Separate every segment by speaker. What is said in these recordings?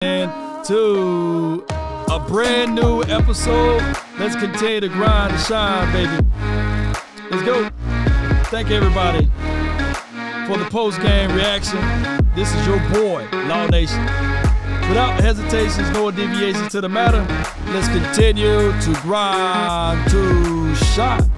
Speaker 1: To a brand new episode. Let's continue to grind and shine, baby. Let's go. Thank everybody for the post-game reaction. This is your boy, Law Nation. Without hesitations nor deviations to the matter, let's continue to grind to shine.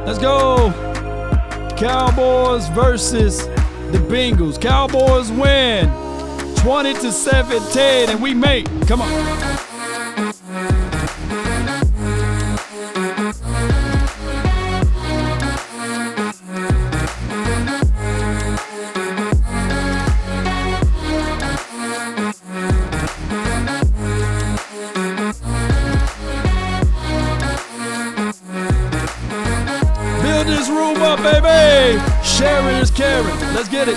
Speaker 1: Let's go. Cowboys versus the Bengals. Cowboys win 20-17, and we make. Come on. This room up, baby. Sharing is caring. Let's get it.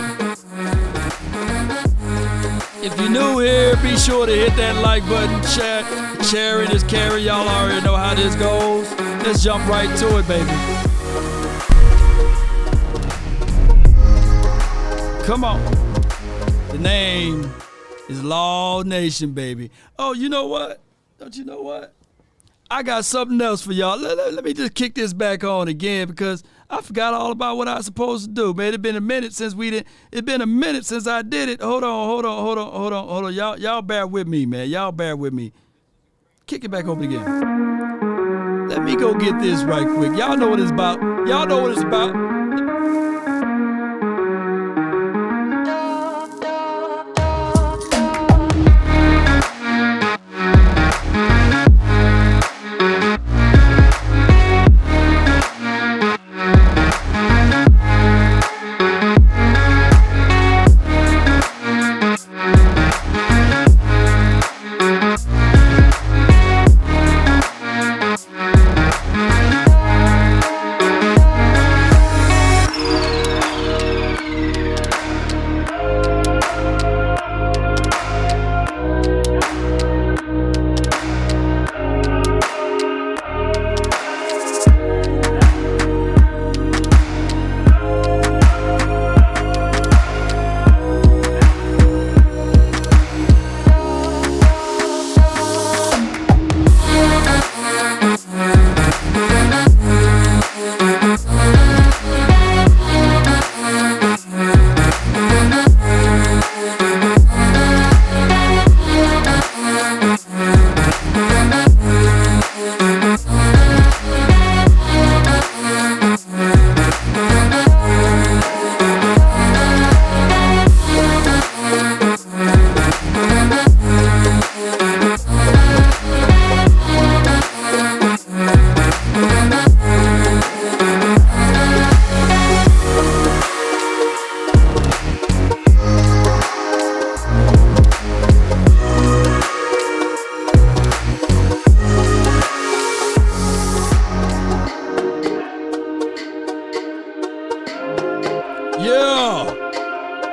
Speaker 1: If you're new here, be sure to hit that like button. Sharing is caring. Y'all already know how this goes. Let's jump right to it, baby. Come on. The name is Law Nation, baby. Oh, you know what? Don't you know what? I got something else for y'all. Let me just kick this back on again because I forgot all about what I was supposed to do, man. It's been a minute since I did it. Hold on. Y'all bear with me, man. Y'all bear with me. Kick it back over again. Let me go get this right quick. Y'all know what it's about. Y'all know what it's about.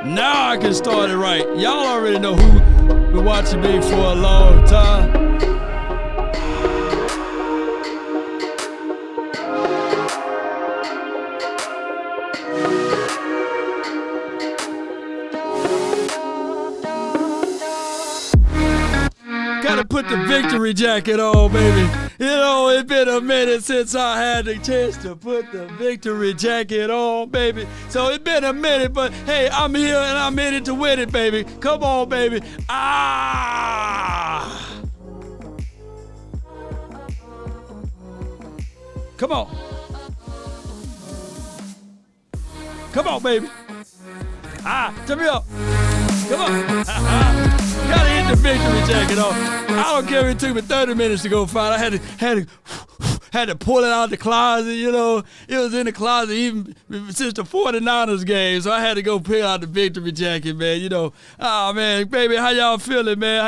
Speaker 1: Now I can start it right. Y'all already know who been watching me for a long time. Gotta put the victory jacket on, baby. You know, it's been a minute since I had the chance to put the victory jacket on, baby. So it's been a minute, but hey, I'm here and I'm in it to win it, baby. Come on, baby. Come on. Come on, baby. Turn me up. Come on. Gotta hit the victory jacket on. I don't care if it took me 30 minutes to go find. I had to pull it out the closet, you know. It was in the closet even since the 49ers game, so I had to go pick out the victory jacket, man, you know. Oh, man, baby, how y'all feeling, man?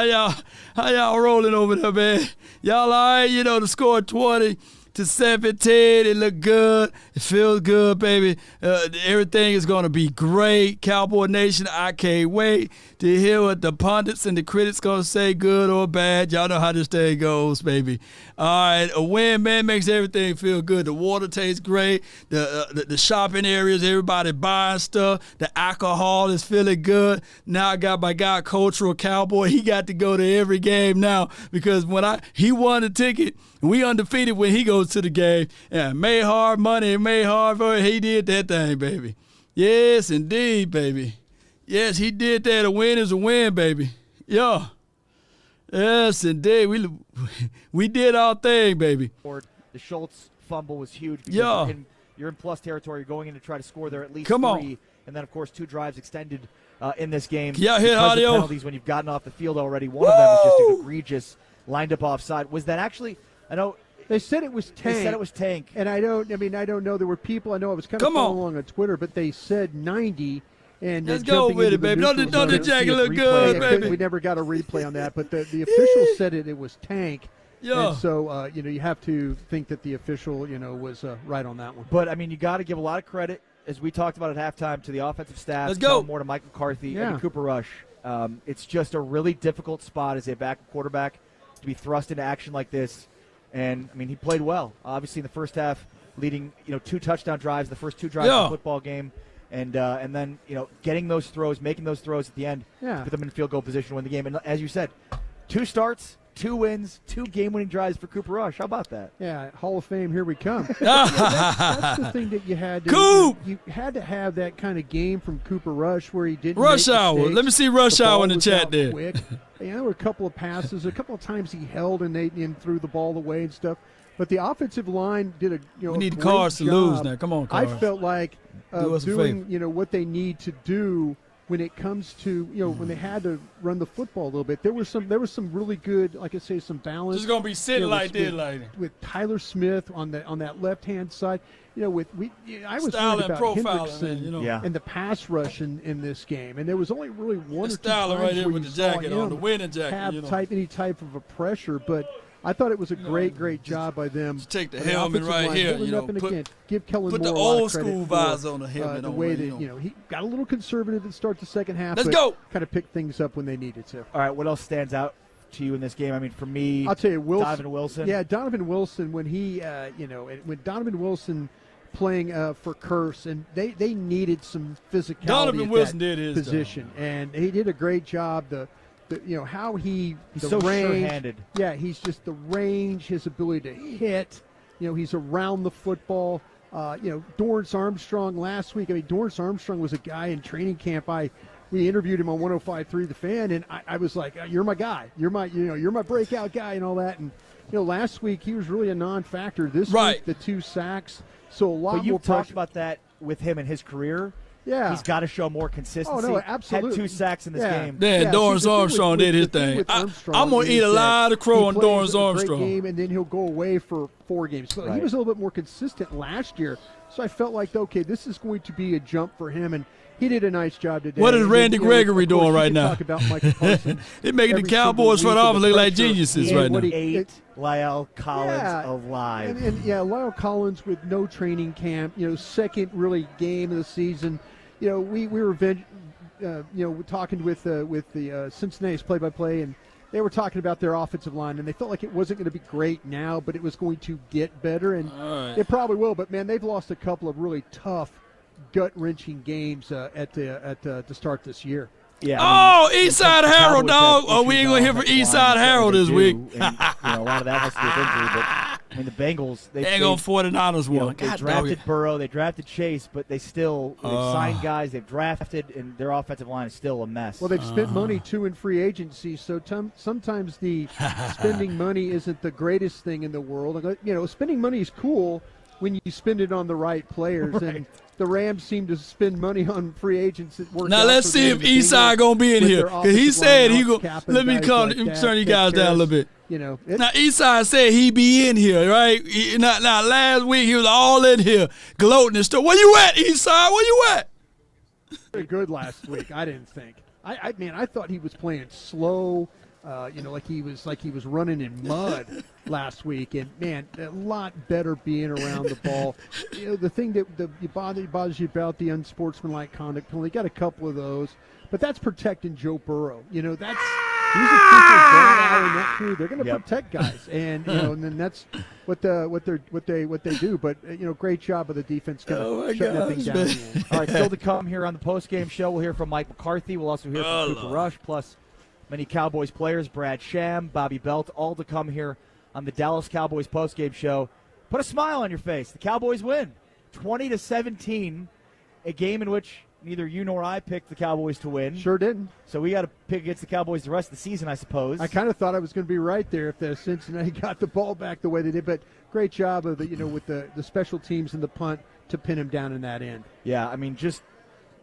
Speaker 1: How y'all rolling over there, man? Y'all all right? You know, the score 20 to 17. It look good. It feels good, baby. Everything is going to be great. Cowboy Nation, I can't wait to hear what the pundits and the critics going to say, good or bad. Y'all know how this thing goes, baby. All right, a win, man, makes everything feel good. The water tastes great. The shopping areas, everybody buying stuff. The alcohol is feeling good. Now I got my guy, Cultural Cowboy. He got to go to every game now because he won the ticket. We undefeated when he goes to the game. And made hard money, made hard for it. He did that thing, baby. Yes, indeed, baby. Yes, he did that. A win is a win, baby. Yeah. Yes, indeed. We did our thing, baby.
Speaker 2: The Schultz fumble was huge.
Speaker 1: Yeah.
Speaker 2: You're in plus territory. You're going in to try to score there at least
Speaker 1: Come
Speaker 2: 3.
Speaker 1: on.
Speaker 2: And then, of course, 2 drives extended in this game.
Speaker 1: Yeah, hit
Speaker 2: because
Speaker 1: audio.
Speaker 2: of penalties when you've gotten off the field already. One of them was just egregious, lined up offside. Was that actually – I know
Speaker 3: they said it was Tank.
Speaker 2: They said it was Tank.
Speaker 3: And I don't know. There were people, I know I was kind of following along on Twitter, but they said 90. And
Speaker 1: let's go with it, baby. Don't the jacket look good, baby.
Speaker 3: We never got a replay on that, but the official said it was Tank.
Speaker 1: Yeah.
Speaker 3: And so, you have to think that the official, was right on that one.
Speaker 2: But, I mean, you got to give a lot of credit, as we talked about at halftime, to the offensive staff.
Speaker 1: Let's go.
Speaker 2: More to Mike McCarthy and to Cooper Rush. It's just a really difficult spot as a backup quarterback to be thrust into action like this. And, I mean, he played well. Obviously, in the first half, leading, 2 touchdown drives, the first 2 drives of the football game. And then, getting those throws, making those throws at the end, put them in field goal position to win the game. And as you said, 2 starts, 2 wins, 2 game-winning drives for Cooper Rush. How about that?
Speaker 3: Yeah, Hall of Fame, here we come. That's the thing that you had to
Speaker 1: Coop!
Speaker 3: You had to have that kind of game from Cooper Rush where he didn't
Speaker 1: Rush
Speaker 3: make
Speaker 1: hour.
Speaker 3: mistakes.
Speaker 1: Let me see Rush
Speaker 3: The
Speaker 1: hour
Speaker 3: ball
Speaker 1: in the
Speaker 3: was
Speaker 1: chat
Speaker 3: out
Speaker 1: there.
Speaker 3: Quick. There were a couple of passes, a couple of times he held and threw the ball away and stuff. But the offensive line did a
Speaker 1: we need
Speaker 3: a
Speaker 1: the Cards to
Speaker 3: great
Speaker 1: lose
Speaker 3: job.
Speaker 1: now. Come on,
Speaker 3: I
Speaker 1: Cards.
Speaker 3: felt like
Speaker 1: Do us a
Speaker 3: doing
Speaker 1: favor.
Speaker 3: what they need to do when it comes to when they had to run the football a little bit. There was some really good, like I say, some balance.
Speaker 1: Just gonna be sitting like this,
Speaker 3: with Tyler Smith on that left hand side. I was
Speaker 1: Style
Speaker 3: worried
Speaker 1: and
Speaker 3: about
Speaker 1: profiling,
Speaker 3: Hendrickson
Speaker 1: man,
Speaker 3: and the pass rush in this game, and there was only really one or two
Speaker 1: styling
Speaker 3: times
Speaker 1: right there
Speaker 3: where
Speaker 1: with
Speaker 3: you
Speaker 1: the
Speaker 3: saw
Speaker 1: jacket on,
Speaker 3: him
Speaker 1: the winning jacket.
Speaker 3: have any type of a pressure, but I thought it was a great job by them.
Speaker 1: Just take the
Speaker 3: on
Speaker 1: helmet
Speaker 3: offensive
Speaker 1: right
Speaker 3: line,
Speaker 1: here,
Speaker 3: holding up and
Speaker 1: put-
Speaker 3: again, give Kellen
Speaker 1: put
Speaker 3: Moore
Speaker 1: the
Speaker 3: a lot of
Speaker 1: old
Speaker 3: credit
Speaker 1: school
Speaker 3: for,
Speaker 1: visor on the helmet
Speaker 3: the
Speaker 1: on,
Speaker 3: way
Speaker 1: you
Speaker 3: that
Speaker 1: know.
Speaker 3: he got a little conservative at the start the second half.
Speaker 1: Let's
Speaker 3: but
Speaker 1: go.
Speaker 3: Kind of picked things up when they needed to.
Speaker 2: All right, what else stands out to you in this game? I mean, for me,
Speaker 3: I'll tell you,
Speaker 2: Donovan Wilson.
Speaker 3: Yeah, Donovan Wilson, when he, when Donovan Wilson playing for Curse, and they needed some physicality
Speaker 1: Donovan
Speaker 3: at
Speaker 1: Wilson
Speaker 3: that
Speaker 1: did his
Speaker 3: position, and he did a great job. How
Speaker 2: He's
Speaker 3: the
Speaker 2: so
Speaker 3: range,
Speaker 2: sure-handed.
Speaker 3: Yeah, he's just the range, his ability to hit. He's around the football. Dorrance Armstrong last week. I mean, Dorrance Armstrong was a guy in training camp. We interviewed him on 105.3 The Fan, and I was like, "You're my guy. You're my breakout guy," and all that. And last week he was really a non-factor. This week, the 2 sacks. So a lot
Speaker 2: But you've
Speaker 3: more
Speaker 2: talked
Speaker 3: pressure.
Speaker 2: about that with him in his career.
Speaker 3: Yeah.
Speaker 2: He's got to show more consistency.
Speaker 3: Oh, no, absolutely.
Speaker 2: Had 2 sacks in this game.
Speaker 1: Yeah, Dorrance Armstrong did his thing. I'm going to eat a lot of crow on Dorrance Armstrong.
Speaker 3: Great game, and then he'll go away for 4 games. So he was a little bit more consistent last year. So I felt like, okay, this is going to be a jump for him, and he did a nice job today.
Speaker 1: What is Randy Gregory doing right now?
Speaker 3: Talk about Michael Parsons.
Speaker 1: They're making the Cowboys front office look like geniuses right now.
Speaker 2: 8 Lyle Collins alive.
Speaker 3: And Lyle Collins with no training camp, second really game of the season. We were talking with the Cincinnati's play-by-play, and they were talking about their offensive line, and they felt like it wasn't going to be great now, but it was going to get better, and it probably will. But man, they've lost a couple of really tough, gut-wrenching games to start this year.
Speaker 2: Yeah.
Speaker 1: Eastside Harold, dog. Oh, we ain't going to hear from Eastside Harold this week.
Speaker 2: And, a lot of that has to do with injury. But, I mean, the Bengals, they
Speaker 1: ain't going 49ers one.
Speaker 2: They drafted Burrow, they drafted Chase, but they still they've signed guys, they've drafted, and their offensive line is still a mess.
Speaker 3: Well, they've spent money, too, in free agency, so sometimes the spending money isn't the greatest thing in the world. Spending money is cool when you spend it on the right players, and the Rams seem to spend money on free agents that work.
Speaker 1: Now let's see if Eastside gonna be in here, because he said he go. Let me turn you guys down a little bit. Now Eastside said he be in here, right? Now last week he was all in here gloating and stuff. Where you at, Eastside? Where you at?
Speaker 3: Very good last week. I didn't think. I thought he was playing slow. like he was running in mud last week. And man, a lot better being around the ball. The thing that bothers you about the unsportsmanlike conduct penalty, got a couple of those, but that's protecting Joe Burrow. That's. These are people in that crew. They're going to protect guys, and and then that's what they do. But great job of the defense kind of shutting that thing down.
Speaker 2: All right, still to come here on the postgame show. We'll hear from Mike McCarthy. We'll also hear from Cooper Rush, plus many Cowboys players, Brad Sham, Bobby Belt, all to come here on the Dallas Cowboys postgame show. Put a smile on your face. The Cowboys win, 20-17, a game in which neither you nor I picked the Cowboys to win.
Speaker 3: Sure didn't.
Speaker 2: So we got to pick against the Cowboys the rest of the season, I suppose.
Speaker 3: I kind of thought I was going to be right there if the Cincinnati got the ball back the way they did. But great job of with the special teams and the punt to pin him down in that end.
Speaker 2: Yeah, I mean, just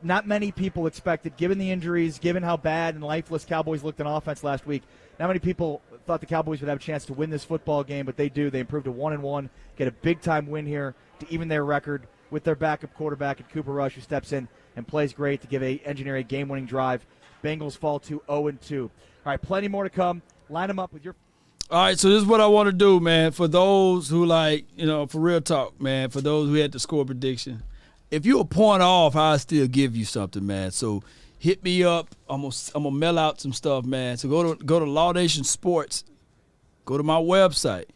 Speaker 2: not many people expected, given the injuries, given how bad and lifeless Cowboys looked on offense last week, not many people thought the Cowboys would have a chance to win this football game, but they do. They improved to 1-1, get a big-time win here to even their record with their backup quarterback and Cooper Rush, who steps in and plays great to engineer a game-winning drive. Bengals fall to 0-2. All right, plenty more to come. Line them up with your.
Speaker 1: All right, so this is what I want to do, man. For those who for real talk, man, for those who had the score prediction, if you a point off, I'll still give you something, man. So hit me up. I'm gonna mail out some stuff, man. So go to Law Nation Sports. Go to my website.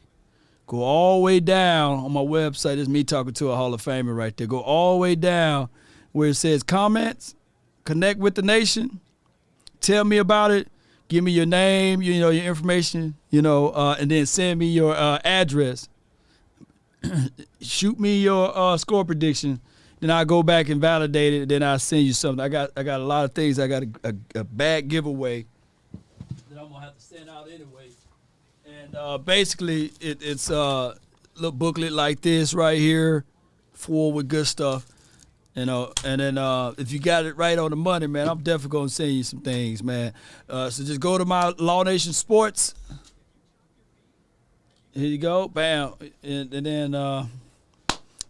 Speaker 1: Go all the way down on my website. This is me talking to a Hall of Famer right there. Go all the way down where it says comments, connect with the nation, tell me about it, give me your name, your information, and then send me your address. Shoot me your score prediction. Then I go back and validate it. Then I send you something. I got a lot of things. I got a bag giveaway that I'm gonna have to send out anyway. And basically, it's a little booklet like this right here, full with good stuff. And then if you got it right on the money, man, I'm definitely going to send you some things, man. So just go to my Law Nation Sports. Here you go. Bam. And then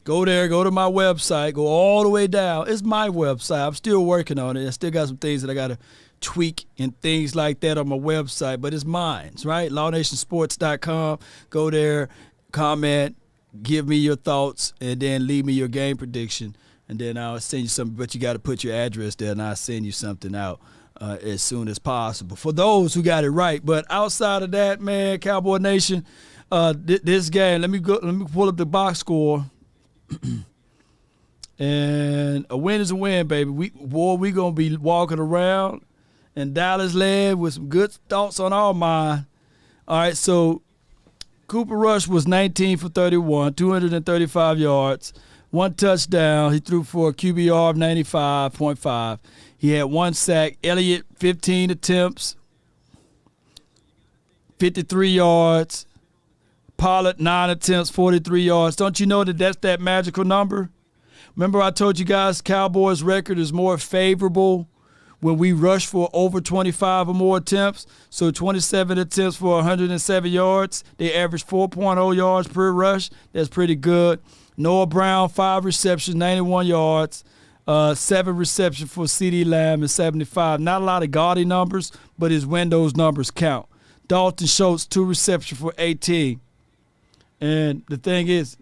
Speaker 1: go there. Go to my website. Go all the way down. It's my website. I'm still working on it. I still got some things that I got to tweak and things like that on my website. But it's mine, right? LawNationSports.com. Go there. Comment. Give me your thoughts. And then leave me your game prediction. And then I'll send you something, but you got to put your address there, and I'll send you something out as soon as possible. For those who got it right. But outside of that, man, Cowboy Nation, this game, let me pull up the box score. And a win is a win, baby. We going to be walking around in Dallas land with some good thoughts on our mind. All right, so Cooper Rush was 19 for 31, 235 yards. 1 touchdown. He threw for a QBR of 95.5. He had 1 sack. Elliott, 15 attempts, 53 yards. Pollard, 9 attempts, 43 yards. Don't you know that's that magical number? Remember I told you guys Cowboys' record is more favorable when we rush for over 25 or more attempts. So 27 attempts for 107 yards. They average 4.0 yards per rush. That's pretty good. Noah Brown, 5 receptions, 91 yards, 7 receptions for CeeDee Lamb and 75. Not a lot of gaudy numbers, but his windows numbers count. Dalton Schultz, 2 receptions for 18. And the thing is,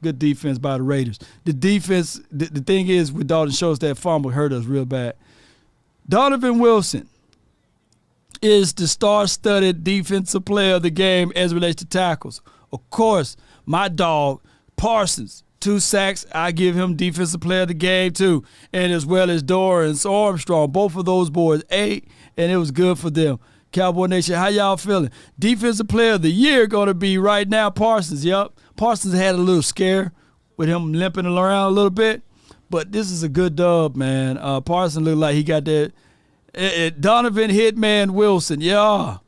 Speaker 1: good defense by the Raiders. The thing is with Dalton Schultz, that fumble hurt us real bad. Donovan Wilson is the star-studded defensive player of the game as it relates to tackles. Of course, my dog, Parsons, 2 sacks. I give him defensive player of the game too. And as well as Dorrance Armstrong. Both of those boys 8, and it was good for them. Cowboy Nation, how y'all feeling? Defensive player of the year going to be right now Parsons. Yep. Parsons had a little scare with him limping around a little bit. But this is a good dub, man. Parsons looked like he got that. Donovan Hitman Wilson. Yeah.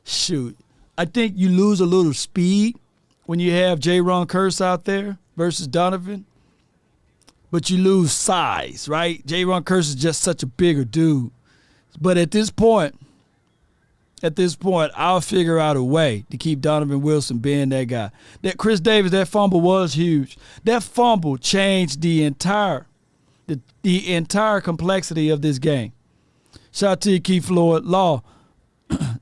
Speaker 1: Shoot. I think you lose a little speed when you have J-Ron Curse out there versus Donovan. But you lose size, right? J-Ron Curse is just such a bigger dude. But at this point, I'll figure out a way to keep Donovan Wilson being that guy. That Chris Davis, that fumble was huge. That fumble changed the entire complexity of this game. Shout out to you, Keith Floyd. Law,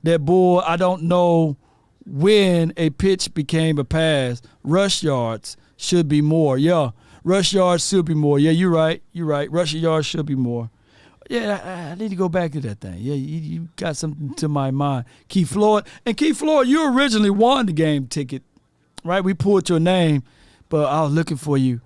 Speaker 1: that bull. I don't know when a pitch became a pass. Rush yards should be more. Yeah, rush yards should be more. Yeah, you're right. Rush yards should be more. Yeah, I need to go back to that thing. Yeah, you got something to my mind. Keith Floyd. And Keith Floyd, you originally won the game ticket, right? We pulled your name, but I was looking for you.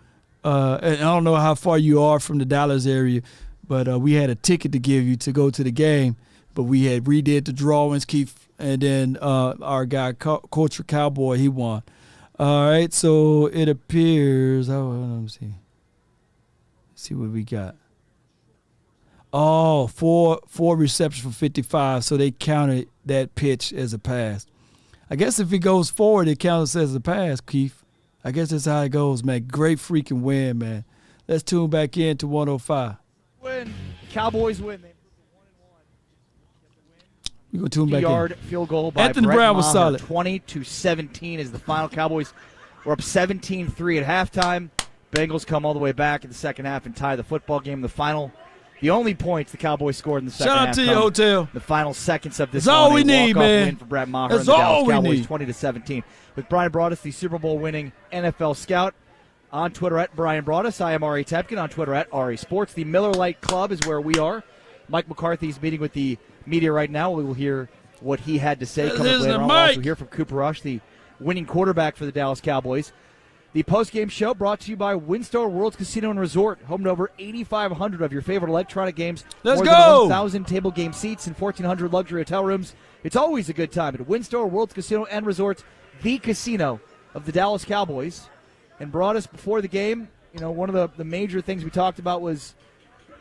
Speaker 1: And I don't know how far you are from the Dallas area, but we had a ticket to give you to go to the game. But we had redid the drawings, Keith, and then our guy, Culture Cowboy, he won. All right, so it appears. Let me see. Let's see what we got. Oh, four receptions for 55, so they counted that pitch as a pass. I guess if it goes forward, it counts as a pass, Keith. I guess that's how it goes, man. Great freaking win, man. Let's tune back in to 105.
Speaker 2: Win. Cowboys win. They
Speaker 1: We're going to tune back in.
Speaker 2: 50-yard field goal by
Speaker 1: Anthony
Speaker 2: Brett
Speaker 1: Brown was
Speaker 2: Maher.
Speaker 1: solid.
Speaker 2: 20-17 is the final. Cowboys were up 17-3 at halftime. Bengals come all the way back in the second half and tie the football game. The only points the Cowboys scored in the second half.
Speaker 1: Shout out to you, Hotel.
Speaker 2: The final seconds of this
Speaker 1: That's all we need,
Speaker 2: walk-off
Speaker 1: man.
Speaker 2: win for Brad Maher
Speaker 1: That's
Speaker 2: and the
Speaker 1: all
Speaker 2: Dallas
Speaker 1: we
Speaker 2: Cowboys,
Speaker 1: need.
Speaker 2: 20-17. With Brian Broaddus, the Super Bowl winning NFL scout, on Twitter at Brian Broaddus. I am Ari Tepkin on Twitter at Ari Sports. The Miller Lite Club is where we are. Mike McCarthy is meeting with the media right now. We will hear what he had to say coming up later on. We'll also hear from Cooper Rush, the winning quarterback for the Dallas Cowboys. The post-game show brought to you by Windstar Worlds Casino and Resort, home to over 8,500 of your favorite electronic games.
Speaker 1: Let's
Speaker 2: more
Speaker 1: go!
Speaker 2: Than 1,000 table game seats and 1,400 luxury hotel rooms. It's always a good time at Windstar Worlds Casino and Resort, the casino of the Dallas Cowboys. And brought us before the game, one of the major things we talked about was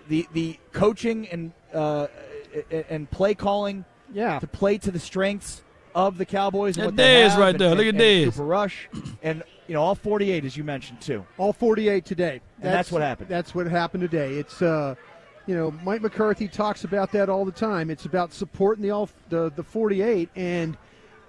Speaker 2: the coaching and play calling to play to the strengths of the Cowboys.
Speaker 1: That Dez right there. Look at Dez.
Speaker 2: Cooper Rush. And, all 48, as you mentioned, too.
Speaker 3: All 48 today.
Speaker 2: And that's what happened.
Speaker 3: That's what happened today. It's, Mike McCarthy talks about that all the time. It's about supporting the 48, and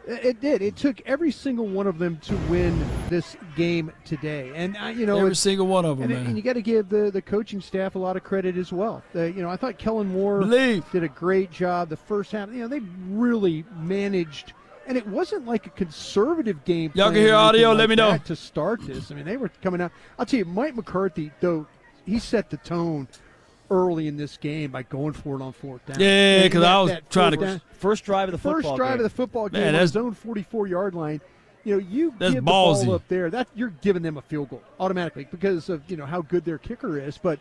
Speaker 3: it did. It took every single one of them to win this game today. And,
Speaker 1: every single one of them, man.
Speaker 3: And you got to give the coaching staff a lot of credit as well. I thought Kellen Moore did a great job the first half. They really managed. And it wasn't like a conservative game plan.
Speaker 1: Y'all can hear audio, let me know.
Speaker 3: To start this. I mean, they were coming out. I'll tell you, Mike McCarthy, though, he set the tone early in this game by going for it on fourth down.
Speaker 1: Yeah, because I was trying to.
Speaker 2: First drive of the
Speaker 3: football game on his own 44-yard line. You give the
Speaker 1: ballsy.
Speaker 3: ball up there, that you're giving them a field goal automatically because of how good their kicker is. But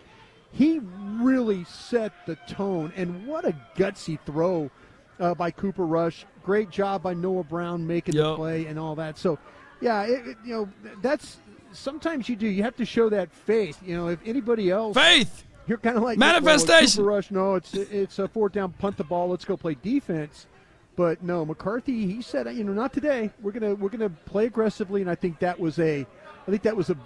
Speaker 3: he really set the tone, and what a gutsy throw by Cooper Rush. Great job by Noah Brown making the play and all that. So, yeah, that's sometimes you have to show that faith. If anybody else you're kind of like
Speaker 1: manifestation.
Speaker 3: Cooper Rush, no, it's a fourth down, punt the ball, let's go play defense. But no, McCarthy, he said, not today. We're gonna play aggressively, and I think that was a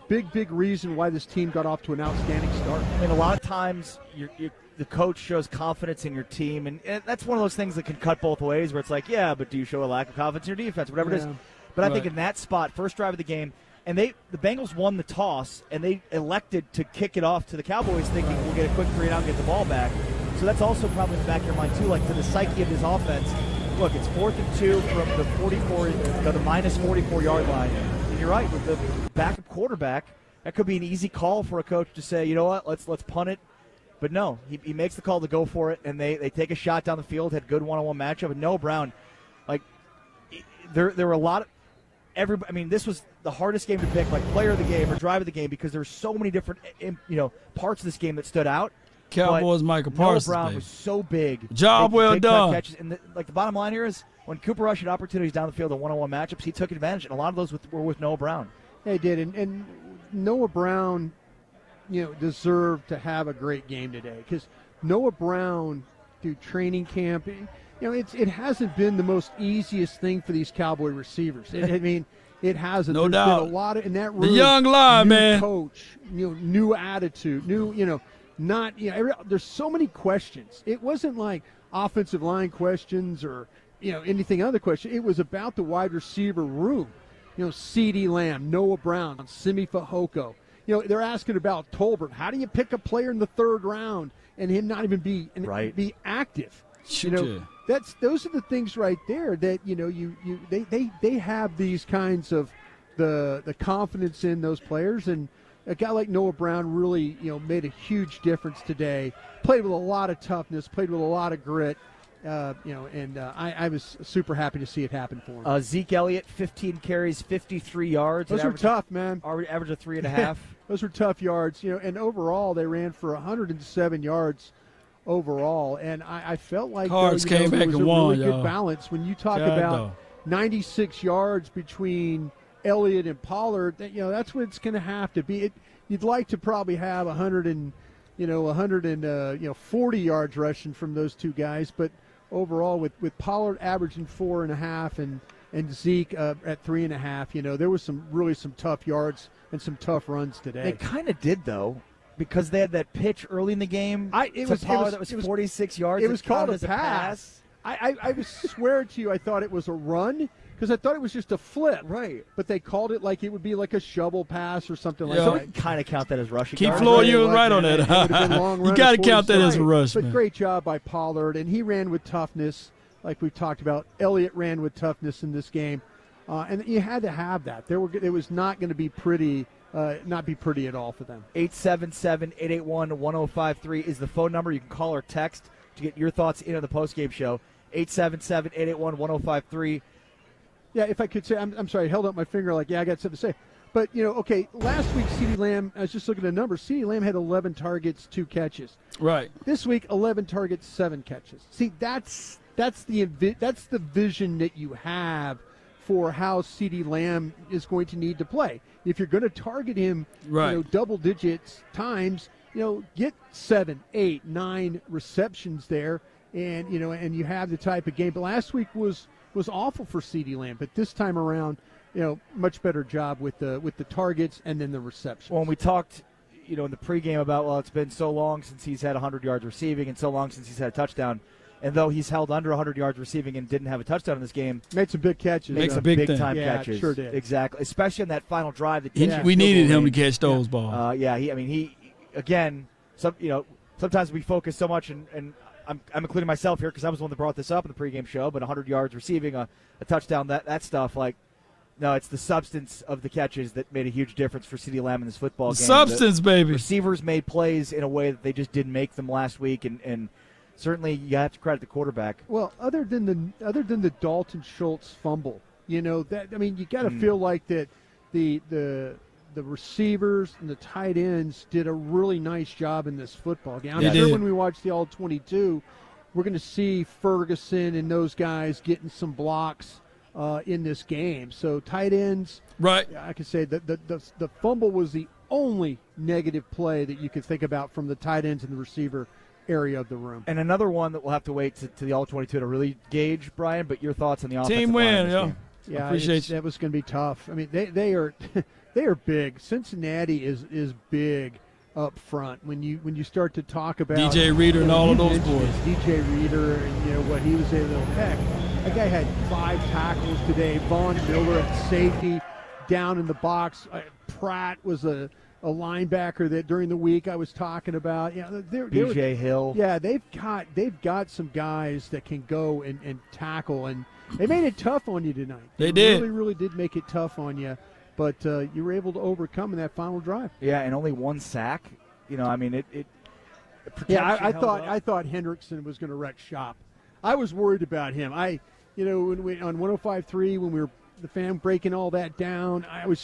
Speaker 3: big reason why this team got off to an outstanding start.
Speaker 2: I mean, a lot of times the coach shows confidence in your team, and that's one of those things that can cut both ways, where it's like, yeah, but do you show a lack of confidence in your defense, whatever it is. But I think in that spot, first drive of the game, and the Bengals won the toss, and they elected to kick it off to the Cowboys, thinking we'll get a quick 3 and out and get the ball back. So that's also probably in the back of your mind too, like to the psyche of his offense. Look, it's 4th and 2 from the minus 44-yard line. And you're right, with the backup quarterback, that could be an easy call for a coach to say, you know what, let's punt it. But no, he makes the call to go for it, and they take a shot down the field, had good one-on-one matchup. And Noah Brown, there were a lot of this was the hardest game to pick, like player of the game or drive of the game, because there were so many different parts of this game that stood out.
Speaker 1: Cowboys, Michael Parsons.
Speaker 2: Noah Brown was so big.
Speaker 1: Job well done.
Speaker 2: Catches. And the bottom line here is when Cooper Rush had opportunities down the field in one-on-one matchups, he took advantage, and a lot of those were with Noah Brown.
Speaker 3: Yeah, he did, and Noah Brown, deserved to have a great game today, because Noah Brown, through training camp, it hasn't been the most easiest thing for these Cowboy receivers. It hasn't.
Speaker 1: No
Speaker 3: There's
Speaker 1: doubt.
Speaker 3: been a lot in that room.
Speaker 1: The young line,
Speaker 3: new
Speaker 1: man.
Speaker 3: Coach, new attitude, there's so many questions. It wasn't like offensive line questions or anything other question. It was about the wide receiver room. CeeDee Lamb, Noah Brown, Simi Fehoko. They're asking about Tolbert. How do you pick a player in the 3rd round and him not even be active? those are the things right there that they have these kinds of the confidence in those players, and a guy like Noah Brown really made a huge difference today. Played with a lot of toughness, played with a lot of grit. I was super happy to see it happen for him.
Speaker 2: Zeke Elliott, 15 carries, 53 yards.
Speaker 3: Those were tough, man.
Speaker 2: Average of 3.5.
Speaker 3: Those were tough yards. And overall they ran for 107 yards overall. And I felt like
Speaker 1: Cards came back
Speaker 3: was
Speaker 1: and
Speaker 3: a
Speaker 1: won,
Speaker 3: really
Speaker 1: y'all.
Speaker 3: good balance when you talk about 96 yards between Elliott and Pollard. That's what it's going to have to be. You'd like to probably have 140 yards rushing from those two guys, but overall, with Pollard averaging 4.5 and Zeke at 3.5, there was some tough yards and some tough runs today.
Speaker 2: They kind of did, though, because they had that pitch early in the game. It was 46 yards.
Speaker 3: It was called a
Speaker 2: pass.
Speaker 3: I swear to you, I thought it was a run because I thought it was just a flip.
Speaker 2: Right.
Speaker 3: But they called it like it would be like a shovel pass or something like
Speaker 2: So
Speaker 3: that.
Speaker 2: we can kind of count that as rushing.
Speaker 1: Keep Floyd, you were right on that. You got to count that as a rush,
Speaker 3: But
Speaker 1: man.
Speaker 3: great job by Pollard, and he ran with toughness, like we've talked about. Elliott ran with toughness in this game, and you had to have that. It was not going to be pretty, not be pretty at all for them.
Speaker 2: 877-881-1053 is the phone number. You can call or text to get your thoughts in on the postgame show. 877-881-1053.
Speaker 3: Yeah, if I could say, I'm sorry, I held up my finger like, I got something to say. But, okay, last week CeeDee Lamb, I was just looking at the numbers. CeeDee Lamb had 11 targets, 2 catches.
Speaker 1: Right.
Speaker 3: This week, 11 targets, 7 catches. See, that's the vision that you have for how CeeDee Lamb is going to need to play. If you're going to target him, double digits times, get 7, 8, 9 receptions there, and you have the type of game. But last week was awful for CeeDee Lamb, but this time around, much better job with the targets and then the receptions.
Speaker 2: Well, when we talked, in the pregame about, it's been so long since he's had 100 yards receiving and so long since he's had a touchdown. And though he's held under 100 yards receiving and didn't have a touchdown in this game,
Speaker 3: made some big catches.
Speaker 1: Makes a big
Speaker 2: time
Speaker 3: yeah,
Speaker 2: catches.
Speaker 3: Sure did.
Speaker 2: Exactly, especially on that final drive.
Speaker 1: We needed him to catch those balls.
Speaker 2: He again. Sometimes we focus so much, and I'm including myself here because I was the one that brought this up in the pregame show. But 100 yards receiving, a touchdown, that stuff. No, it's the substance of the catches that made a huge difference for CeeDee Lamb in this football game.
Speaker 1: Substance, baby.
Speaker 2: Receivers made plays in a way that they just didn't make them last week, and certainly you have to credit the quarterback.
Speaker 3: Well, other than the Dalton Schultz fumble, you got to feel like that the receivers and the tight ends did a really nice job in this football game. I'm sure when we watch the All-22, we're going to see Ferguson and those guys getting some blocks in this game. So tight ends,
Speaker 1: right?
Speaker 3: I could say that the fumble was the only negative play that you could think about from the tight ends and the receiver area of the room.
Speaker 2: And another one that we'll have to wait to the All-22 to really gauge, Brian, but your thoughts on the offensive
Speaker 1: team
Speaker 2: line
Speaker 1: win,
Speaker 2: game.
Speaker 3: Yeah,
Speaker 1: appreciate you.
Speaker 3: That was going to be tough. I mean, they are they are big. Cincinnati is big up front. When you start to talk about
Speaker 1: DJ Reader and all of those boys.
Speaker 3: DJ Reader and what he was able to heck. That guy had 5 tackles today. Von Miller at safety, down in the box. Pratt was a linebacker that during the week I was talking about.
Speaker 2: BJ Hill.
Speaker 3: Yeah, they've got some guys that can go and tackle, and they made it tough on you tonight.
Speaker 1: They did.
Speaker 3: Really did make it tough on you, but you were able to overcome in that final drive.
Speaker 2: Yeah, and only 1 sack. It
Speaker 3: Yeah, I thought Hendrickson was going to wreck shop. I was worried about him. When we on 105.3 when we were the fan breaking all that down, I was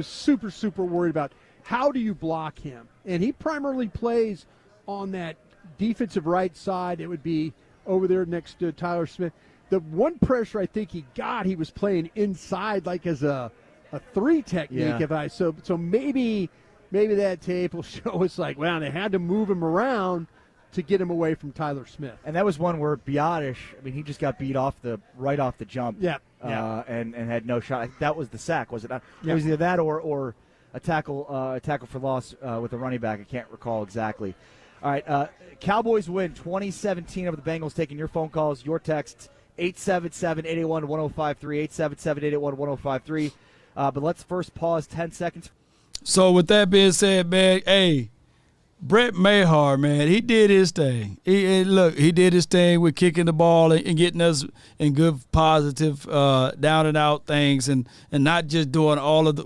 Speaker 3: super worried about how do you block him. And he primarily plays on that defensive right side. It would be over there next to Tyler Smith. The one pressure I think he got, he was playing inside like as a 3 technique.
Speaker 2: Yeah.
Speaker 3: So maybe that tape will show us like, wow, they had to move him around to get him away from Tyler Smith.
Speaker 2: And that was one where Biotish, he just got beat right off the jump.
Speaker 3: Yeah.
Speaker 2: And had no shot. That was the sack, was it not?
Speaker 3: Yeah.
Speaker 2: It was either that or a tackle for loss with a running back. I can't recall exactly. All right, Cowboys win 2017 over the Bengals. Taking your phone calls, your texts, 877-881-1053, 877-881-1053. But let's first pause 10 seconds.
Speaker 1: So with that being said, man, hey, Brett Mahar, man, he did his thing. He did his thing with kicking the ball and getting us in good, positive, down and out things, and not just doing all of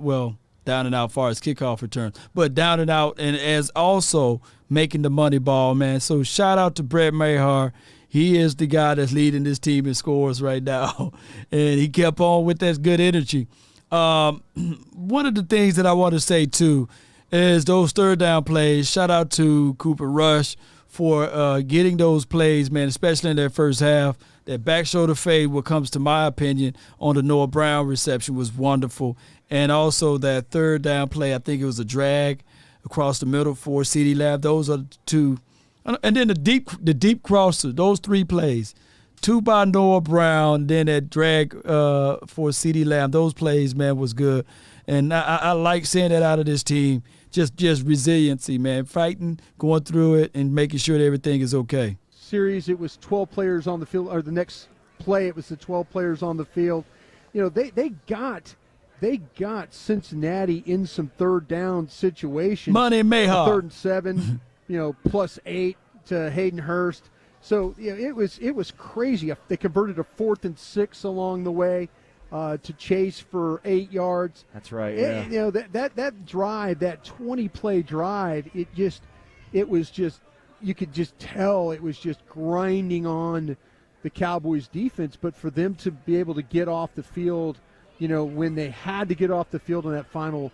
Speaker 1: down and out as far as kickoff returns, but down and out and as also making the money ball, man. So shout out to Brett Mahar. He is the guy that's leading this team in scores right now, and he kept on with that good energy. One of the things that I want to say too is those third down plays. Shout out to Cooper Rush for getting those plays, man, especially in that first half. That back shoulder fade, what comes to my opinion, on the Noah Brown reception was wonderful. And also that third down play, I think it was a drag across the middle for CeeDee Lamb. Those are the two. And then the deep crosser, those three plays. 2 by Noah Brown, then that drag for CeeDee Lamb. Those plays, man, was good. And I like seeing that out of this team. Just resiliency, man. Fighting, going through it, and making sure that everything is okay.
Speaker 3: Series, it was 12 players on the field, or the next play, it was the 12 players on the field. You know, they got Cincinnati in some third down situations.
Speaker 1: Money Mahar.
Speaker 3: 3rd and 7, +8 to Hayden Hurst. So it was crazy. They converted a 4th and 6 along the way to Chase for 8 yards.
Speaker 2: That's right. Yeah.
Speaker 3: That drive, that 20-play drive, it was just you could just tell it was just grinding on the Cowboys defense. But for them to be able to get off the field, when they had to get off the field on that final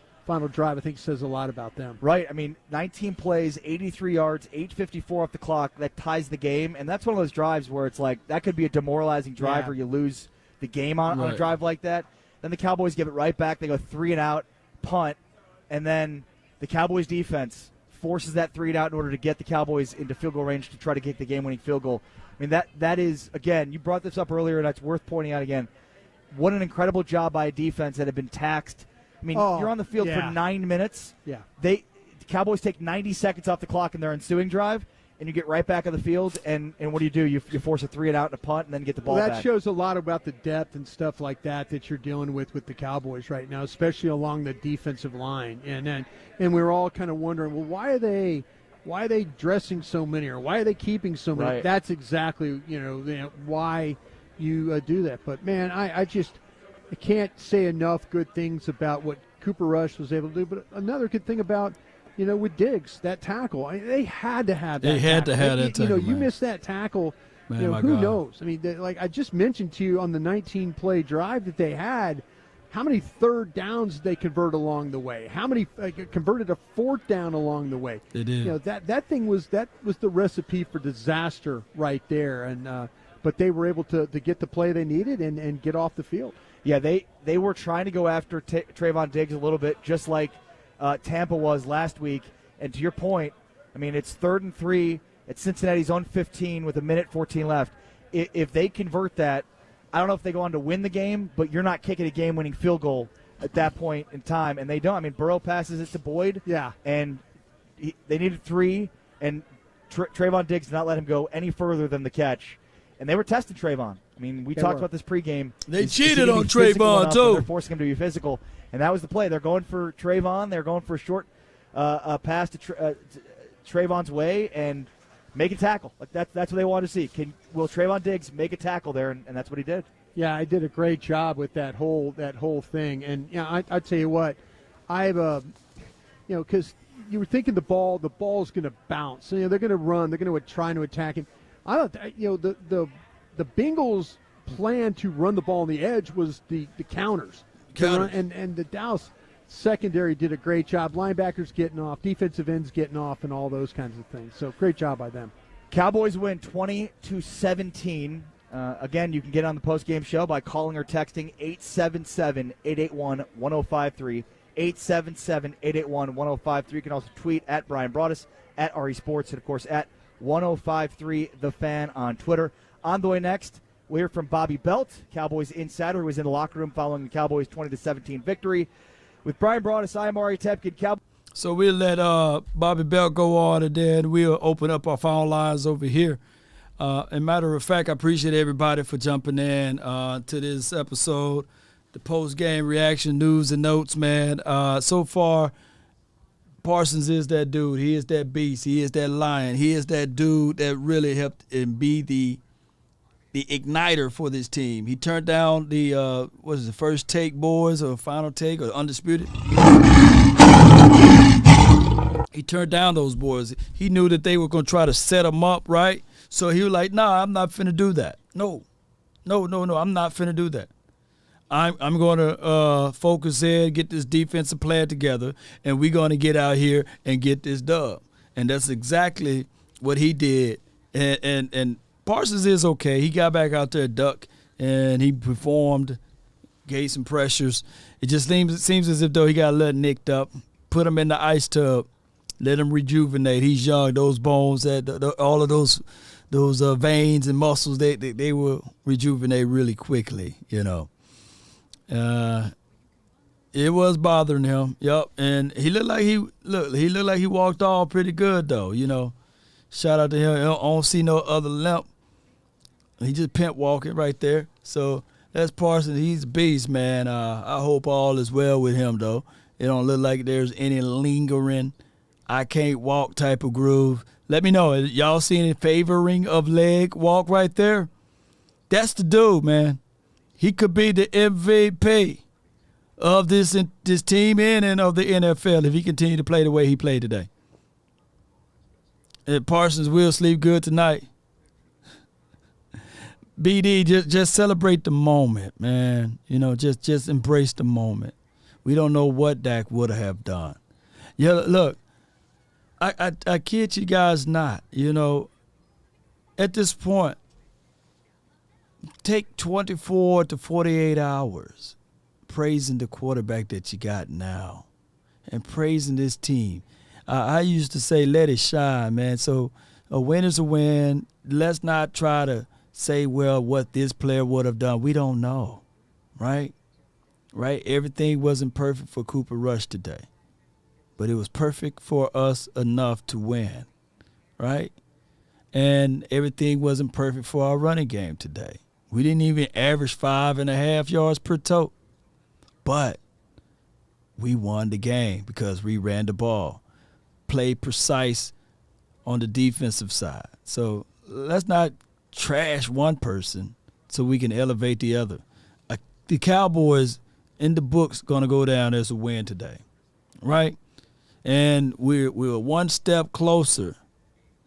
Speaker 3: drive, I think says a lot about them.
Speaker 2: Right. I mean, 19 plays, 83 yards, 8:54 off the clock. That ties the game. And that's one of those drives where it's like that could be a demoralizing drive where you lose the game on a drive like that. Then the Cowboys give it right back. They go 3 and out, punt, and then the Cowboys defense forces that 3 and out in order to get the Cowboys into field goal range to try to kick the game-winning field goal. I mean, that is, again, you brought this up earlier, and that's worth pointing out again. What an incredible job by a defense that had been taxed. I mean, you're on the field for 9 minutes.
Speaker 3: Yeah.
Speaker 2: The Cowboys take 90 seconds off the clock in their ensuing drive, and you get right back on the field, and what do? You force a 3 and out and a punt, and then get the ball back.
Speaker 3: That shows a lot about the depth and stuff like that you're dealing with the Cowboys right now, especially along the defensive line. And we're all kind of wondering, well, why are they dressing so many, or why are they keeping so many?
Speaker 2: Right.
Speaker 3: That's exactly why you do that. But man, I can't say enough good things about what Cooper Rush was able to do. But another good thing about with Diggs, that tackle, they had to have that.
Speaker 1: They had to have that tackle.
Speaker 3: You miss that tackle,
Speaker 1: man,
Speaker 3: who knows? I mean, like I just mentioned to you on the 19-play drive that they had, how many third downs did they convert along the way? How many converted a 4th down along the way?
Speaker 1: They did.
Speaker 3: That thing was the recipe for disaster right there. And but they were able to get the play they needed and get off the field.
Speaker 2: Yeah, they were trying to go after Trayvon Diggs a little bit, just like Tampa was last week. And to your point, I mean, it's 3rd and 3 at Cincinnati's own 15 with 1:14 left. If they convert that, I don't know if they go on to win the game, but you're not kicking a game-winning field goal at that point in time. And they don't. I mean, Burrow passes it to Boyd.
Speaker 3: Yeah.
Speaker 2: And they needed 3, and Trayvon Diggs did not let him go any further than the catch. And they were testing Trayvon. I mean, we talked about this pregame.
Speaker 1: They cheated on Trayvon, too.
Speaker 2: They're forcing him to be physical, and that was the play. They're going for Trayvon. They're going for a short pass to Trayvon's way and make a tackle. Like that's what they want to see. Will Trayvon Diggs make a tackle there? And that's what he did.
Speaker 3: Yeah, I did a great job with that whole thing. And I tell you what, I have because you were thinking the ball's going to bounce. So, they're going to run. They're going to try to attack him. I thought the Bengals' plan to run the ball on the edge was the counters. And the Dallas secondary did a great job. Linebackers getting off, defensive ends getting off, and all those kinds of things. So great job by them.
Speaker 2: Cowboys win 20-17. Again, you can get on the postgame show by calling or texting 877-881-1053. 877-881-1053. You can also tweet at Brian Broaddus, at RE Sports, and, of course, at 1053 The Fan on Twitter. On the way next, we'll hear from Bobby Belt, Cowboys insider, who was in the locker room following the Cowboys' 20-17 victory. With Brian Broaddus, I am Ari Tepkin.
Speaker 1: So we'll let Bobby Belt go on, and then we'll open up our phone lines over here. As matter of fact, I appreciate everybody for jumping in to this episode, the post-game reaction news and notes, man. So far, Parsons is that dude. He is that beast. He is that lion. He is that dude that really helped and be the igniter for this team. He turned down the first take boys or final take or undisputed. He turned down those boys. He knew that they were going to try to set him up, right? So he was like, nah, I'm not finna do that. No, I'm not finna do that. I'm going to focus in, get this defensive plan together, and we're going to get out here and get this dub. And that's exactly what he did. And Parsons is okay. He got back out there, duck, and he performed, gave some pressures. It just seems as if though he got a little nicked up. Put him in the ice tub, let him rejuvenate. He's young. Those bones, all of those veins and muscles, they will rejuvenate really quickly, you know. It was bothering him. Yep, and he looked like he walked off pretty good though. You know, shout out to him. I don't see no other limp. He just pimp walking right there. So that's Parsons. He's a beast, man. I hope all is well with him though. It don't look like there's any lingering I can't walk type of groove. Let me know. Y'all see any favoring of leg walk right there? That's the dude, man. He could be the MVP of this team and of the NFL if he continue to play the way he played today. And Parsons will sleep good tonight. BD, just celebrate the moment, man. You know, just embrace the moment. We don't know what Dak would have done. Yeah, look, I kid you guys not. You know, at this point, take 24 to 48 hours praising the quarterback that you got now and praising this team. I used to say, let it shine, man. So a win is a win. Let's not try to say, well, what this player would have done. We don't know, right? Right? Everything wasn't perfect for Cooper Rush today, but it was perfect for us enough to win, right? And everything wasn't perfect for our running game today. We didn't even average 5.5 yards per tote. But we won the game because we ran the ball, played precise on the defensive side. So let's not trash one person so we can elevate the other. The Cowboys in the books going to go down as a win today, right? And we're one step closer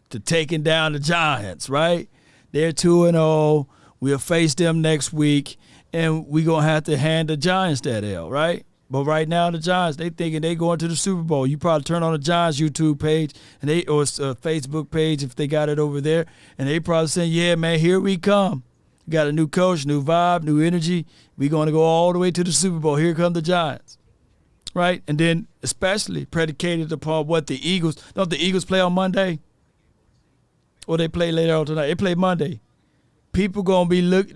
Speaker 1: to taking down the Giants, right? They're 2-0. We'll face them next week, and we're going to have to hand the Giants that L, right? But right now, the Giants, they thinking they going to the Super Bowl. You probably turn on the Giants YouTube page or Facebook page if they got it over there, and they probably saying, yeah, man, here we come. We got a new coach, new vibe, new energy. We're going to go all the way to the Super Bowl. Here come the Giants, right? And then especially predicated upon what the Eagles – don't the Eagles play on Monday? Or they play later on tonight? They play Monday. People going to be look,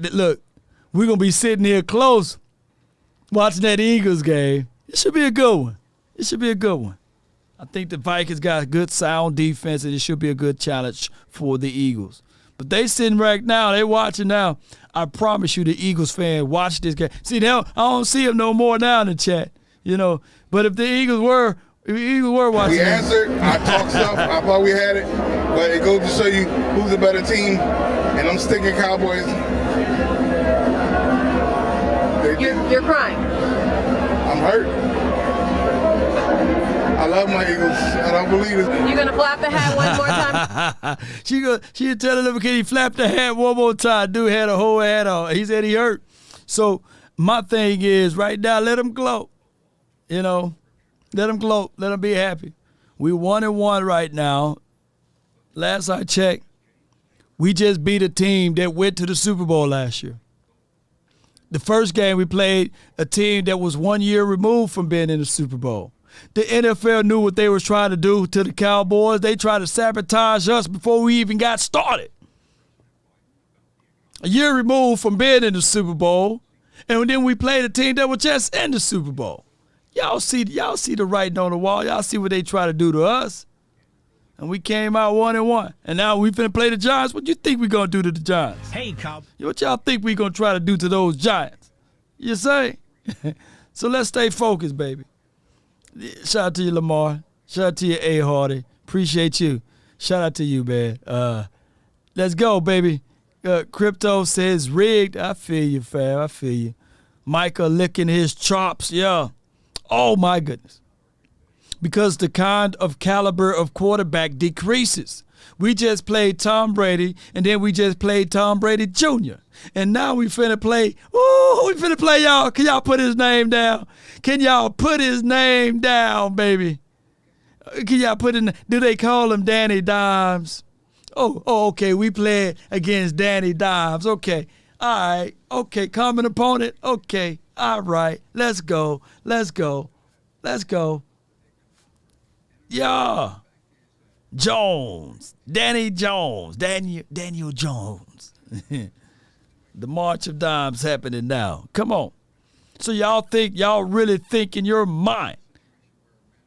Speaker 1: we're going to be sitting here close watching that Eagles game. It should be a good one. It should be a good one. I think the Vikings got a good sound defense, and it should be a good challenge for the Eagles. But they sitting right now. They watching now. I promise you the Eagles fan watch this game. See, now I don't see them no more now in the chat, you know. But if the Eagles were watching.
Speaker 4: We answered. I talked stuff. I thought we had it. But it goes to show you who's the better team. And I'm sticking Cowboys.
Speaker 5: You're crying.
Speaker 4: I'm hurt. I love my Eagles. I don't believe it.
Speaker 5: You gonna flap the hat one more time?
Speaker 1: She telling him, can he flap the hat one more time? Dude had a whole hat on. He said he hurt. So my thing is right now, let him gloat. You know, let him gloat. Let him be happy. We 1-1 right now. Last I checked, we just beat a team that went to the Super Bowl last year. The first game we played a team that was 1 year removed from being in the Super Bowl. The NFL knew what they were trying to do to the Cowboys. They tried to sabotage us before we even got started. A year removed from being in the Super Bowl, and then we played a team that was just in the Super Bowl. Y'all see the writing on the wall. Y'all see what they try to do to us. And we came out 1-1. And now we finna play the Giants. What you think we gonna do to the Giants?
Speaker 6: Hey, Cobb.
Speaker 1: What y'all think we gonna try to do to those Giants? You say? So let's stay focused, baby. Shout out to you, Lamar. Shout out to you, A. Hardy. Appreciate you. Shout out to you, man. Let's go, baby. Crypto says rigged. I feel you, fam. I feel you. Micah licking his chops. Yeah. Oh, my goodness. Because the kind of caliber of quarterback decreases. We just played Tom Brady, and then we just played Tom Brady Jr. And now we finna play. Ooh, we finna play y'all. Can y'all put his name down? Can y'all put his name down, baby? Can y'all put in? Do they call him Danny Dimes? Oh, okay. We played against Danny Dimes. Okay. All right. Okay. Common opponent. Okay. All right. Let's go. Let's go. Let's go. Yeah. Jones. Danny Jones. Daniel Jones. The March of Dimes happening now. Come on. So y'all really think in your mind,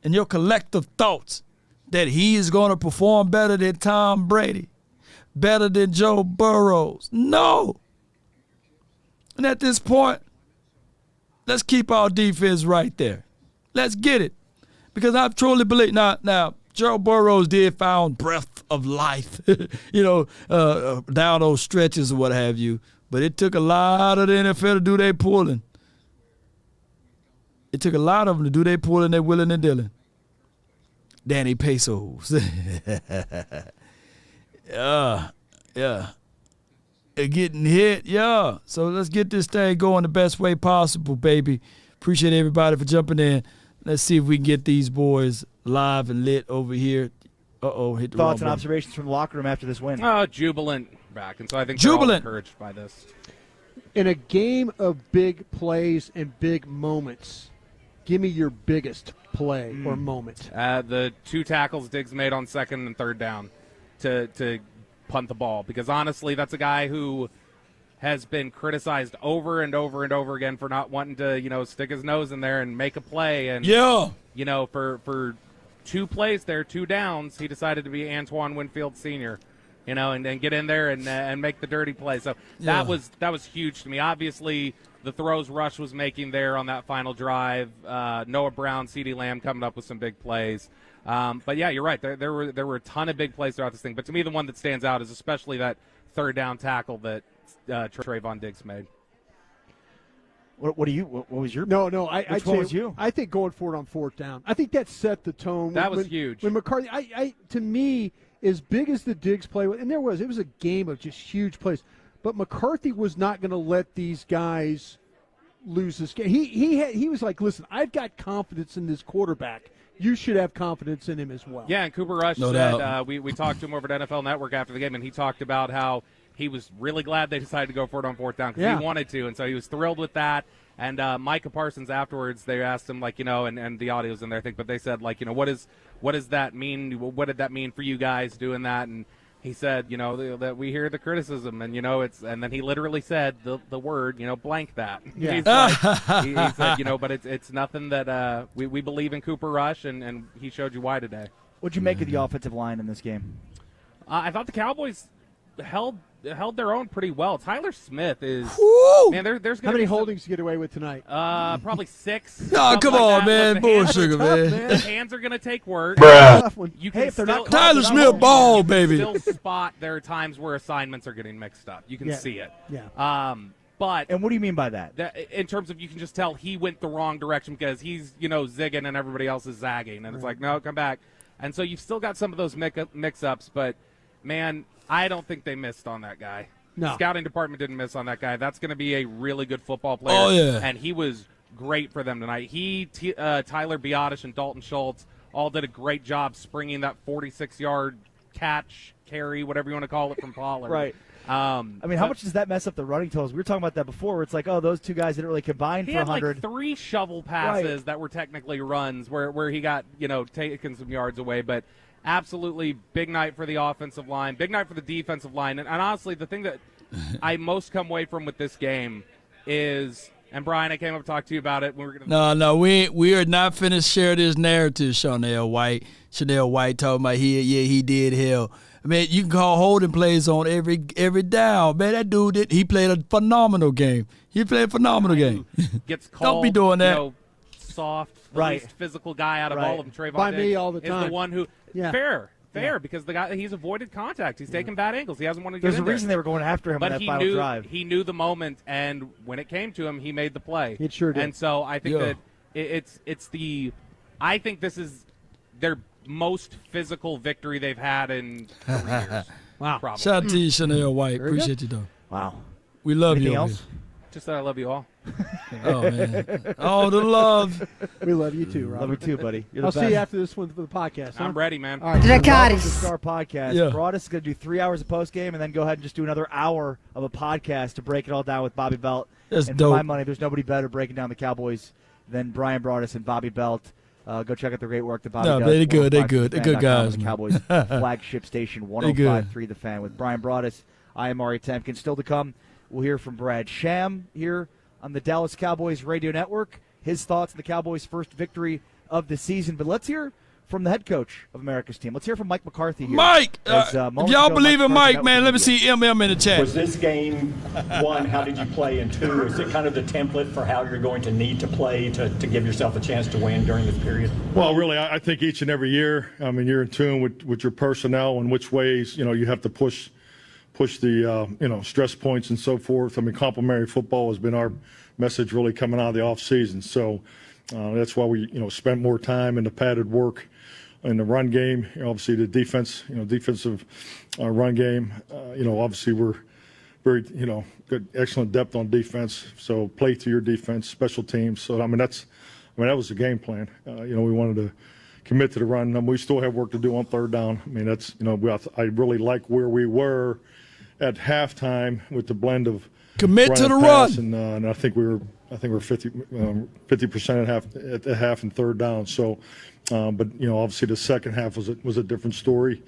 Speaker 1: in your collective thoughts, that he is going to perform better than Tom Brady, better than Joe Burrows? No. And at this point, let's keep our defense right there. Let's get it. Because I truly believe, now, Joe Burrows did found breath of life, down those stretches or what have you. But it took a lot of the NFL to do their pulling. It took a lot of them to do their pulling, their willing and dealing. Danny Pesos. Yeah. Getting hit, yeah. So let's get this thing going the best way possible, baby. Appreciate everybody for jumping in. Let's see if we can get these boys live and lit over here. Hit the
Speaker 2: Thoughts
Speaker 1: wrong
Speaker 2: and
Speaker 1: button.
Speaker 2: observations from the locker room after this win?
Speaker 6: Jubilant back, and so I think they're all encouraged by this.
Speaker 3: In a game of big plays and big moments, give me your biggest play or moment.
Speaker 6: The 2 tackles Diggs made on 2nd and 3rd down to punt the ball, because honestly, that's a guy who has been criticized over and over and over again for not wanting to, stick his nose in there and make a play. And for 2 plays there, 2 downs, he decided to be Antoine Winfield Sr. And get in there and make the dirty play. So that was huge to me. Obviously, the throws Rush was making there on that final drive, Noah Brown, CeeDee Lamb coming up with some big plays. But yeah, you're right. There were a ton of big plays throughout this thing. But to me, the one that stands out is especially that 3rd down tackle that Trayvon Diggs made.
Speaker 2: What was your?
Speaker 3: No.
Speaker 2: Which one was you?
Speaker 3: I think going for it on 4th down. I think that set the tone.
Speaker 6: That was huge.
Speaker 3: When McCarthy, to me, as big as the Diggs play, and it was a game of just huge plays. But McCarthy was not going to let these guys lose this game. He was like, listen, I've got confidence in this quarterback. You should have confidence in him as well.
Speaker 6: Yeah, and Cooper Rush said, we talked to him over at NFL Network after the game, and he talked about how he was really glad they decided to go for it on 4th down because he wanted to, and so he was thrilled with that. And Micah Parsons afterwards, they asked him, and the audio's in there, I think, but they said, what does that mean? What did that mean for you guys doing that? And he said, that we hear the criticism, and and then he literally said the word, blank that.
Speaker 3: Yeah.
Speaker 6: He said, but it's nothing that we believe in Cooper Rush, and he showed you why today.
Speaker 2: What'd you make of the offensive line in this game?
Speaker 6: I thought the Cowboys held their own pretty well. Tyler Smith is man. There's
Speaker 3: how many holdings to get away with tonight?
Speaker 6: Probably 6.
Speaker 1: Oh, come on, man. Bullshit, man.
Speaker 6: The hands are going to take work. You can
Speaker 2: Hey, if they're not
Speaker 1: Tyler Smith ball, baby.
Speaker 6: Still spot there are times where assignments are getting mixed up. You can see it.
Speaker 3: Yeah.
Speaker 6: But
Speaker 2: And what do you mean by that?
Speaker 6: in terms of, you can just tell he went the wrong direction because he's zigging and everybody else is zagging, and it's like, no, come back. And so you've still got some of those mix-ups, but man, I don't think they missed on that guy.
Speaker 3: No.
Speaker 6: Scouting department didn't miss on that guy. That's going to be a really good football player.
Speaker 1: Oh, yeah.
Speaker 6: And he was great for them tonight. Tyler Biotish and Dalton Schultz all did a great job springing that 46-yard catch, carry, whatever you want to call it, from Pollard.
Speaker 2: Right. How much does that mess up the running totals? We were talking about that before, where it's like, those 2 guys didn't really combine for 100.
Speaker 6: He had 3 shovel passes that were technically runs where he got, taken some yards away, but absolutely big night for the offensive line, big night for the defensive line. And honestly, the thing that I most come away from with this game is, and Brian, I came up to talk to you about it. When we were gonna
Speaker 1: No, we are not finna share this narrative, Chanel White. Chanel White talking about he did hell. I mean, you can call holding plays on every down. Man, that dude he played a phenomenal game. He played a phenomenal game.
Speaker 6: Gets called,
Speaker 1: Don't be doing that.
Speaker 6: soft, the
Speaker 2: Right.
Speaker 6: least physical guy out of
Speaker 2: Right.
Speaker 6: all of them. Trayvon
Speaker 3: By me
Speaker 6: Diggs
Speaker 3: all the
Speaker 6: is
Speaker 3: time.
Speaker 6: the one who fair, because the guy he's avoided contact. He's taken bad angles. He hasn't wanted to
Speaker 2: There's
Speaker 6: get
Speaker 2: a
Speaker 6: in there.
Speaker 2: reason they were going after him on
Speaker 6: But
Speaker 2: that
Speaker 6: he
Speaker 2: final
Speaker 6: knew
Speaker 2: drive.
Speaker 6: he knew the moment, and when it came to him, he made the play.
Speaker 3: It sure did.
Speaker 6: And so I think
Speaker 1: Yeah.
Speaker 6: that it's the I think this is their most physical victory they've had in 3 years.
Speaker 3: Wow.
Speaker 6: Probably.
Speaker 1: Shout out to you, Chanel White.
Speaker 3: Very
Speaker 1: Appreciate you, though.
Speaker 2: Wow.
Speaker 1: We love
Speaker 2: Anything
Speaker 1: you. over
Speaker 2: else?
Speaker 6: Just that I love you all.
Speaker 1: here. Oh, man. All the love.
Speaker 3: We love you too, Robert.
Speaker 2: Love you too, buddy. You're the
Speaker 3: I'll
Speaker 2: best.
Speaker 3: see you after this one for the podcast. Huh?
Speaker 6: I'm ready, man.
Speaker 3: All right.
Speaker 2: Welcome to the Star Podcast.
Speaker 1: Yeah.
Speaker 2: Broadus is going to do 3 hours of post game and then go ahead and just do another hour of a podcast to break it all down with Bobby Belt.
Speaker 1: That's
Speaker 2: and
Speaker 1: dope.
Speaker 2: for my money, there's nobody better breaking down the Cowboys than Brian Broadus and Bobby Belt. Go check out the great work that Bobby
Speaker 1: No,
Speaker 2: does.
Speaker 1: they good, they good. They're good
Speaker 2: 105.3
Speaker 1: guys,
Speaker 2: The
Speaker 1: man.
Speaker 2: Cowboys flagship station,
Speaker 1: They good.
Speaker 2: 105.3 The Fan. With Brian Broadus, I am Ari Temkin. Still to come, we'll hear from Brad Sham here on the Dallas Cowboys radio network. His thoughts on the Cowboys' first victory of the season. But let's hear from the head coach of America's team. Let's hear from Mike McCarthy here.
Speaker 1: Mike,
Speaker 2: As,
Speaker 1: if
Speaker 2: moments
Speaker 1: y'all
Speaker 2: ago,
Speaker 1: believe in
Speaker 2: McCarthy
Speaker 1: Mike,
Speaker 2: met
Speaker 1: man,
Speaker 2: with
Speaker 1: let me
Speaker 2: the
Speaker 1: see MM in the chat.
Speaker 7: Was this game, one, how did you play, and two, is it kind of the template for how you're going to need to play to give yourself a chance to win during this period?
Speaker 8: Well, really, I think each and every year, I mean, you're in tune with your personnel and which ways, you have to push the, stress points and so forth. I mean, complementary football has been our message really coming out of the offseason. So that's why we, spent more time in the padded work in the run game. Obviously, the defense, defensive run game. Obviously, we're very, good, excellent depth on defense. So play to your defense, special teams. So, that was the game plan. We wanted to commit to the run. We still have work to do on third down. I mean, that's, I really like where we were at halftime with the blend of
Speaker 1: Commit to
Speaker 8: and
Speaker 1: the
Speaker 8: pass,
Speaker 1: run.
Speaker 8: and I think we're 50% at half and third down. So, but obviously the second half was a different story.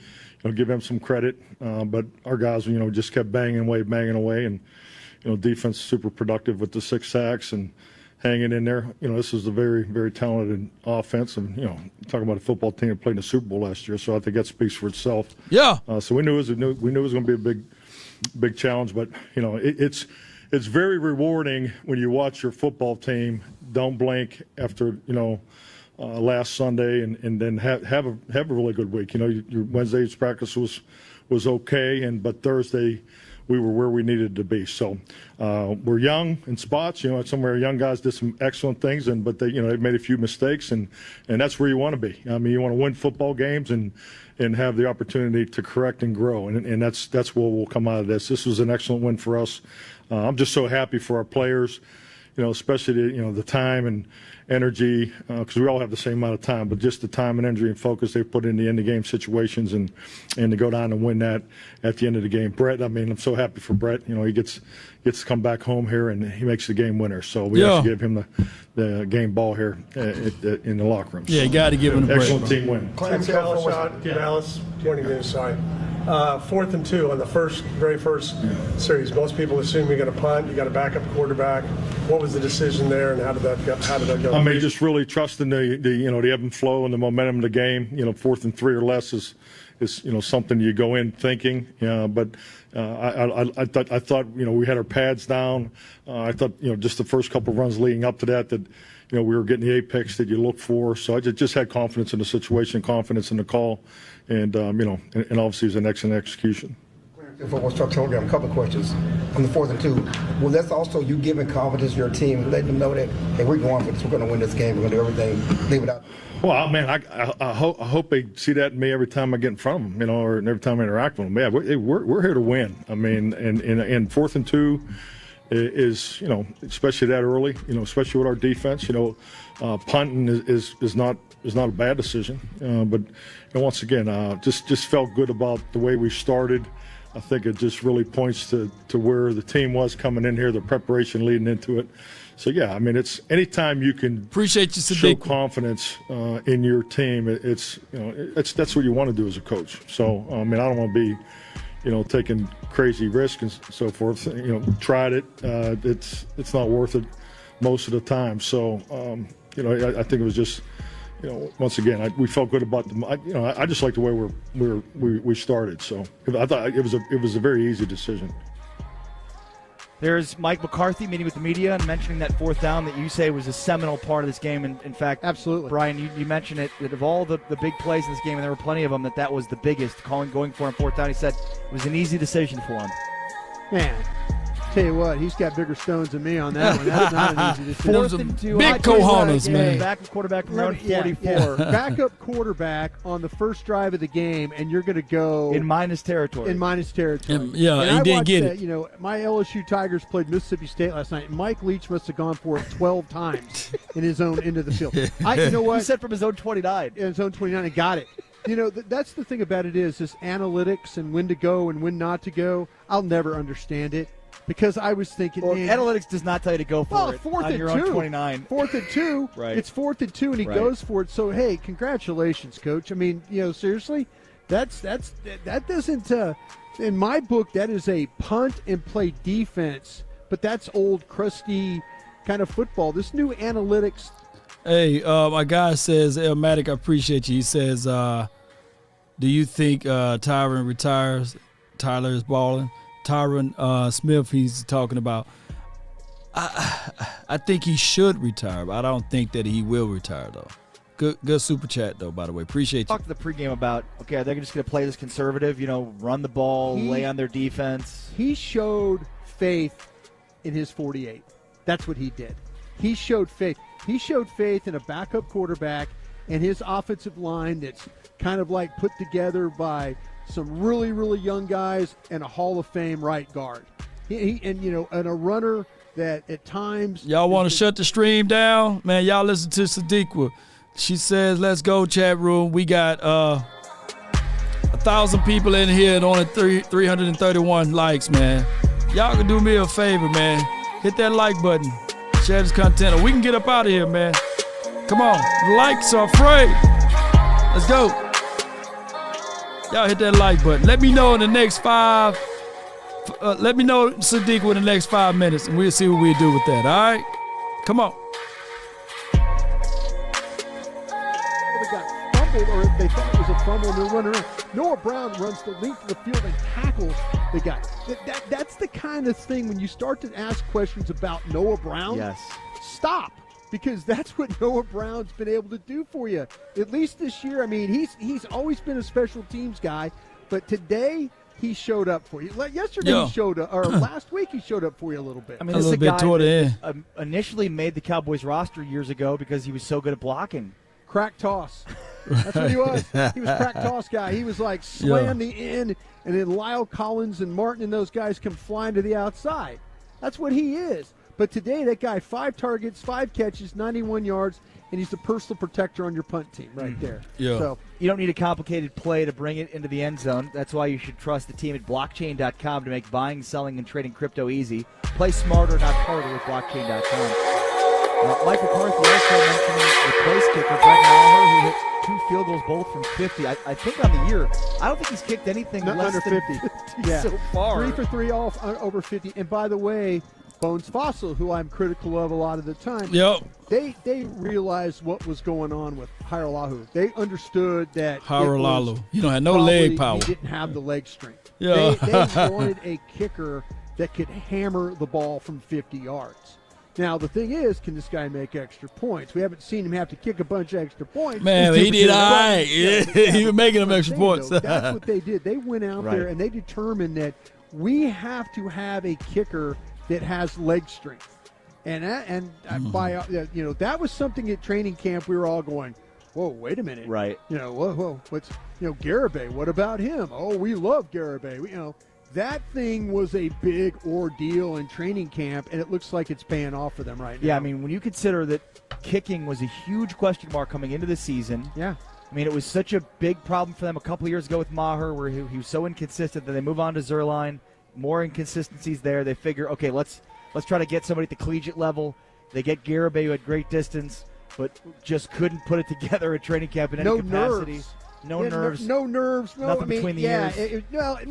Speaker 8: Give them some credit, but our guys, just kept banging away, and defense super productive with the 6 sacks and hanging in there. This is a very, very talented offense, and talking about a football team that played in the Super Bowl last year. So I think that speaks for itself.
Speaker 1: Yeah.
Speaker 8: So we knew it was going to be a big challenge, but it's very rewarding when you watch your football team don't blink after last Sunday and then have a really good week. Your Wednesday's practice was okay, but Thursday we were where we needed to be. So we're young in spots. Some of our young guys did some excellent things, but they made a few mistakes, and that's where you want to be. I mean, you want to win football games and have the opportunity to correct and grow, and that's what will come out of this. This was an excellent win for us. I'm just so happy for our players, especially the time and energy, because we all have the same amount of time, but just the time and energy and focus they put in the end-of-game situations and to go down and win that at the end of the game. Brett, I mean, I'm so happy for Brett. He gets to come back home here and he makes the game winner. So we have to give him the game ball here in the locker room.
Speaker 1: Yeah, you got to give him a break.
Speaker 8: Excellent team win.
Speaker 9: Clem Carroll shot, Dallas, 20 minutes side. 4th and 2 on the very first series. Most people assume you're going to punt. You got a backup quarterback. What was the decision there, and how did that go?
Speaker 8: I mean, just really trusting the ebb and flow and the momentum of the game. 4th and 3 or less is something you go in thinking. But I thought we had our pads down. I thought just the first couple of runs leading up to that we were getting the apex that you look for. So I just had confidence in the situation, confidence in the call, and and obviously it was an excellent execution.
Speaker 9: Football structure program. A couple of questions on the 4th and 2. Well, that's also you giving confidence to your team, letting them know that, hey, we're going for this. We're going to win this game. We're going to do everything. Leave it out.
Speaker 8: Well, man, I hope they see that in me every time I get in front of them, or every time I interact with them. Yeah, we're here to win. I mean, and 4th and 2 is especially that early. Especially with our defense. Punting is not a bad decision. But once again, just felt good about the way we started. I think it just really points to where the team was coming in here, the preparation leading into it. So, yeah, I mean, it's anytime you can
Speaker 1: Appreciate you,
Speaker 8: show
Speaker 1: Sadiq.
Speaker 8: confidence in your team, that's what you want to do as a coach. So, I mean, I don't want to be, taking crazy risks and so forth. Tried it. It's not worth it most of the time. So, I think it was just, once again, we felt good about them. I just like the way we started. So I thought it was a very easy decision.
Speaker 2: There's Mike McCarthy meeting with the media and mentioning that fourth down that you say was a seminal part of this game. And in fact,
Speaker 3: absolutely,
Speaker 2: Brian, you mentioned it, that of all the big plays in this game, and there were plenty of them, that was the biggest, going for him fourth down. He said it was an easy decision for him.
Speaker 3: Man, tell you what, he's got bigger stones than me on that one. That's not an easy decision.
Speaker 2: Fourth and 2.
Speaker 1: Big cojones, man.
Speaker 2: Backup quarterback from around 44.
Speaker 3: Yeah. Backup quarterback on the first drive of the game, and you're going to go
Speaker 2: in minus territory.
Speaker 3: And
Speaker 1: he
Speaker 3: I
Speaker 1: didn't get it.
Speaker 3: You know, my LSU Tigers played Mississippi State last night. Mike Leach must have gone for it 12 times in his own end of the field. You know what?
Speaker 2: He said from his own 29.
Speaker 3: In his own 29 and got it. You know, that's the thing about it is this analytics and when to go and when not to go. I'll never understand it. Because I was thinking,
Speaker 2: well, analytics does not tell you to go for it
Speaker 3: fourth
Speaker 2: on
Speaker 3: and
Speaker 2: your
Speaker 3: two.
Speaker 2: own 29.
Speaker 3: 4th and 2.
Speaker 2: Right.
Speaker 3: It's 4th and 2, and he goes for it. So, hey, congratulations, Coach. I mean, you know, seriously, that doesn't. In my book, that is a punt and play defense. But that's old, crusty kind of football. This new analytics.
Speaker 1: Hey, my guy says, Elmatic, I appreciate you. He says, do you think Tyron retires? Tyler is balling. Tyron Smith, he's talking about. I think he should retire, but I don't think that he will retire, though. Good super chat, though, by the way. Appreciate you.
Speaker 2: Talk to the pregame about, okay, are they just going to play this conservative, you know, run the ball, lay on their defense?
Speaker 3: He showed faith in his 48. That's what he did. He showed faith. He showed faith in a backup quarterback and his offensive line that's kind of like put together by some really, really young guys and a Hall of Fame right guard. And a runner that at times.
Speaker 1: Y'all want to shut the stream down? Man, y'all listen to Sadiqa. She says, let's go, chat room. We got 1,000 people in here and only 331 likes, man. Y'all can do me a favor, man. Hit that like button. Share this content, or we can get up out of here, man. Come on. The likes are free. Let's go. Y'all hit that like button. Let me know in the next 5. Let me know, Sadiq, in the next 5 minutes, and we'll see what we do with that. All right? Come on.
Speaker 3: They got fumbled, or they thought it was a fumble, and they're running around. Noah Brown runs the length of the field and tackles the guy. That's the kind of thing when you start to ask questions about Noah Brown.
Speaker 2: Yes.
Speaker 3: Stop. Because that's what Noah Brown's been able to do for you. At least this year. I mean, he's always been a special teams guy, but today he showed up for you. Yesterday he showed up, or last week he showed up for you a little bit.
Speaker 2: I mean, this is a guy that initially made the Cowboys roster years ago because he was so good at blocking.
Speaker 3: Crack toss. That's what he was. He was crack toss guy. He was like slam the end, and then Lyle Collins and Martin and those guys come flying to the outside. That's what he is. But today, that guy, 5 targets, 5 catches, 91 yards, and he's the personal protector on your punt team right there.
Speaker 1: Yeah.
Speaker 3: So
Speaker 2: you don't need a complicated play to bring it into the end zone. That's why you should trust the team at blockchain.com to make buying, selling, and trading crypto easy. Play smarter, not harder with blockchain.com. Mike McCarthy also mentioning the place kicker, Brad Sham, who hit 2 field goals, both from 50. I think on the year, I don't think he's kicked anything less
Speaker 3: under
Speaker 2: than
Speaker 3: 50
Speaker 2: so far.
Speaker 3: 3 for 3 off over 50. And by the way, Bones Fossil, who I'm critical of a lot of the time, they realized what was going on with Haralahu. They understood that
Speaker 1: Haralahu, you don't have no leg power.
Speaker 3: He didn't have the leg strength.
Speaker 1: Yeah.
Speaker 3: They wanted a kicker that could hammer the ball from 50 yards. Now, the thing is, can this guy make extra points? We haven't seen him have to kick a bunch of extra points.
Speaker 1: Man, he did all right. He was making them extra points.
Speaker 3: That's what they did. They went out there and they determined that we have to have a kicker that has leg strength. And by that was something at training camp we were all going, whoa, wait a minute.
Speaker 2: Right.
Speaker 3: Whoa, what's, Garibay, what about him? Oh, we love Garibay. That thing was a big ordeal in training camp, and it looks like it's paying off for them right now.
Speaker 2: Yeah, I mean, when you consider that kicking was a huge question mark coming into the season.
Speaker 3: Yeah.
Speaker 2: I mean, it was such a big problem for them a couple of years ago with Maher, where he was so inconsistent that they move on to Zerline. More inconsistencies there. They figure, okay, let's try to get somebody at the collegiate level. They get Garibay, who had great distance, but just couldn't put it together at training camp in any capacity.
Speaker 3: Nerves.
Speaker 2: No nerves.
Speaker 3: No nerves. No,
Speaker 2: Nothing between the ears.
Speaker 3: I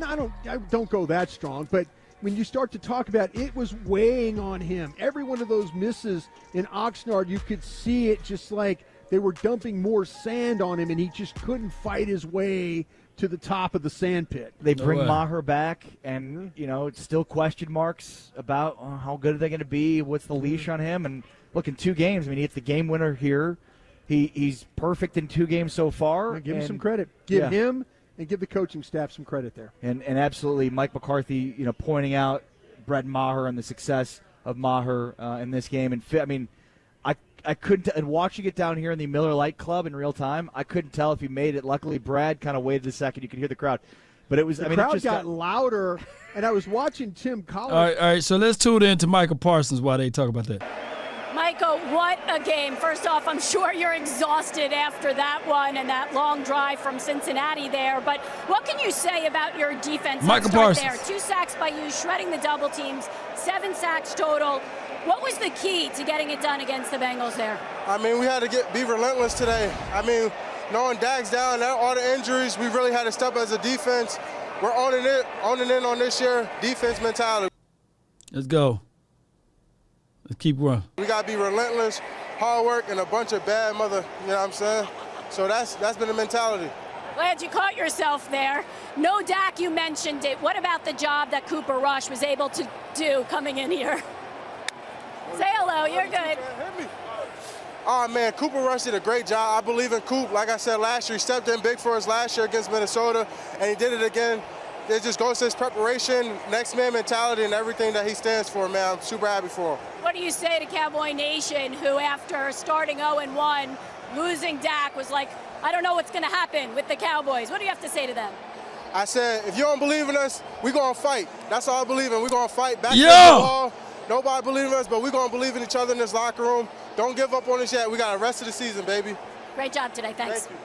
Speaker 3: don't go that strong, but when you start to talk about it was weighing on him. Every one of those misses in Oxnard, you could see it just like they were dumping more sand on him, and he just couldn't fight his way to the top of the sand pit.
Speaker 2: They bring
Speaker 1: way.
Speaker 2: Maher back, and it's still question marks about how good are they going to be. What's the leash on him? And look, in 2 games, he hits the game winner here. He's perfect in 2 games so far.
Speaker 3: Give him some credit. Give him and give the coaching staff some credit there.
Speaker 2: And absolutely, Mike McCarthy, pointing out Brett Maher and the success of Maher in this game. And I couldn't. And watching it down here in the Miller Lite Club in real time, I couldn't tell if he made it. Luckily, Brad kind of waited a second. You could hear the crowd, but it was.
Speaker 3: The
Speaker 2: it
Speaker 3: crowd
Speaker 2: just
Speaker 3: got louder, and I was watching Tim Collins.
Speaker 1: All right. So let's tune in to Michael Parsons while they talk about that.
Speaker 10: Michael, what a game. First off, I'm sure you're exhausted after that one and that long drive from Cincinnati there. But what can you say about your defense?
Speaker 1: Michael
Speaker 10: Let's start
Speaker 1: Parsons.
Speaker 10: there. 2 sacks by you, shredding the double teams, 7 sacks total. What was the key to getting it done against the Bengals there?
Speaker 11: We had to be relentless today. Knowing Dak's down, all the injuries, we really had to step as a defense. We're owning in on this year defense mentality.
Speaker 1: Let's go. Let's keep running.
Speaker 11: We got to be relentless, hard work, and a bunch of bad mother, So that's been the mentality.
Speaker 10: Glad you caught yourself there. No Dak, you mentioned it. What about the job that Cooper Rush was able to do coming in here? Say hello, you're good.
Speaker 11: Oh, man, Cooper Rush did a great job. I believe in Coop. Like I said last year, he stepped in big for us last year against Minnesota, and he did it again. It just goes to his preparation, next man mentality, and everything that he stands for, man. I'm super happy for him.
Speaker 10: What do you say to Cowboy Nation, who after starting 0-1, losing Dak, was like, I don't know what's going to happen with the Cowboys? What do you have to say to them?
Speaker 11: I said, if you don't believe in us, we're going to fight. That's all I believe in. We're going to fight back
Speaker 1: Yo!
Speaker 11: against the wall. Nobody believes in us, but we're going to believe in each other in this locker room. Don't give up on us yet. We got the rest of the season, baby.
Speaker 10: Great job today. Thanks.
Speaker 11: Thank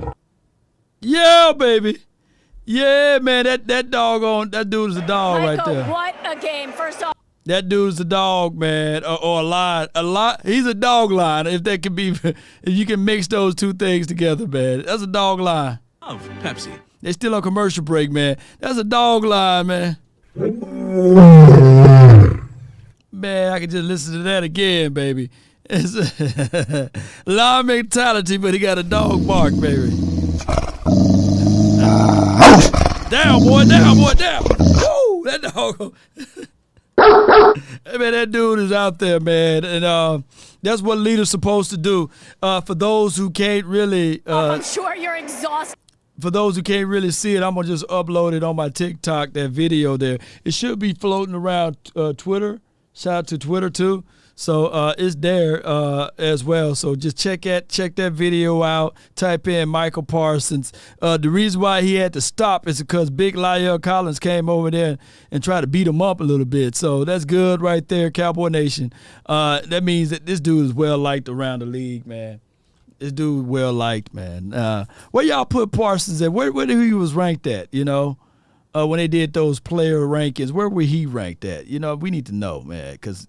Speaker 11: you.
Speaker 1: Yeah, baby. Yeah, man, that dude is a dog
Speaker 10: Michael,
Speaker 1: right there.
Speaker 10: what a game. First off,
Speaker 1: That dude's a dog, man, or a line. He's a dog line. If you can mix those 2 things together, man, that's a dog line.
Speaker 12: Of Pepsi.
Speaker 1: They still on commercial break, man. That's a dog line, man. Man, I can just listen to that again, baby. It's a lion mentality, but he got a dog bark, baby. Down, boy, down. Woo, that dog. Man, that dude is out there, man, and that's what leaders supposed to do. For those who can't really,
Speaker 10: I'm sure you're exhausted.
Speaker 1: For those who can't really see it, I'm gonna just upload it on my TikTok. That video there, it should be floating around Twitter. Shout out to Twitter too. So it's there as well. So just check that video out. Type in Michael Parsons. The reason why he had to stop is because Big Lyle Collins came over there and tried to beat him up a little bit. So that's good right there, Cowboy Nation. That means that this dude is well liked around the league, man. This dude well liked, man. Where y'all put Parsons at? Where he was ranked at? When they did those player rankings, where were he ranked at? We need to know, man, because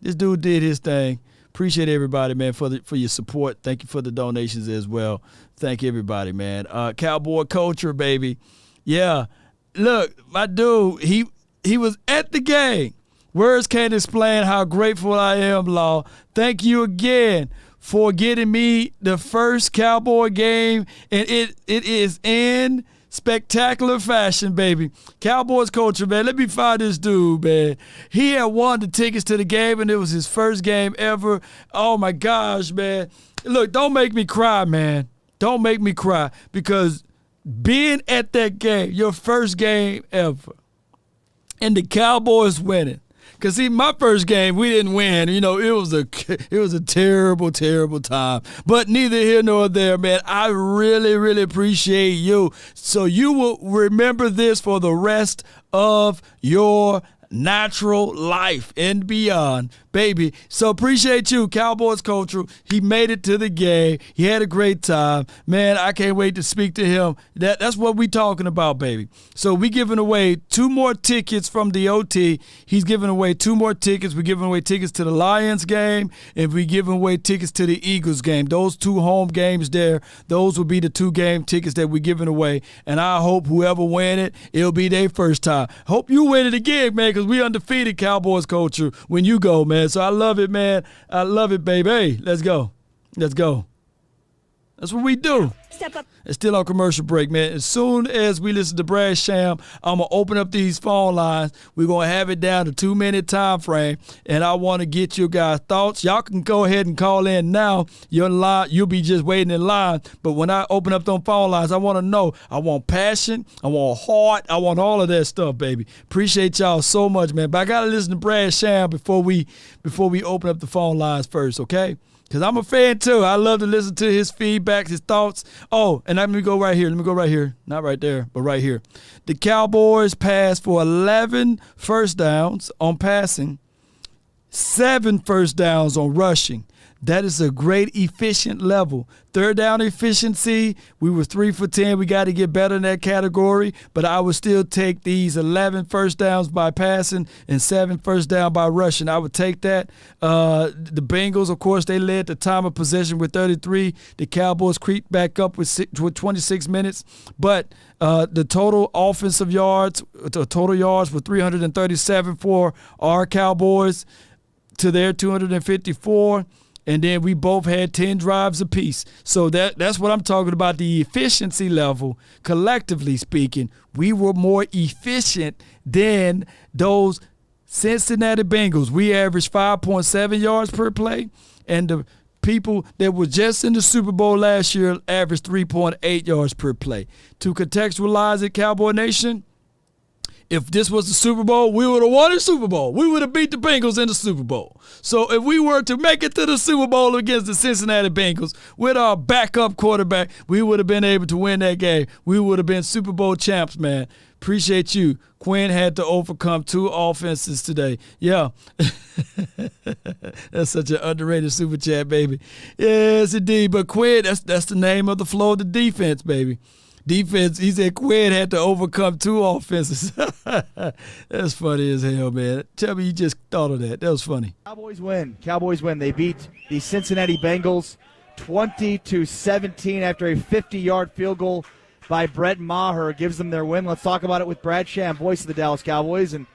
Speaker 1: this dude did his thing. Appreciate everybody, man, for your support. Thank you for the donations as well. Thank you, everybody, man. Cowboy culture, baby. Yeah. Look, my dude, he was at the game. Words can't explain how grateful I am, Law. Thank you again for getting me the first Cowboy game, and it is in spectacular fashion, baby. Cowboys culture, man. Let me find this dude, man. He had won the tickets to the game, and it was his first game ever. Oh, my gosh, man. Look, don't make me cry, man. Don't make me cry, because being at that game, your first game ever, and the Cowboys winning. Because, see, my first game, we didn't win. It was a terrible, terrible time. But neither here nor there, man. I really, really appreciate you. So you will remember this for the rest of your natural life and beyond, baby. So appreciate you, Cowboys culture. He made it to the game. He had a great time. Man, I can't wait to speak to him. That's what we talking about, baby. So we giving away 2 more tickets from the OT. He's giving away 2 more tickets. We're giving away tickets to the Lions game, and we're giving away tickets to the Eagles game. Those 2 home games there, those will be the 2 game tickets that we're giving away. And I hope whoever win it, it'll be their first time. Hope you win it again, man, because we undefeated, Cowboys culture, when you go, man. So I love it, man. I love it, baby. Hey, let's go. Let's go. That's what we do.
Speaker 5: Step up.
Speaker 1: It's still on commercial break, man. As soon as we listen to Brad Sham, I'm going to open up these phone lines. We're going to have it down to 2-minute time frame, and I want to get you guys' thoughts. Y'all can go ahead and call in now. You'll be just waiting in line. But when I open up those phone lines, I want to know. I want passion. I want heart. I want all of that stuff, baby. Appreciate y'all so much, man. But I got to listen to Brad Sham before we open up the phone lines first, okay? Because I'm a fan, too. I love to listen to his feedback, his thoughts. Oh, and let me go right here. Not right there, but right here. The Cowboys passed for 11 first downs on passing, 7 first downs on rushing. That is a great efficient level. Third down efficiency, we were 3 for 10. We got to get better in that category, but I would still take these 11 first downs by passing and 7 first down by rushing. I would take that. The Bengals, of course, they led the time of possession with 33. The Cowboys creeped back up with 26 minutes, but the total offensive yards, the total yards were 337 for our Cowboys to their 254. And then we both had 10 drives apiece. So that's what I'm talking about, the efficiency level. Collectively speaking, we were more efficient than those Cincinnati Bengals. We averaged 5.7 yards per play, and the people that were just in the Super Bowl last year averaged 3.8 yards per play. To contextualize it, Cowboy Nation, if this was the Super Bowl, we would have won the Super Bowl. We would have beat the Bengals in the Super Bowl. So if we were to make it to the Super Bowl against the Cincinnati Bengals with our backup quarterback, we would have been able to win that game. We would have been Super Bowl champs, man. Appreciate you. Quinn had to overcome 2 offenses today. Yeah. That's such an underrated super chat, baby. Yes, indeed. But Quinn, that's the name of the flow of the defense, baby. Defense, he said Quinn had to overcome 2 offenses. That's funny as hell, man. Tell me you just thought of that. That was funny.
Speaker 2: Cowboys win. They beat the Cincinnati Bengals 20-17 after a 50-yard field goal by Brett Maher gives them their win. Let's talk about it with Brad Sham, voice of the Dallas Cowboys. And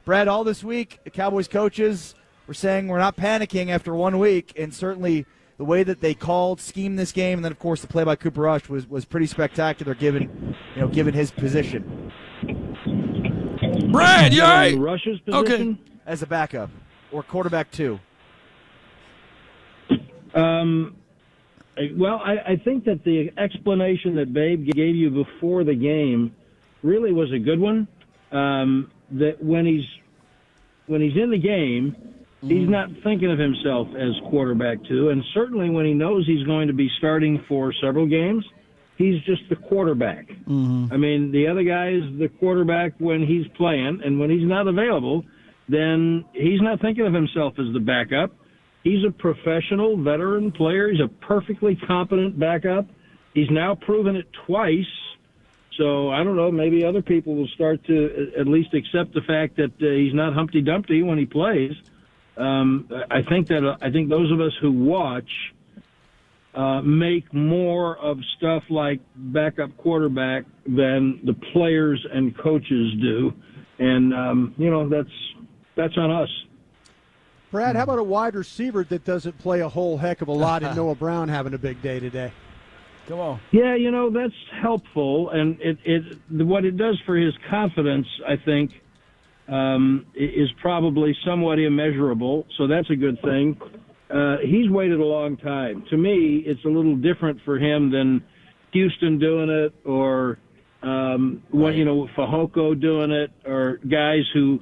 Speaker 2: Brad, all this week, the Cowboys coaches were saying we're not panicking after 1 week, and certainly the way that they schemed this game, and then, of course, the play by Cooper Rush was pretty spectacular given his position.
Speaker 1: Brad, you all right?
Speaker 12: Rush's position?
Speaker 2: Okay. As a backup or quarterback 2.
Speaker 12: Well, I think that the explanation that Babe gave you before the game really was a good one. That when he's in the game, he's not thinking of himself as quarterback 2, and certainly when he knows he's going to be starting for several games, he's just the quarterback.
Speaker 1: Mm-hmm.
Speaker 12: I mean, the other guy is the quarterback when he's playing, and when he's not available, then he's not thinking of himself as the backup. He's a professional veteran player. He's a perfectly competent backup. He's now proven it twice. So I don't know, maybe other people will start to at least accept the fact that he's not Humpty Dumpty when he plays. I think those of us who watch make more of stuff like backup quarterback than the players and coaches do, and that's on us.
Speaker 3: Brad, how about a wide receiver that doesn't play a whole heck of a lot and Noah Brown having a big day today?
Speaker 1: Come on.
Speaker 12: Yeah, that's helpful, and what it does for his confidence, I think, is probably somewhat immeasurable, so that's a good thing. He's waited a long time. To me, it's a little different for him than Houston doing it or Fehoko doing it, or guys who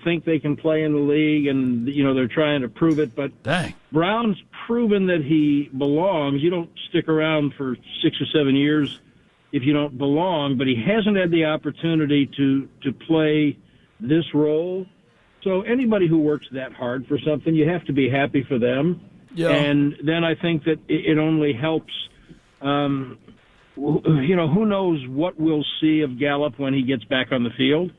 Speaker 12: think they can play in the league and they're trying to prove it. But
Speaker 1: dang,
Speaker 12: Brown's proven that he belongs. You don't stick around for 6 or 7 years if you don't belong, but he hasn't had the opportunity to play this role. So anybody who works that hard for something, you have to be happy for them.
Speaker 1: Yeah.
Speaker 12: And then I think that it only helps. Who knows what we'll see of Gallup when he gets back on the field.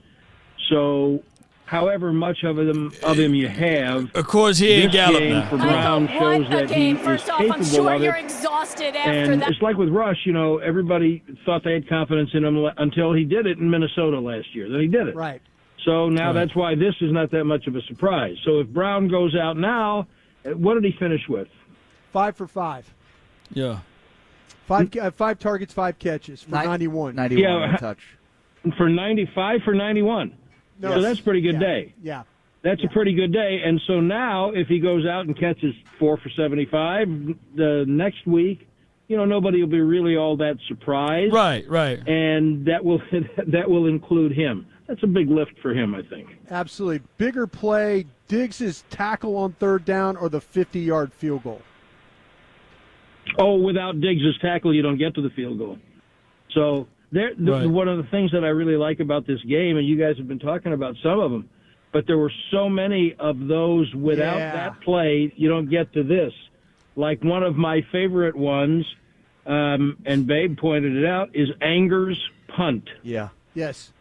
Speaker 12: So however much of him you have,
Speaker 1: of course he ain't Gallup now.
Speaker 12: For Brown shows that he is capable
Speaker 10: I'm sure
Speaker 12: of
Speaker 10: you're
Speaker 12: it.
Speaker 10: exhausted after
Speaker 12: And
Speaker 10: that.
Speaker 12: it's like with Rush, everybody thought they had confidence in him until he did it in Minnesota last year. Then he did it.
Speaker 3: Right.
Speaker 12: So now that's why this is not that much of a surprise. So if Brown goes out now, what did he finish with?
Speaker 3: 5 for 5.
Speaker 1: Yeah.
Speaker 3: 5 targets, 5 catches for 91.
Speaker 2: 91 touch.
Speaker 12: For 95 for 91.
Speaker 3: No,
Speaker 12: So that's a pretty good day.
Speaker 3: Yeah.
Speaker 12: That's a pretty good day. And so now if he goes out and catches 4 for 75 the next week, nobody will be really all that surprised.
Speaker 1: Right.
Speaker 12: And that will include him. That's a big lift for him, I think.
Speaker 3: Absolutely. Bigger play, Diggs' tackle on 3rd down or the 50-yard field goal?
Speaker 12: Oh, without Diggs' tackle, you don't get to the field goal. So one of the things that I really like about this game, and you guys have been talking about some of them, but there were so many of those without that play, you don't get to this. Like one of my favorite ones, and Babe pointed it out, is Anger's punt.
Speaker 2: Yeah.
Speaker 3: Yes.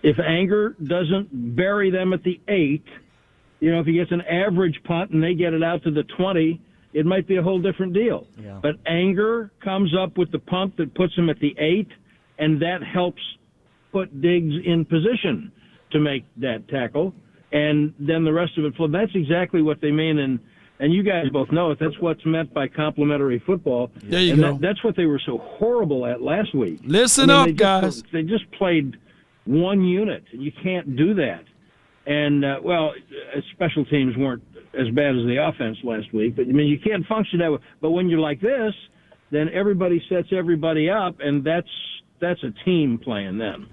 Speaker 12: If Anger doesn't bury them at the 8, if he gets an average punt and they get it out to the 20, it might be a whole different deal.
Speaker 2: Yeah.
Speaker 12: But Anger comes up with the punt that puts him at the 8, and that helps put Diggs in position to make that tackle. And then the rest of it, that's exactly what they mean. And you guys both know it. That's what's meant by complementary football.
Speaker 1: There you go.
Speaker 12: That's what they were so horrible at last week.
Speaker 1: Listen up, guys.
Speaker 12: They just played one unit. You can't do that. And, special teams weren't as bad as the offense last week. But, you can't function that way. But when you're like this, then everybody sets everybody up, and that's a team playing then.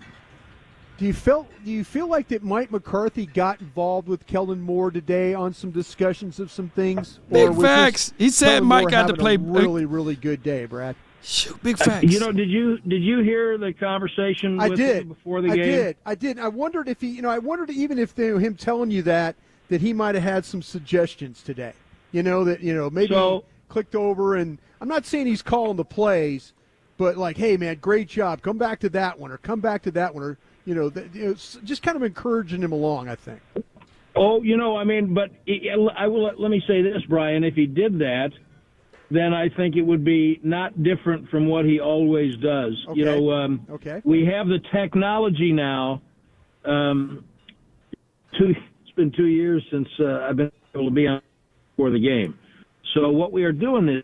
Speaker 3: Do you feel like that Mike McCarthy got involved with Kellen Moore today on some discussions of some things?
Speaker 1: Big facts. He said
Speaker 3: Kellen
Speaker 1: Mike
Speaker 3: Moore
Speaker 1: got to play
Speaker 3: a really, really good day, Brad.
Speaker 1: Shoot, big facts.
Speaker 12: Did you hear the conversation with him before the game?
Speaker 3: I did. I wondered if even if him telling you that he might have had some suggestions today. Maybe he clicked over, and I'm not saying he's calling the plays, but like, hey man, great job. Come back to that one, or come back to that one, or just kind of encouraging him along, I think.
Speaker 12: Oh, but let me say this, Brian. If he did that, then I think it would be not different from what he always does.
Speaker 3: Okay. Okay.
Speaker 12: We have the technology now. It's been 2 years since I've been able to be on for the game. So what we are doing is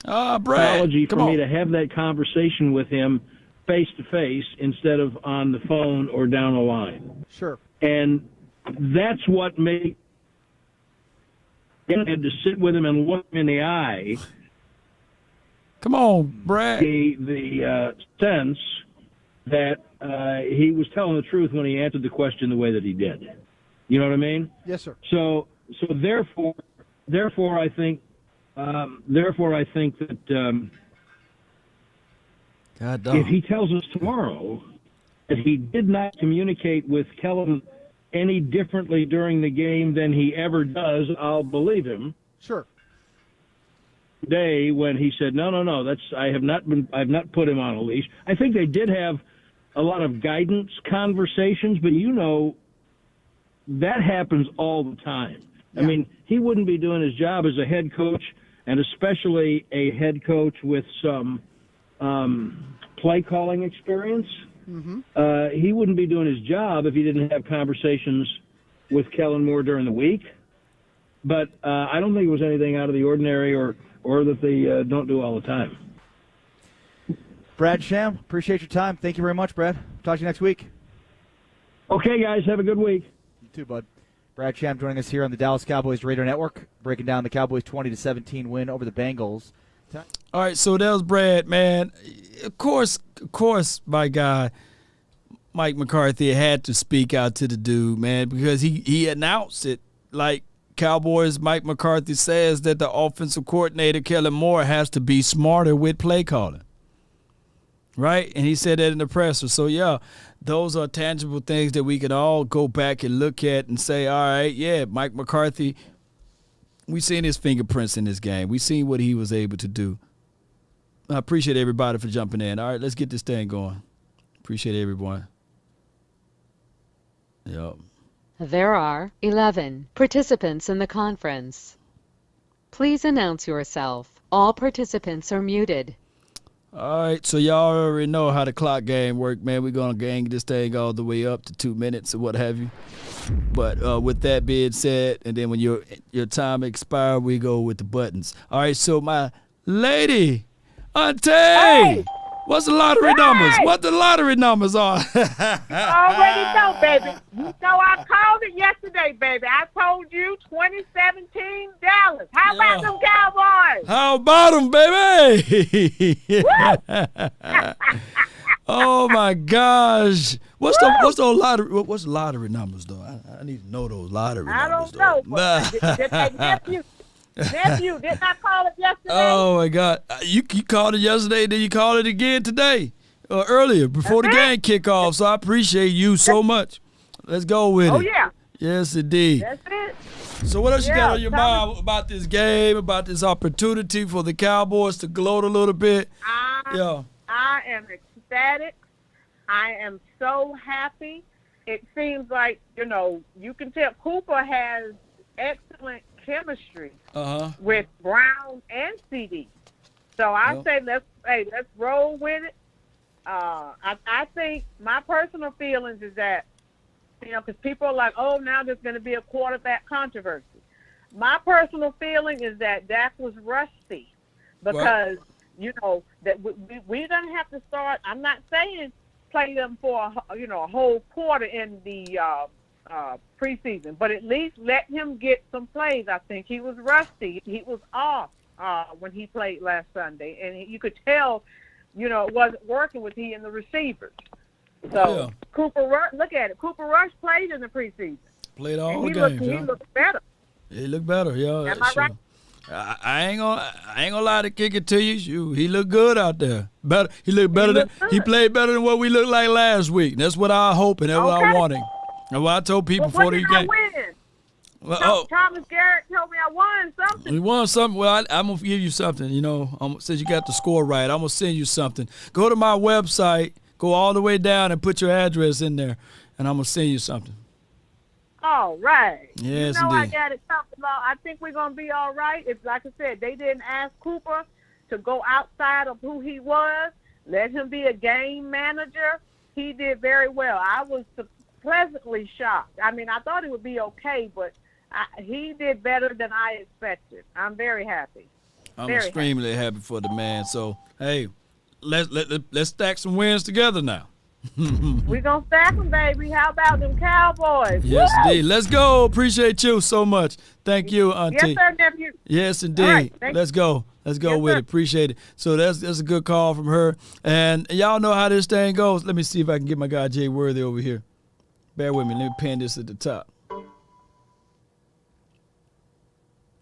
Speaker 12: technology for me to have that conversation with him face to face instead of on the phone or down the line.
Speaker 3: Sure.
Speaker 12: And that's what made I had to sit with him and look him in the eye.
Speaker 1: Come on, Brad.
Speaker 12: The sense that he was telling the truth when he answered the question the way that he did. You know what I mean?
Speaker 3: Yes, sir.
Speaker 12: So therefore I think that if he tells us tomorrow that he did not communicate with Kellen any differently during the game than he ever does, I'll believe him.
Speaker 3: Sure.
Speaker 12: Today, when he said, no, I've not put him on a leash. I think they did have a lot of guidance conversations, but that happens all the time. Yeah. I mean, he wouldn't be doing his job as a head coach, and especially a head coach with some play calling experience. Mm-hmm. He wouldn't be doing his job if he didn't have conversations with Kellen Moore during the week. But I don't think it was anything out of the ordinary or that they don't do all the time.
Speaker 2: Brad Sham, appreciate your time. Thank you very much, Brad. Talk to you next week.
Speaker 12: Okay, guys, have a good week.
Speaker 2: You too, bud. Brad Sham joining us here on the Dallas Cowboys Radio Network, breaking down the Cowboys' 20-17 win over the Bengals.
Speaker 1: All right, so that was Brad, man. Of course, my guy, Mike McCarthy, had to speak out to the dude, man, because he announced it. Like Cowboys, Mike McCarthy says that the offensive coordinator, Kellen Moore, has to be smarter with play calling. Right? And he said that in the presser. So, yeah, those are tangible things that we can all go back and look at and say, all right, yeah, Mike McCarthy, we seen his fingerprints in this game. We seen what he was able to do. I appreciate everybody for jumping in. All right, let's get this thing going. Appreciate everyone. Yep.
Speaker 13: There are 11 participants in the conference. Please announce yourself. All participants are muted.
Speaker 1: All right, so y'all already know how the clock game work, man. We're going to gang this thing all the way up to 2 minutes or what have you. But with that being said, and then when your time expires, we go with the buttons. All right, so my Lady, Auntie, what's the lottery numbers? What the lottery numbers are?
Speaker 14: You already know, baby. You know I called it yesterday, baby. I told you 2017 Dallas. How about them Cowboys?
Speaker 1: How about them, baby? Oh my gosh! What's the lottery numbers though? I need to know those lottery numbers.
Speaker 14: I don't know. Nephew, didn't I call it yesterday?
Speaker 1: Oh my God! You called it yesterday, then you called it again today, or earlier before the game kickoff. So I appreciate you so much. Let's go with it.
Speaker 14: Oh yeah.
Speaker 1: Yes, indeed.
Speaker 14: That's it.
Speaker 1: So what else you got on your mind about this game, about this opportunity for the Cowboys to gloat a little bit?
Speaker 14: I am ecstatic. I am so happy. It seems like, you can tell Cooper has excellent chemistry with Brown and CeeDee. So I say let's roll with it. I think my personal feelings is that, because people are like, oh, now there's going to be a quarterback controversy. My personal feeling is that Dak was rusty because, that we're going to have to start. I'm not saying play them for, a whole quarter in the preseason, but at least let him get some plays. I think he was rusty. He was off when he played last Sunday, and you could tell, it wasn't working with he and the receivers. So Cooper Rush, look at it. Cooper Rush played in the preseason.
Speaker 1: Played all the games.
Speaker 14: He looked better.
Speaker 1: He looked better, yeah.
Speaker 14: Am I right?
Speaker 1: I ain't gonna lie to kick it to you. He looked good out there. Better. He looked better he played better than what we looked like last week. That's what I hope and that's what I wanted. And what I told people before the game.
Speaker 14: Well, Thomas Garrett told me I won something.
Speaker 1: You won something? Well, I'm going to give you something, since you got the score right. I'm going to send you something. Go to my website, go all the way down and put your address in there, and I'm going to send you something.
Speaker 14: All right.
Speaker 1: Yes,
Speaker 14: indeed.
Speaker 1: I
Speaker 14: got it talked about. I think we're going to be all right. It's like I said, they didn't ask Cooper to go outside of who he was. Let him be a game manager. He did very well. I was pleasantly shocked. I mean, I thought it would be okay, but he did better than I expected. I'm very happy.
Speaker 1: I'm extremely happy for the man. So, hey, let's stack some wins together now.
Speaker 14: We're going to stack them, baby. How about them Cowboys?
Speaker 1: Yes, indeed. Let's go. Appreciate you so much. Thank you, Auntie.
Speaker 14: Yes, sir, nephew.
Speaker 1: Yes, indeed.
Speaker 14: Right,
Speaker 1: Let's go. Let's go with it. Appreciate it. So that's a good call from her. And y'all know how this thing goes. Let me see if I can get my guy Jay Worthy over here. Bear with me. Let me pin this at the top.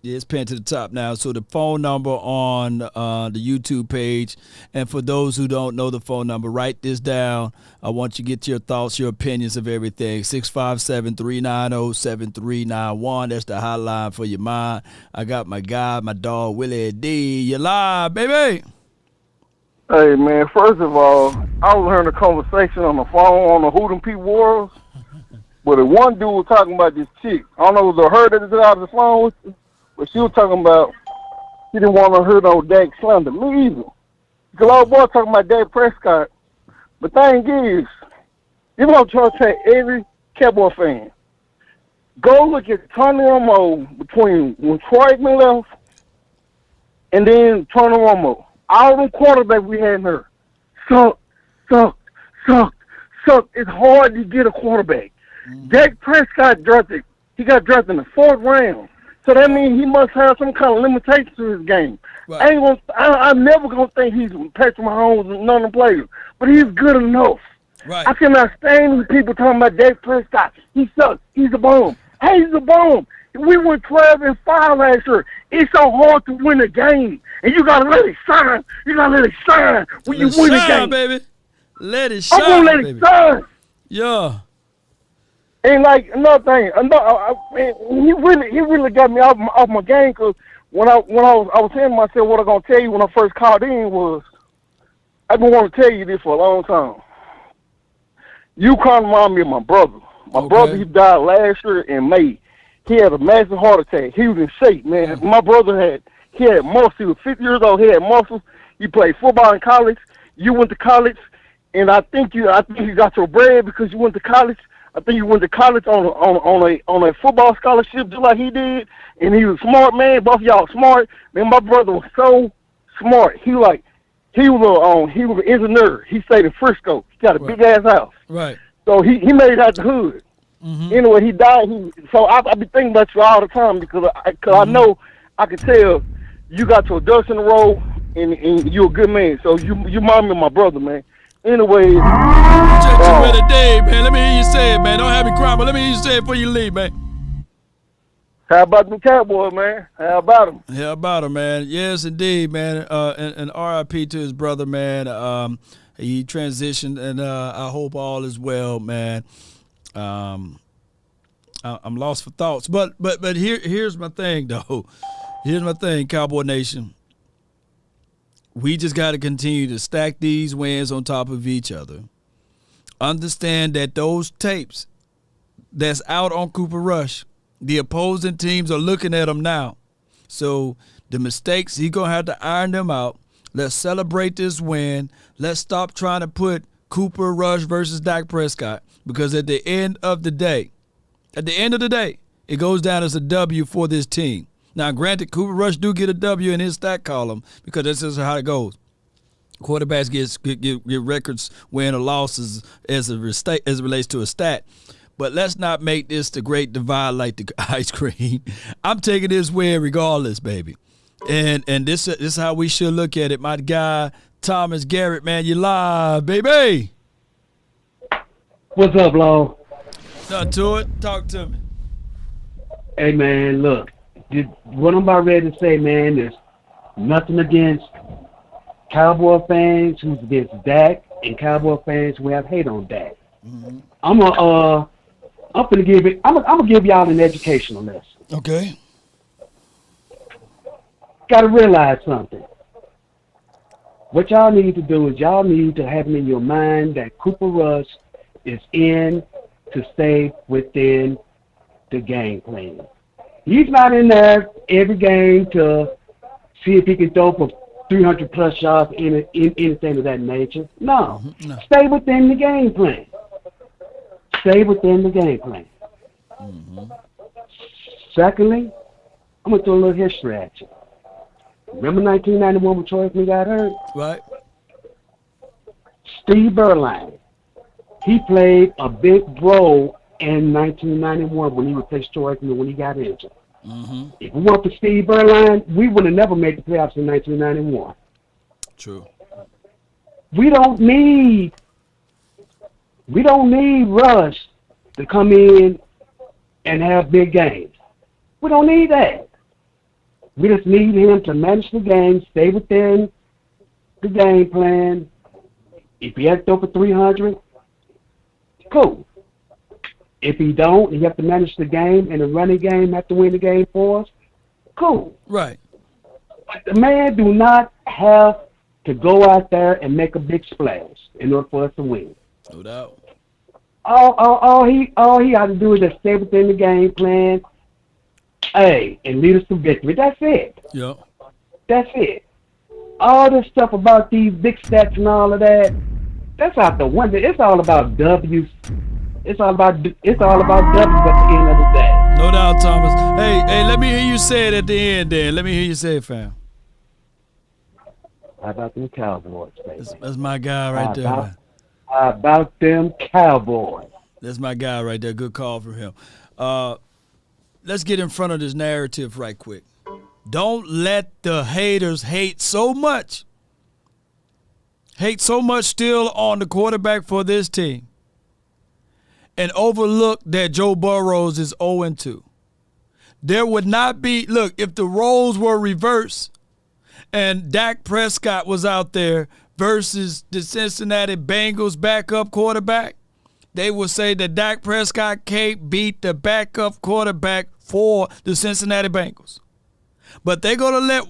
Speaker 1: Yeah, it's pinned to the top now. So the phone number on the YouTube page, and for those who don't know the phone number, write this down. I want you to get your thoughts, your opinions of everything. 657-390-7391. That's the hotline for your mind. I got my guy, my dog, Willie D. You live, baby.
Speaker 15: Hey, man, first of all, I was hearing a conversation on the phone on the Who Them People Wars, but the one dude was talking about this chick. I don't know if it was her that was out of the phone with you, but she was talking about she didn't want to hear no Dak slander. Me either. Because old boy talking about Dak Prescott. But thing is, you know, I'm trying to tell every Cowboy fan, go look at Tony Romo between when Troy Aikman left and then Tony Romo. All them quarterbacks we had in there sucked. It's hard to get a quarterback. Dak Prescott drafted. He got drafted in the 4th round. So that means he must have some kind of limitation to his game. Right. I'm never going to think he's Patrick Mahomes and none of the players. But he's good enough. Right. I cannot stand these people talking about Dak Prescott. He sucks. He's a bum. Hey, he's a bum. We went 12-5 last year. It's so hard to win a game. And you got to let it shine. You got to let it shine when you win a game.
Speaker 1: Baby. Let it shine,
Speaker 15: I'm going to let it shine.
Speaker 1: Yeah.
Speaker 15: And like another thing, he really got me off my game because when I was saying to myself what I'm gonna tell you when I first called in was I've been wanting to tell you this for a long time. You kind of remind me of my brother. My brother, he died last year in May. He had a massive heart attack. He was in shape, man. My brother had muscle. He was 50 years old. He had muscles. He played football in college. You went to college, and I think you got your bread because you went to college. I think you went to college on a football scholarship just like he did, and he was a smart man. Both of y'all smart. Man, my brother was smart. He was an engineer. He stayed in Frisco. He got a big ass house.
Speaker 1: Right.
Speaker 15: So he made it out the hood. Anyway, he died. So I be thinking about you all the time because I know I can tell you got your ducks in a row and you're a good man. So you remind me of my brother, man. Anyway,
Speaker 1: Day, man. Let me hear you say it, man. Don't have me cry, but let me hear you say it before you leave, man.
Speaker 15: How about the Cowboys, man? How about him?
Speaker 1: How about him, man? Yes, indeed, man. And RIP to his brother, man. He transitioned, and I hope all is well, man. I'm lost for thoughts, but here's my thing, though. Here's my thing, Cowboy Nation. We just got to continue to stack these wins on top of each other. Understand that those tapes that's out on Cooper Rush, the opposing teams are looking at them now. So the mistakes, he's going to have to iron them out. Let's celebrate this win. Let's stop trying to put Cooper Rush versus Dak Prescott, because at the end of the day, it goes down as a W for this team. Now, granted, Cooper Rush do get a W in his stat column because this is how it goes. Quarterbacks get records, win or losses as it relates to a stat. But let's not make this the great divide like the ice cream. I'm taking this win regardless, baby. And this is how we should look at it. My guy, Thomas Garrett, man, you live, baby.
Speaker 16: What's up, Law?
Speaker 1: Nothing to it. Talk to me.
Speaker 16: Hey, man, look. What I'm about ready to say, man, is nothing against Cowboy fans who's against Dak and Cowboy fans who have hate on Dak. I'm gonna give y'all an educational lesson.
Speaker 1: Okay.
Speaker 16: Got to realize something. What y'all need to do is y'all need to have in your mind that Cooper Rush is in to stay within the game plan. He's not in there every game to see if he can throw for 300-plus yards in anything of that nature. No. Stay within the game plan. Stay within the game plan. Secondly, I'm going to throw a little history at you. Remember 1991 when Troy Aikman got hurt?
Speaker 1: Right.
Speaker 16: Steve Berline, he played a big role in 1991 when he replaced Troy Aikman when he got injured. If it weren't for Steve Berline, we would have never made the playoffs in 1991.
Speaker 1: True.
Speaker 16: We don't need Rush to come in and have big games. We don't need that. We just need him to manage the game, stay within the game plan. If he has to throw for 300, cool. If he don't, he have to manage the game, and the running game have to win the game for us, cool.
Speaker 1: Right.
Speaker 16: But the man do not have to go out there and make a big splash in order for us to win.
Speaker 1: No doubt.
Speaker 16: All he got to do is just stay within the game plan, and lead us to victory. That's it.
Speaker 1: Yep.
Speaker 16: That's it. All this stuff about these big stats and all of that, that's out the window. It's all about W's. It's all about W's at the end of the day.
Speaker 1: No doubt, Thomas. Hey, let me hear you say it at the end, then. Let me hear you say it, fam.
Speaker 16: How about them Cowboys, baby?
Speaker 1: That's my guy right there, man.
Speaker 16: How about them Cowboys?
Speaker 1: That's my guy right there. Good call from him. Let's get in front of this narrative right quick. Don't let the haters hate so much still on the quarterback for this team and overlook that Joe Burrows is 0-2. There would not be, look, if the roles were reversed and Dak Prescott was out there versus the Cincinnati Bengals backup quarterback, they would say that Dak Prescott can't beat the backup quarterback for the Cincinnati Bengals. But they're going to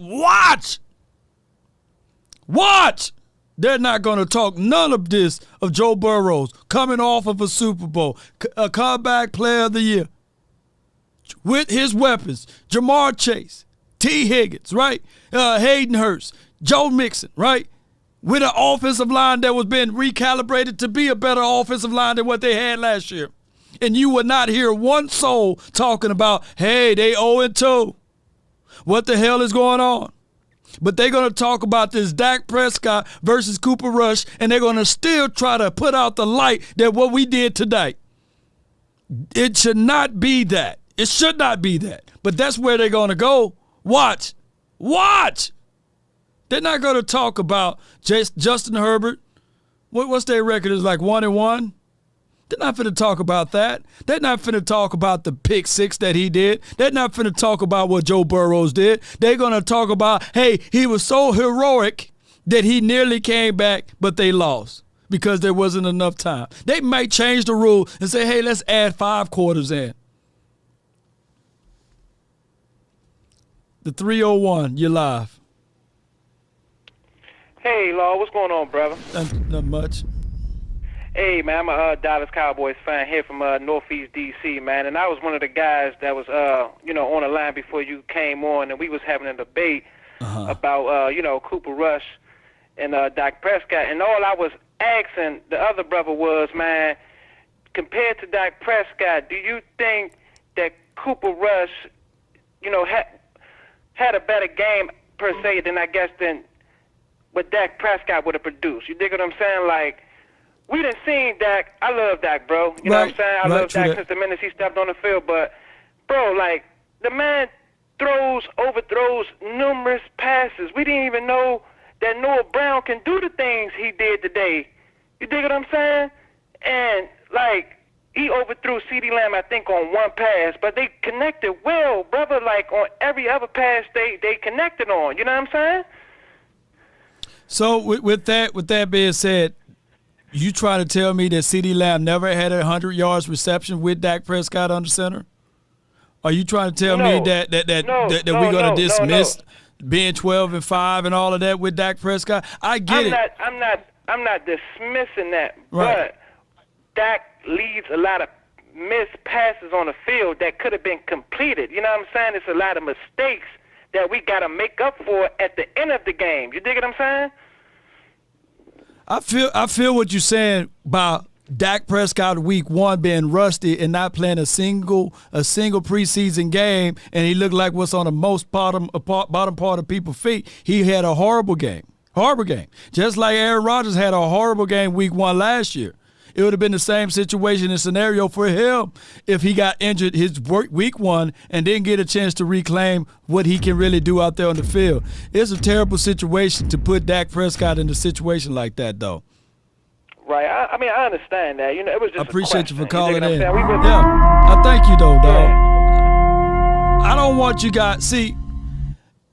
Speaker 1: watch. They're not going to talk none of this of Joe Burrows coming off of a Super Bowl, a comeback player of the year with his weapons, Jamar Chase, T. Higgins, right? Hayden Hurst, Joe Mixon, right? With an offensive line that was being recalibrated to be a better offensive line than what they had last year. And you would not hear one soul talking about, hey, they 0-2. What the hell is going on? But they're going to talk about this Dak Prescott versus Cooper Rush, and they're going to still try to put out the light that what we did today. It should not be that. It should not be that. But that's where they're going to go. Watch. They're not going to talk about Justin Herbert. What's their record? Is like 1-1. They're not finna talk about that. They're not finna talk about the pick six that he did. They're not finna talk about what Joe Burrows did. They're gonna talk about, hey, he was so heroic that he nearly came back, but they lost because there wasn't enough time. They might change the rule and say, hey, let's add 5 quarters in. The 301, you're live.
Speaker 17: Hey, Law, what's going on, brother?
Speaker 1: Not much.
Speaker 17: Hey, man, I'm a Dallas Cowboys fan here from Northeast D.C., man, and I was one of the guys that was, on the line before you came on, and we was having a debate about, Cooper Rush and Dak Prescott, and all I was asking the other brother was, man, compared to Dak Prescott, do you think that Cooper Rush, had a better game per se than what Dak Prescott would have produced? You dig what I'm saying? Like, we done seen Dak. I love Dak, bro. You know what I'm saying? I love Dak since the minute he stepped on the field. But, bro, like, the man overthrows numerous passes. We didn't even know that Noah Brown can do the things he did today. You dig what I'm saying? And, like, he overthrew CeeDee Lamb, I think, on one pass. But they connected well, brother. Like, on every other pass they connected on. You know what I'm saying?
Speaker 1: So, with that being said, you try to tell me that CeeDee Lamb never had a 100 yards reception with Dak Prescott under center? Are you trying to tell me that we're going to dismiss being 12-5 and all of that with Dak Prescott? I get it.
Speaker 17: I'm not dismissing that,
Speaker 1: right.
Speaker 17: But Dak leaves a lot of missed passes on the field that could have been completed. You know what I'm saying? It's a lot of mistakes that we got to make up for at the end of the game. You dig what I'm saying?
Speaker 1: I feel what you're saying about Dak Prescott week 1 being rusty and not playing a single preseason game, and he looked like what's on the most bottom part of people's feet. He had a horrible game. Just like Aaron Rodgers had a horrible game week 1 last year. It would have been the same situation and scenario for him if he got injured his week 1 and didn't get a chance to reclaim what he can really do out there on the field. It's a terrible situation to put Dak Prescott in a situation like that, though.
Speaker 17: Right. I mean, I understand that. It was just
Speaker 1: I appreciate you for calling in.
Speaker 17: Yeah,
Speaker 1: I thank you, though, dog. I don't want you guys – see,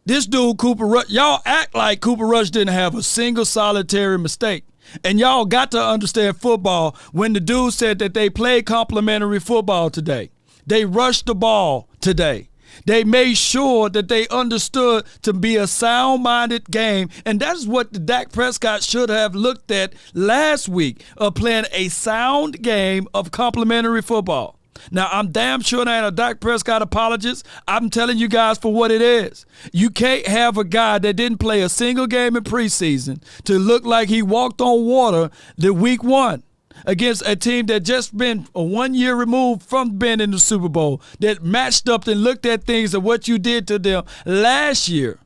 Speaker 1: this dude, Cooper Rush – y'all act like Cooper Rush didn't have a single solitary mistake. And y'all got to understand football when the dude said that they played complimentary football today. They rushed the ball today. They made sure that they understood to be a sound-minded game, and that's what the Dak Prescott should have looked at last week, of playing a sound game of complimentary football. Now, I'm damn sure I ain't a Dak Prescott apologist. I'm telling you guys for what it is. You can't have a guy that didn't play a single game in preseason to look like he walked on water the week 1 against a team that just been 1 year removed from being in the Super Bowl, that matched up and looked at things of what you did to them last year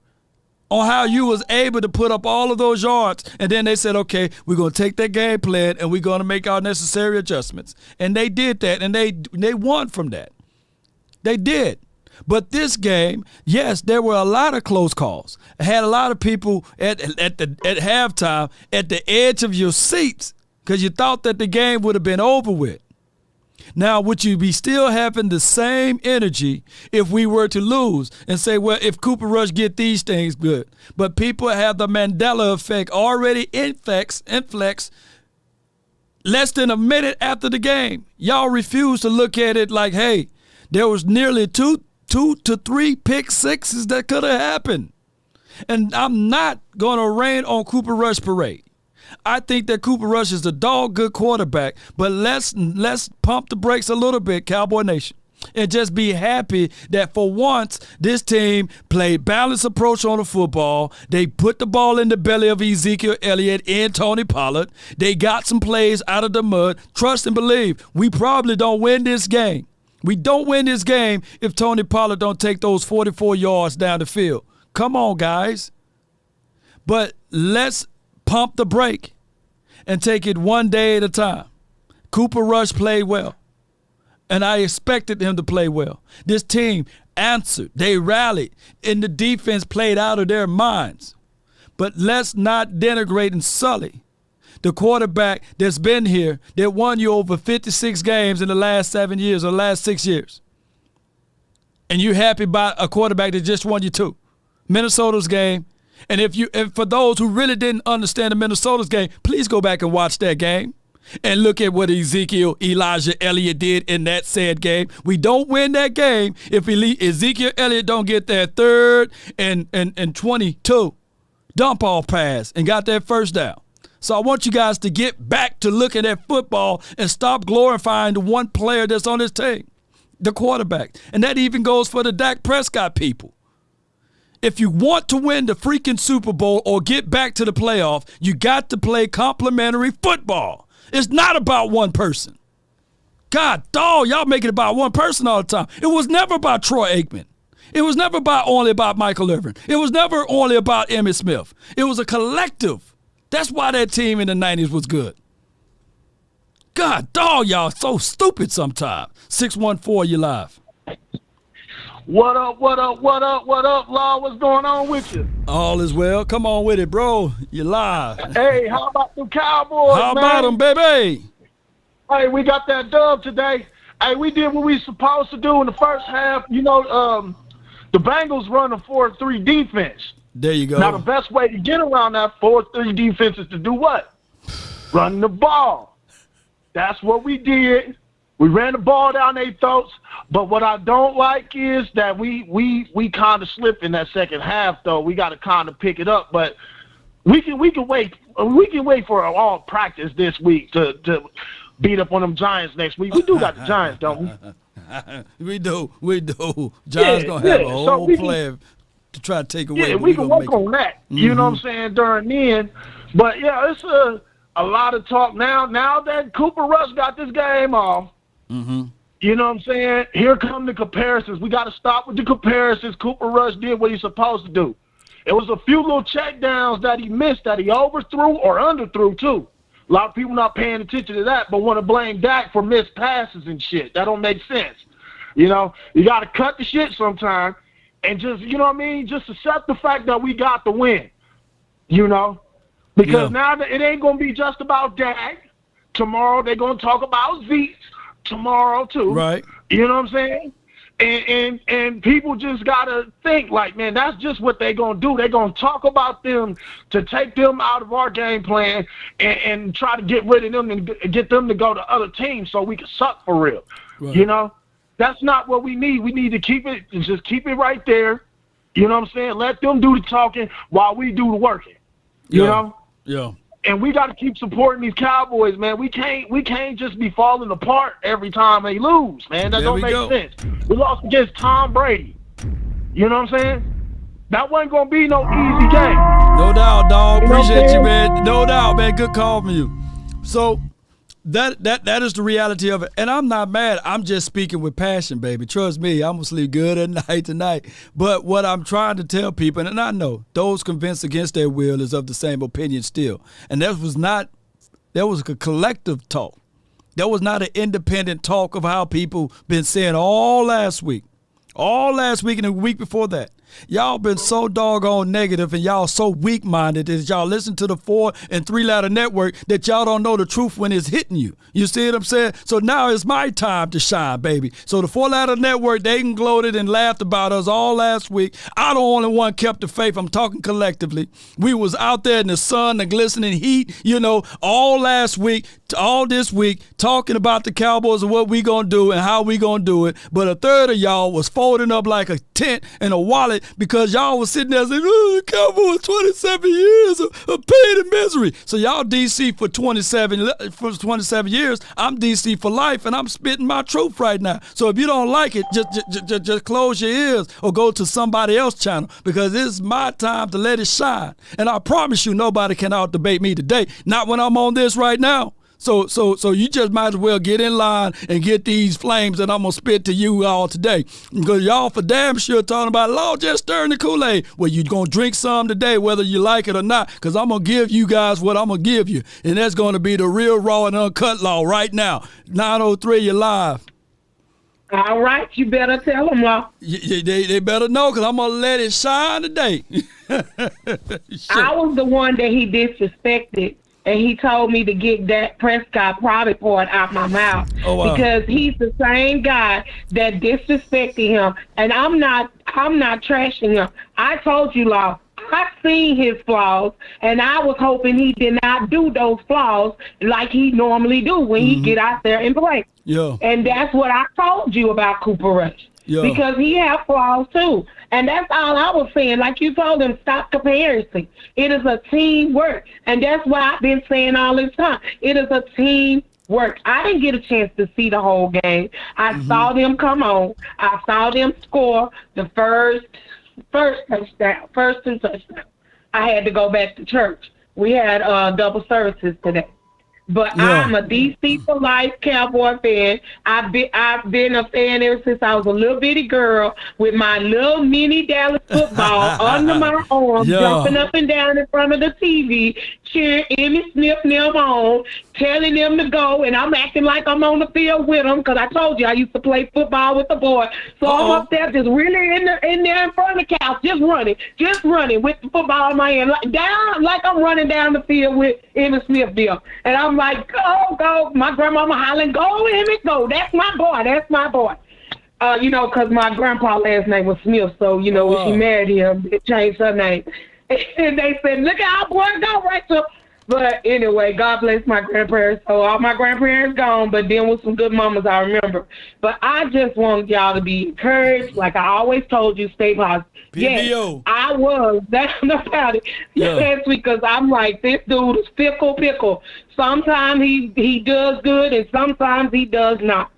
Speaker 1: on how you was able to put up all of those yards, and then they said, okay, we're going to take that game plan and we're going to make our necessary adjustments. And they did that, and they won from that. They did. But this game, yes, there were a lot of close calls. I had a lot of people at halftime at the edge of your seats because you thought that the game would have been over with. Now, would you be still having the same energy if we were to lose and say, well, if Cooper Rush get these things good? But people have the Mandela effect already inflex less than a minute after the game. Y'all refuse to look at it like, hey, there was nearly two to three pick sixes that could have happened. And I'm not going to rain on Cooper Rush parade. I think that Cooper Rush is a dog good quarterback, but let's pump the brakes a little bit, Cowboy Nation, and just be happy that for once this team played balanced approach on the football. They put the ball in the belly of Ezekiel Elliott and Tony Pollard. They got some plays out of the mud. Trust and believe, we probably don't win this game. We don't win this game if Tony Pollard don't take those 44 yards down the field. Come on, guys. But let's pump the brake and take it one day at a time. Cooper Rush played well, and I expected him to play well. This team answered. They rallied, and the defense played out of their minds. But let's not denigrate and sully the quarterback that's been here, that won you over 56 games in the last 7 years or the last 6 years. And you're happy about a quarterback that just won you 2. Minnesota's game. And if for those who really didn't understand the Minnesota's game, please go back and watch that game and look at what Elijah Elliott did in that said game. We don't win that game if Ezekiel Elliott don't get that 3rd and 22 dump off pass and got that first down. So I want you guys to get back to looking at football and stop glorifying the one player that's on this team, the quarterback. And that even goes for the Dak Prescott people. If you want to win the freaking Super Bowl or get back to the playoff, you got to play complementary football. It's not about one person. God, dog, y'all make it about one person all the time. It was never about Troy Aikman. It was never only about Michael Irvin. It was never only about Emmitt Smith. It was a collective. That's why that team in the 90s was good. God, dog, y'all so stupid sometimes. 614, you live.
Speaker 18: What up, Law? What's going on with you?
Speaker 1: All is well. Come on with it, bro. You live.
Speaker 18: Hey, how about the Cowboys,
Speaker 1: How about them, baby?
Speaker 18: Hey, we got that dub today. Hey, we did what we supposed to do in the first half. You know, the Bengals run a 4-3 defense.
Speaker 1: There you go.
Speaker 18: Now, the best way to get around that 4-3 defense is to do what? Run the ball. That's what we did. We ran the ball down their throats. But what I don't like is that we kind of slipped in that second half, though. We got to kind of pick it up. But we can wait. We can wait for all practice this week to beat up on them Giants next week. We do got the Giants, don't we?
Speaker 1: We do. Giants gonna have a whole plan to try to take away.
Speaker 18: Yeah, we can work on that. You know what I'm saying, during then. But yeah, it's a lot of talk now. Now that Cooper Rush got this game off, you know what I'm saying? Here come the comparisons. We got to stop with the comparisons. Cooper Rush did what he's supposed to do. It was a few little check downs that he missed, that he overthrew or underthrew too. A lot of people not paying attention to that, but want to blame Dak for missed passes and shit. That don't make sense. You know, you got to cut the shit sometime and just, you know what I mean, just accept the fact that we got the win, you know, because now it ain't going to be just about Dak. Tomorrow they're going to talk about Zeke tomorrow too. Right. You know what I'm saying? And people just gotta think like, man, that's just what they're gonna do. They're gonna talk about them to take them out of our game plan and try to get rid of them and get them to go to other teams so we can suck for real. Right. You know, that's not what we need. We need to keep it right there. You know what I'm saying? Let them do the talking while we do the working. You know? Yeah. And we got to keep supporting these Cowboys, man. We can't just be falling apart every time they lose, man. That don't make sense. We lost against Tom Brady. You know what I'm saying? That wasn't going to be no easy game.
Speaker 1: No doubt, dog. Appreciate you, man. No doubt, man. Good call from you. So that is the reality of it. And I'm not mad. I'm just speaking with passion, baby. Trust me, I'm going to sleep good at night tonight. But what I'm trying to tell people, and I know those convinced against their will is of the same opinion still. And that was a collective talk. That was not an independent talk of how people been saying all last week and the week before that. Y'all been so doggone negative and y'all so weak-minded that y'all listen to the 4 and 3-letter network that y'all don't know the truth when it's hitting you. You see what I'm saying? So now it's my time to shine, baby. So the 4-letter network, they gloated and laughed about us all last week. I the only one kept the faith. I'm talking collectively. We was out there in the sun, the glistening heat, you know, all last week, all this week, talking about the Cowboys and what we gonna do and how we gonna do it. But a third of y'all was folding up like a tent in a wallet because y'all was sitting there saying, oh, the Cowboys 27 years of pain and misery. So y'all DC for 27 years. I'm DC for life, and I'm spitting my truth right now. So if you don't like it, just close your ears or go to somebody else's channel because it's my time to let it shine. And I promise you nobody can out-debate me today. Not when I'm on this right now. So you just might as well get in line and get these flames that I'm going to spit to you all today. Because y'all for damn sure talking about, Lord, just stirring the Kool-Aid. Well, you're going to drink some today, whether you like it or not, because I'm going to give you guys what I'm going to give you. And that's going to be the real, raw, and uncut law right now. 903, you're live.
Speaker 14: All right, you better tell them, Law.
Speaker 1: They better know, because I'm going to let it shine today.
Speaker 14: I was the one that he disrespected, and he told me to get that Prescott private part out my mouth.
Speaker 1: Oh, wow.
Speaker 14: Because he's the same guy that disrespected him, and I'm not trashing him. I told you, Law, I've seen his flaws, and I was hoping he did not do those flaws like he normally do when he get out there and play.
Speaker 1: Yeah.
Speaker 14: And that's what I told you about Cooper Rush.
Speaker 1: Yeah.
Speaker 14: Because he has flaws too. And that's all I was saying. Like you told him, stop comparing. It is a teamwork. And that's what I've been saying all this time. It is a teamwork. I didn't get a chance to see the whole game. I saw them come on. I saw them score the first touchdown, first two touchdowns. I had to go back to church. We had double services today. But I'm a DC for life Cowboy fan. I've been a fan ever since I was a little bitty girl with my little mini Dallas football under my arm, jumping up and down in front of the TV, cheering Emmitt Smith them on, telling them to go, and I'm acting like I'm on the field with them because I told you I used to play football with the boy. So I'm up there just really in there in front of the couch, just running with the football in my hand, like I'm running down the field with Emmitt Smith them. And I'm like, go. My grandmama hollering, go, Emmett, go. That's my boy. Because my grandpa's last name was Smith. So, when she married him, it changed her name. And they said, look at our boy go, Rachel. But anyway, God bless my grandparents. So all my grandparents gone, but then with some good mamas, I remember. But I just want y'all to be encouraged. Like I always told you, stay positive. Yes, I was down about it last week because I'm like, this dude is pickle. Sometimes he does good and sometimes he does not.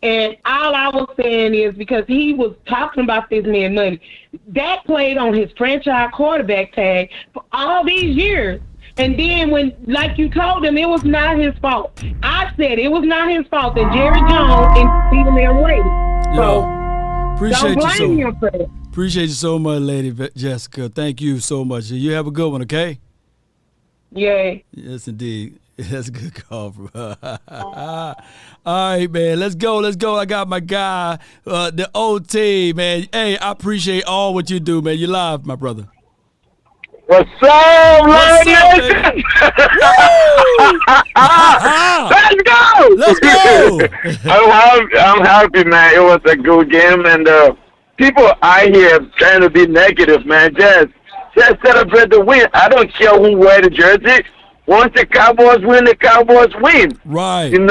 Speaker 14: And all I was saying is because he was talking about this man money, that played on his franchise quarterback tag for all these years. And then when, like you told him, it was not his fault. I said it was not his fault that Jerry Jones and CeeDee Lamb waited. So
Speaker 1: appreciate
Speaker 14: don't blame him for that.
Speaker 1: Appreciate you so much, Lady Jessica. Thank you so much. You have a good one, okay?
Speaker 14: Yay.
Speaker 1: Yes, indeed. That's a good call, bro. All right, man. Let's go. I got my guy, the OT, man. Hey, I appreciate all what you do, man. You live, my brother.
Speaker 15: What's up, ladies?
Speaker 1: Let's go.
Speaker 15: I'm happy, man. It was a good game, and people out here trying to be negative, man. Just celebrate the win. I don't care who wear the jersey. Once the Cowboys win, the Cowboys win.
Speaker 1: Right.
Speaker 15: And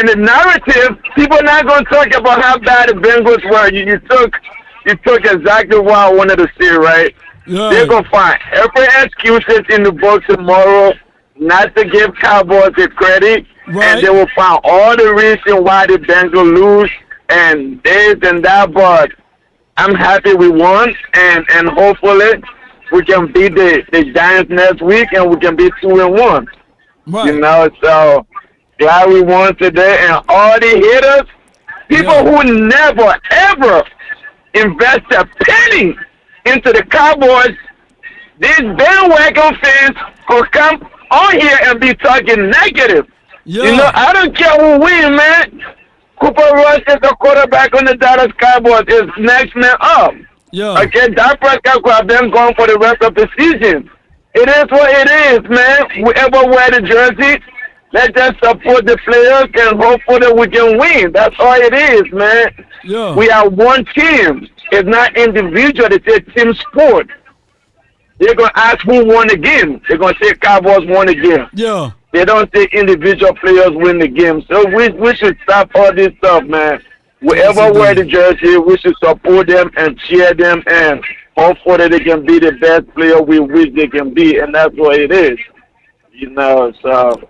Speaker 15: the narrative, people are not going to talk about how bad the Bengals were. You took exactly what I wanted to see, right? Yeah. They're going to find every excuses in the book tomorrow not to give Cowboys the credit. Right. And they will find all the reason why the Bengals lose and this and that. But I'm happy we won, and hopefully we can beat the Giants next week and we can be 2-1. Right. So glad we won today. And all the haters, people who never, ever invest a penny into the Cowboys, these bandwagon fans who come on here and be talking negative. Yeah. I don't care who wins, man. Cooper Rush is the quarterback on the Dallas Cowboys. Is next man up. Yeah. Okay, Dak Prescott could have been gone for the rest of the season. It is what it is, man. Whoever wear the jersey, let's just support the players and hopefully we can win. That's all it is, man. Yeah. We are one team. It's not individual. It's a team sport. They're going to ask who won the game. They're going to say Cowboys won the game. Yeah. They don't say individual players win the game. So we should stop all this stuff, man. Whoever wear the jersey, we should support them and cheer them and hopefully they can be the best player we wish they can be. And that's what it is. So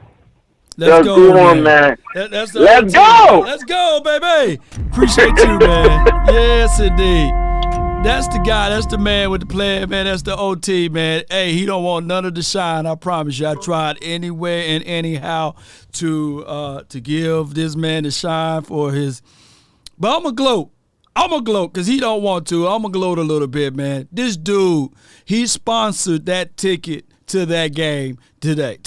Speaker 15: let's go, man.
Speaker 1: Let's
Speaker 15: go.
Speaker 1: Let's go, baby. Appreciate you, man. Yes, indeed. That's the guy. That's the man with the plan, man. That's the OT, man. Hey, he don't want none of the shine. I promise you. I tried anywhere and anyhow to give this man the shine for his. But I'm gonna gloat because he don't want to. I'm gonna gloat a little bit, man. This dude, he sponsored that ticket to that game today,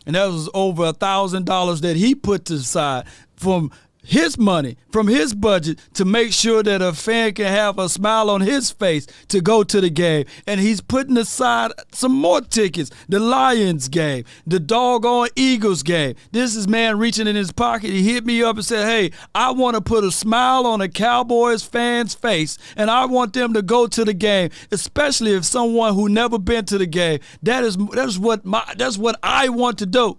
Speaker 1: and that was over $1,000 that he put to the side from his money, from his budget, to make sure that a fan can have a smile on his face to go to the game. And he's putting aside some more tickets. The Lions game, the doggone Eagles game. This is man reaching in his pocket. He hit me up and said, hey, I want to put a smile on a Cowboys fan's face, and I want them to go to the game, especially if someone who never been to the game. That's what I want to do.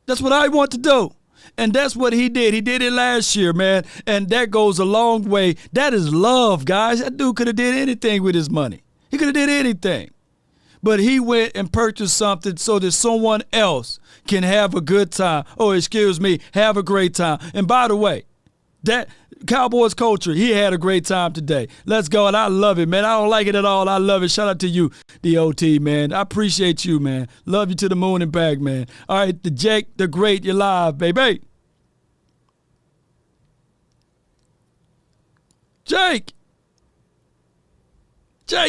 Speaker 1: That's what I want to do. And that's what he did. He did it last year, man. And that goes a long way. That is love, guys. That dude could have did anything with his money. He could have did anything. But he went and purchased something so that someone else can have a good time. Oh, excuse me, have a great time. And by the way, that Cowboys culture, he had a great time today. Let's go, and I love it, man. I don't like it at all. I love it. Shout out to you, DOT, man. I appreciate you, man. Love you to the moon and back, man. All right, the Jake, the Great, you're live, baby. Jake,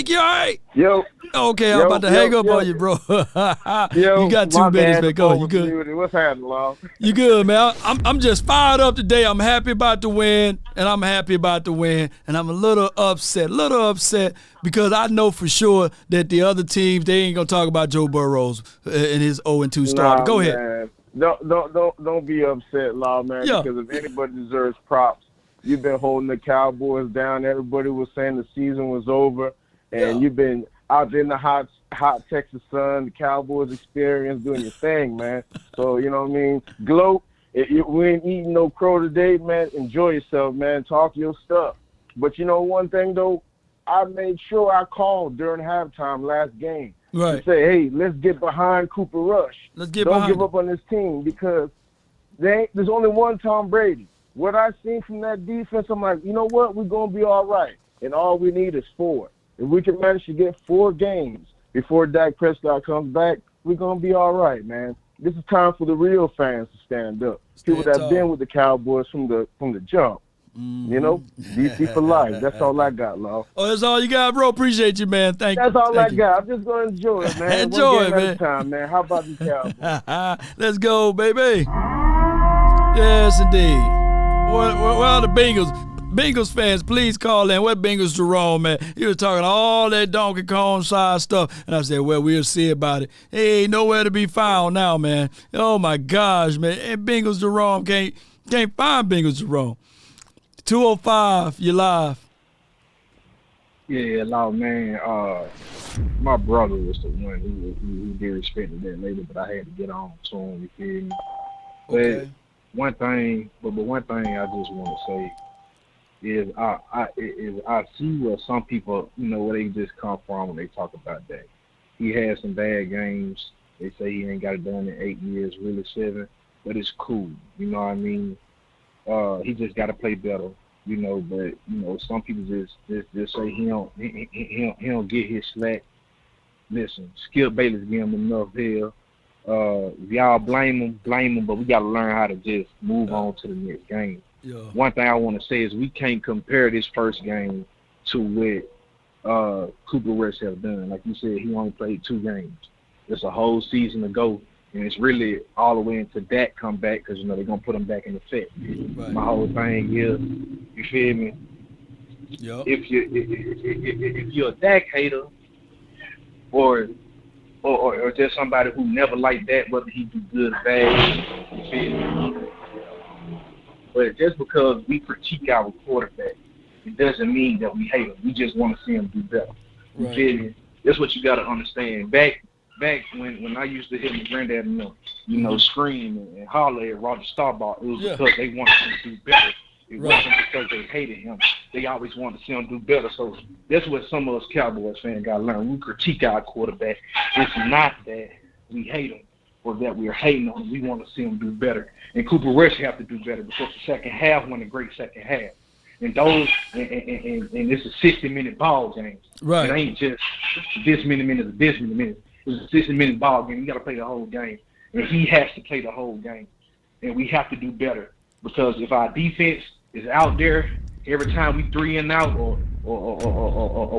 Speaker 1: you all right?
Speaker 19: Yo.
Speaker 1: Okay, I'm about to hang up on you, bro. You got 2 minutes, man. Go. You good?
Speaker 19: What's happening, Law?
Speaker 1: You good, man? I'm just fired up today. I'm happy about the win, and I'm a little upset because I know for sure that the other teams, they ain't gonna talk about Joe Burrows and his 0-2 start. Go ahead.
Speaker 19: Don't be upset, Law, man.
Speaker 1: Yeah.
Speaker 19: Because if anybody deserves props, you've been holding the Cowboys down. Everybody was saying the season was over, and you've been out there in the hot Texas sun, the Cowboys Experience, doing your thing, man. So, you know what I mean? Gloat. We ain't eating no crow today, man. Enjoy yourself, man. Talk your stuff. But you know one thing, though? I made sure I called during halftime last game to say, hey, let's get behind Cooper Rush. Don't give up on this team because there's only one Tom Brady. What I seen from that defense, I'm like, you know what? We're going to be all right. And all we need is 4. If we can manage to get 4 games before Dak Prescott comes back, we're going to be all right, man. This is time for the real fans to stand up. People that have been with the Cowboys from the jump. Mm-hmm. You know, DC for life. That's all I got, Law.
Speaker 1: Oh, that's all you got, bro? Appreciate you, man. Thank you.
Speaker 19: That's all I got. I'm just going to enjoy it, man.
Speaker 1: Enjoy it, man.
Speaker 19: One game at a time, man. How about the Cowboys?
Speaker 1: Let's go, baby. Yes, indeed. Well, the Bengals fans, please call in. What Bengals Jerome, man? He was talking all that Donkey Kong side stuff. And I said, well, we'll see about it. He ain't nowhere to be found now, man. Oh, my gosh, man. And Bengals Jerome can't find Bengals Jerome. 205, you live.
Speaker 20: Yeah, Law, man. My brother was the one who did respect that later, but I had to get on to him, you feel me?
Speaker 1: Okay.
Speaker 20: But one thing I just want to say is I see where some people, you know, where they just come from when they talk about that. He had some bad games. They say he ain't got it done in 8 years, really 7, but it's cool. You know what I mean? He just got to play better, you know. But you know, some people just say he don't get his slack. Listen, Skip Bayless give him enough hell. If y'all blame him, but we got to learn how to just move on to the next game.
Speaker 1: Yeah.
Speaker 20: One thing I want to say is we can't compare this first game to what Cooper Rush have done. Like you said, he only played 2 games. It's a whole season to go, and it's really all the way into Dak come back because, you know, they're going to put him back in effect. Right. My whole thing is, you feel me?
Speaker 1: Yep.
Speaker 20: If you're a Dak hater or just somebody who never liked that, whether he do good or bad, you feel me? But just because we critique our quarterback, it doesn't mean that we hate him. We just want to see him do better. You feel me? That's what you got to understand. Back when I used to hear my granddad and them, you know, scream and holler at Roger Staubach, it was because they wanted him to do better. It wasn't because they hated him. They always wanted to see him do better. So that's what some of us Cowboys fans got to learn. We critique our quarterback. It's not that we hate him or that we're hating on him. We want to see him do better. And Cooper Rush have to do better because the second half went a great second half. And those, and it's a 60-minute ball game.
Speaker 1: Right.
Speaker 20: It ain't just this many minutes, this many minutes. It's a 60-minute ball game. You got to play the whole game. And he has to play the whole game. And we have to do better. Because if our defense is out there every time we 3 and out or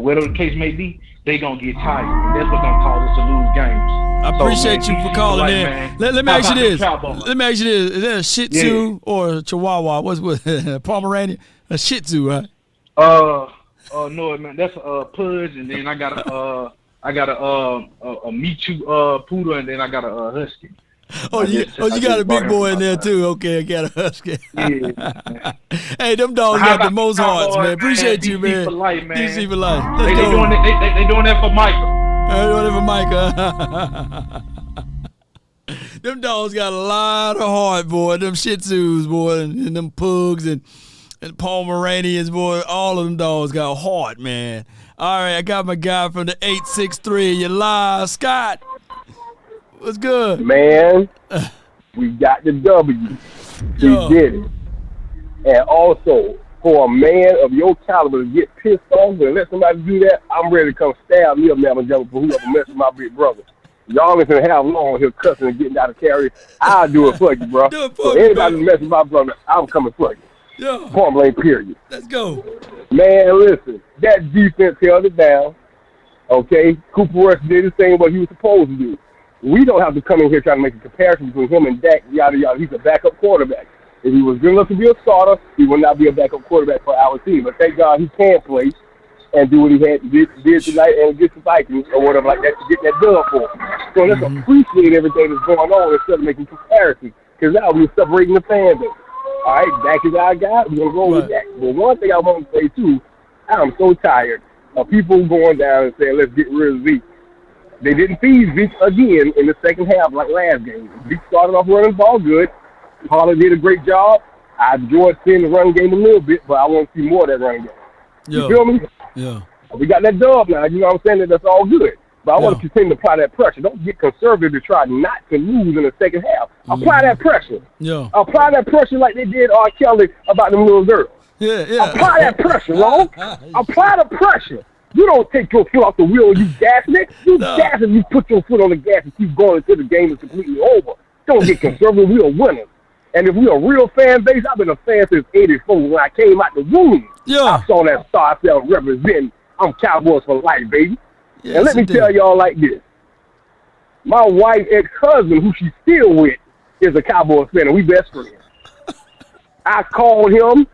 Speaker 20: whatever the case may be, they going to get tired. And that's what's going to cause us to lose games.
Speaker 1: I appreciate you for calling in. Let me ask you this. Let me ask you this. Is that a Shih Tzu or a Chihuahua? What's with Pomeranian? A Shih Tzu, right?
Speaker 20: No, man. That's a Pudge, and then I got a Michu Poodle, and then I got a Husky.
Speaker 1: You got a big boy in there too. Okay, I got a Husky.
Speaker 20: Yeah.
Speaker 1: Hey, them dogs got the most hearts, man. Appreciate you, man.
Speaker 20: DC for life, man.
Speaker 1: DC for life.
Speaker 20: They doing that for Michael.
Speaker 1: They doing it for Micah. Them dogs got a lot of heart, boy. Them Shih Tzus, boy, and them Pugs and Pomeranians, boy. All of them dogs got heart, man. All right, I got my guy from the 863. You live, Scott. What's good?
Speaker 15: Man, we got the W. We did it. And also, for a man of your caliber to get pissed off and let somebody do that, I'm ready to come stab me up now and jump for whoever messes with my big brother. Y'all ain't gonna have long here cussing and getting out of carry. I'll do it for you, bro. So anybody mess with my brother, I'm coming for you.
Speaker 1: Yeah.
Speaker 15: Point blank, period.
Speaker 1: Let's go.
Speaker 15: Man, listen, that defense held it down. Okay? Cooper Rush did the same what he was supposed to do. We don't have to come in here trying to make a comparison between him and Dak, yada, yada. He's a backup quarterback. If he was good enough to be a starter, he would not be a backup quarterback for our team. But thank God he can play and do what he did tonight and get the Vikings or whatever like that to get that dub for him. So let's appreciate everything that's going on instead of making comparisons, because now we're separating the fan base. All right, Dak is our guy. We're going to roll with Dak. But one thing I want to say, too, I'm so tired of people going down and saying, let's get rid of Zeke. They didn't feed Zeke again in the second half like last game. Zeke started off running the ball good. Pollard did a great job. I enjoyed seeing the run game a little bit, but I want to see more of that run game. You feel me?
Speaker 1: Yeah.
Speaker 15: We got that dub now. You know what I'm saying? That's all good. But I want to continue to apply that pressure. Don't get conservative to try not to lose in the second half. Apply that pressure.
Speaker 1: Yeah.
Speaker 15: Apply that pressure like they did R. Kelly about them little girls.
Speaker 1: Yeah.
Speaker 15: Apply that pressure, Ron. Apply the pressure. You don't take your foot off the wheel and you gas it. You gas it, you put your foot on the gas and keep going until the game is completely over. Don't get conservative. We are winners. And if we a real fan base, I've been a fan since '84 when I came out the womb. I saw that star cell representing. I'm Cowboys for life, baby. Yes, and let me tell y'all like this. My wife's ex-husband, who she's still with, is a Cowboys fan, and we best friends. I called him.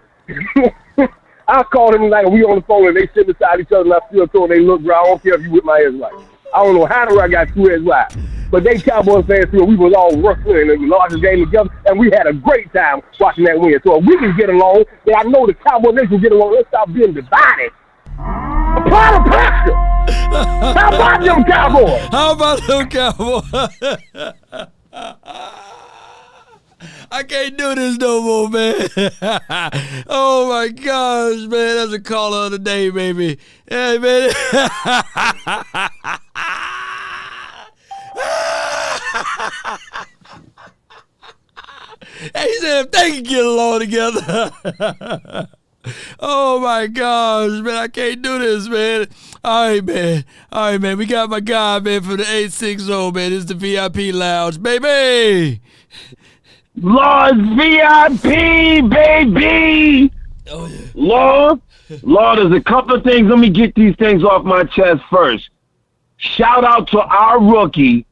Speaker 15: I called him like we on the phone, and they sit beside each other, and I still told them they look bro. I don't care if you with my ex-wife. I don't know how I got two ex-wives. But they Cowboys fans too. We was all wrestling in the largest game together, and we had a great time watching that win. So if we can get along, then I know the Cowboys they can get along. Let's stop being divided. Apply the pressure. How about them Cowboys?
Speaker 1: How about them Cowboys? I can't do this no more, man. Oh, my gosh, man. That's a caller of the day, baby. Hey, man. Hey, he said if they can get along together. Oh, my gosh, man. I can't do this, man. All right, man. We got my guy, man, from the 860, man. It's the VIP Lounge, baby.
Speaker 18: Lord VIP, baby.
Speaker 1: Oh, yeah.
Speaker 18: Lord, there's a couple of things. Let me get these things off my chest first. Shout out to our rookie,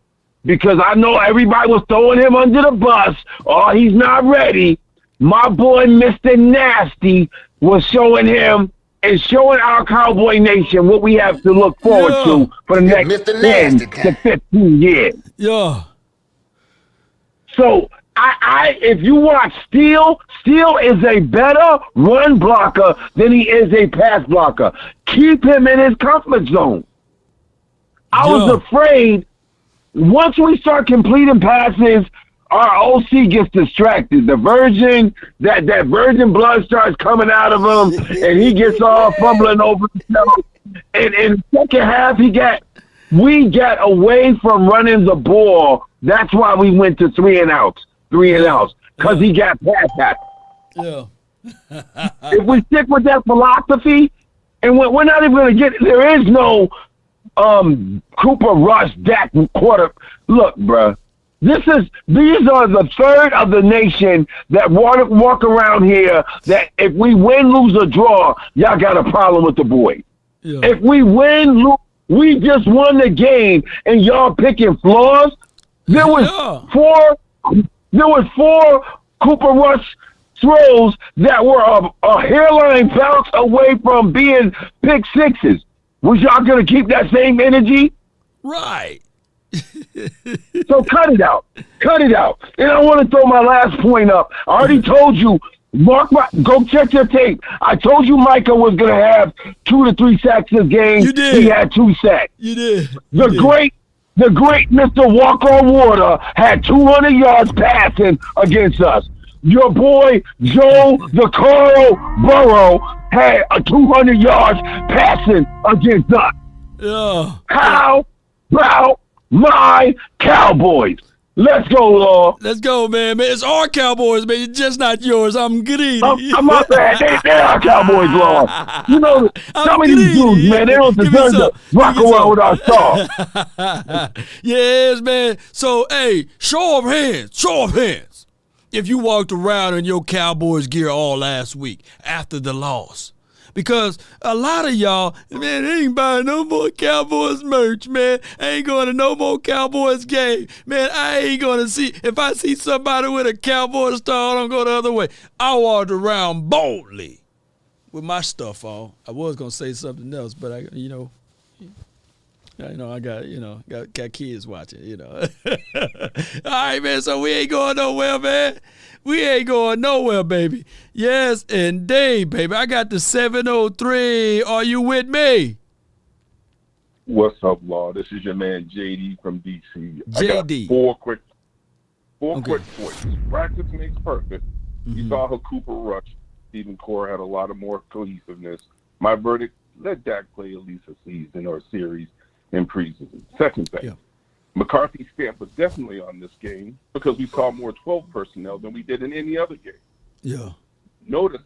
Speaker 18: because I know everybody was throwing him under the bus. Oh, he's not ready. My boy, Mr. Nasty, was showing him and showing our Cowboy Nation what we have to look forward to for the next 10 to 15 years.
Speaker 1: Yeah.
Speaker 18: So, if you watch Steele is a better run blocker than he is a pass blocker. Keep him in his comfort zone. I was afraid once we start completing passes, our OC gets distracted. The virgin, that virgin blood starts coming out of him, and he gets all fumbling over himself. And in the second half, we got away from running the ball. That's why we went to 3 and outs, because he got past that.
Speaker 1: Yeah.
Speaker 18: If we stick with that philosophy, and we're not even going to get, there is no Cooper Rush, Dak quarter. Look, bruh, these are the third of the nation that walk around here that if we win, lose, or draw, y'all got a problem with the boy. Yeah. If we win, lose, we just won the game, and y'all picking flaws. There was four Cooper Rush throws that were a hairline bounce away from being pick sixes. Was y'all going to keep that same energy?
Speaker 1: Right.
Speaker 18: So cut it out. Cut it out. And I want to throw my last point up. I already told you, go check your tape. I told you Micah was going to have 2 to 3 sacks this game.
Speaker 1: You did.
Speaker 18: He had 2 sacks.
Speaker 1: You did.
Speaker 18: The great Mr. Walk on Water had 200 yards passing against us. Your boy Joe the Carl Burrow had 200 yards passing against us.
Speaker 1: Yeah.
Speaker 18: How about my Cowboys? Let's go, Law.
Speaker 1: Let's go, man. It's our Cowboys, man. It's just not yours. I'm greedy.
Speaker 18: I'm not bad. They are Cowboys, Law. You know, some of these dudes, man, they don't deserve to rock around with our star.
Speaker 1: Yes, man. So, hey, show of hands. Show of hands. If you walked around in your Cowboys gear all last week after the loss. Because a lot of y'all, man, ain't buying no more Cowboys merch, man. I ain't going to no more Cowboys game. Man, I ain't going to see, if I see somebody with a Cowboys star, I don't go the other way. I walked around boldly with my stuff on. I was going to say something else, but I got kids watching, All right, man, so we ain't going nowhere, man. We ain't going nowhere, baby. Yes, indeed, baby. I got the 703. Are you with me?
Speaker 21: What's up, Law? This is your man, JD from DC.
Speaker 1: JD.
Speaker 21: I got four quick points. Practice makes perfect. You saw how Cooper Rush, Stephen Core had a lot of more cohesiveness. My verdict, let Dak play at least a season or a series in preseason. Second thing, McCarthy's stamp was definitely on this game because we saw more 12 personnel than we did in any other game.
Speaker 1: Yeah.
Speaker 21: Notice,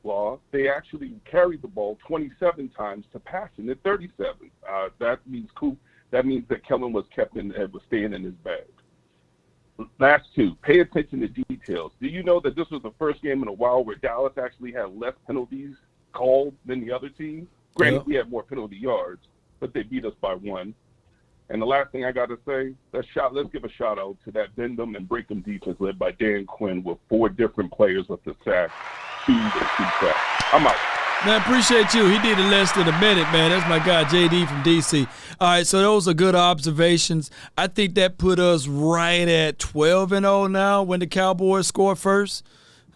Speaker 21: Law, they actually carried the ball 27 times to passing at 37. That means that Kellen was staying in his bag. Last two, pay attention to details. Do you know that this was the first game in a while where Dallas actually had less penalties called than the other team? Granted, we had more penalty yards, but they beat us by 1. And the last thing I got to say, let's give a shout out to that bend 'em and break 'em defense led by Dan Quinn with 4 different players with the sack, 2 and 2 sacks. I'm out.
Speaker 1: Man, appreciate you. He did it less than a minute, man. That's my guy, JD from DC. All right, so those are good observations. I think that put us right at 12-0 now when the Cowboys score first.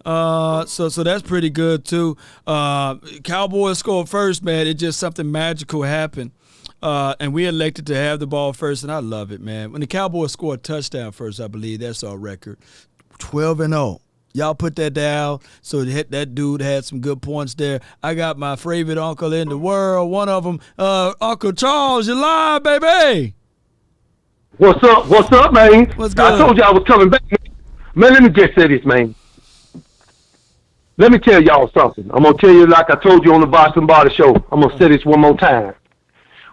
Speaker 1: So that's pretty good, too. Cowboys score first, man. It just something magical happened. And we elected to have the ball first, and I love it, man. When the Cowboys score a touchdown first, I believe that's our record. 12-0. Y'all put that down. So that dude had some good points there. I got my favorite uncle in the world. One of them, Uncle Charles. You live, baby.
Speaker 22: What's up, man?
Speaker 1: What's good?
Speaker 22: I told you I was coming back. Man, let me just say this, man. Let me tell y'all something. I'm going to tell you like I told you on the Boston Body Show. I'm going to say this one more time.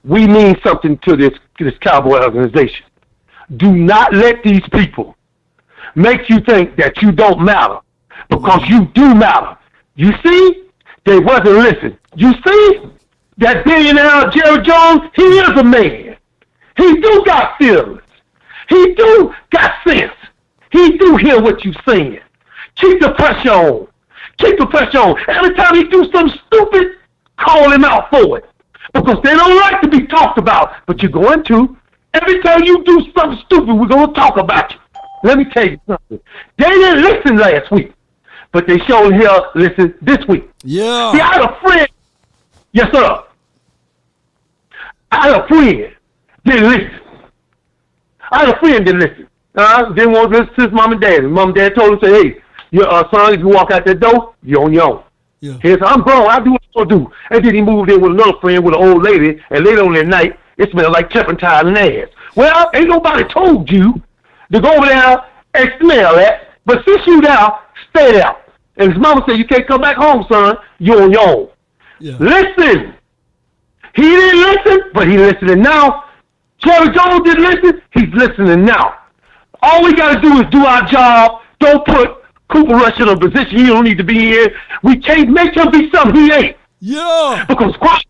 Speaker 22: We mean something to this Cowboy organization. Do not let these people make you think that you don't matter, because you do matter. You see? They wasn't listening. You see? That billionaire Jerry Jones, he is a man. He do got feelings. He do got sense. He do hear what you saying. Keep the pressure on. Keep the pressure on. Every time he do something stupid, call him out for it. Because they don't like to be talked about, but you're going to. Every time you do something stupid, we're going to talk about you. Let me tell you something. They didn't listen last week, but they showed here listen this week.
Speaker 1: Yeah.
Speaker 22: See, I had a friend. Yes, sir. I had a friend didn't listen. Didn't want to listen to his mom and dad. And mom and dad told him, say, hey, your son, if you walk out that door, you're on your own.
Speaker 1: Yeah.
Speaker 22: He said, I'm grown. I do what I'm going to do. And then he moved in with another friend with an old lady, and later on that night, it smelled like turpentine and ass. Well, ain't nobody told you to go over there and smell that, but since you there, stay there. And his mama said, you can't come back home, son. You're on your own.
Speaker 1: Yeah.
Speaker 22: Listen. He didn't listen, but he's listening now. Jerry Jones didn't listen. He's listening now. All we got to do is do our job. Don't put Cooper Rush in a position he don't need to be here. We can't make him be something he ain't.
Speaker 1: Yeah.
Speaker 22: Because quiet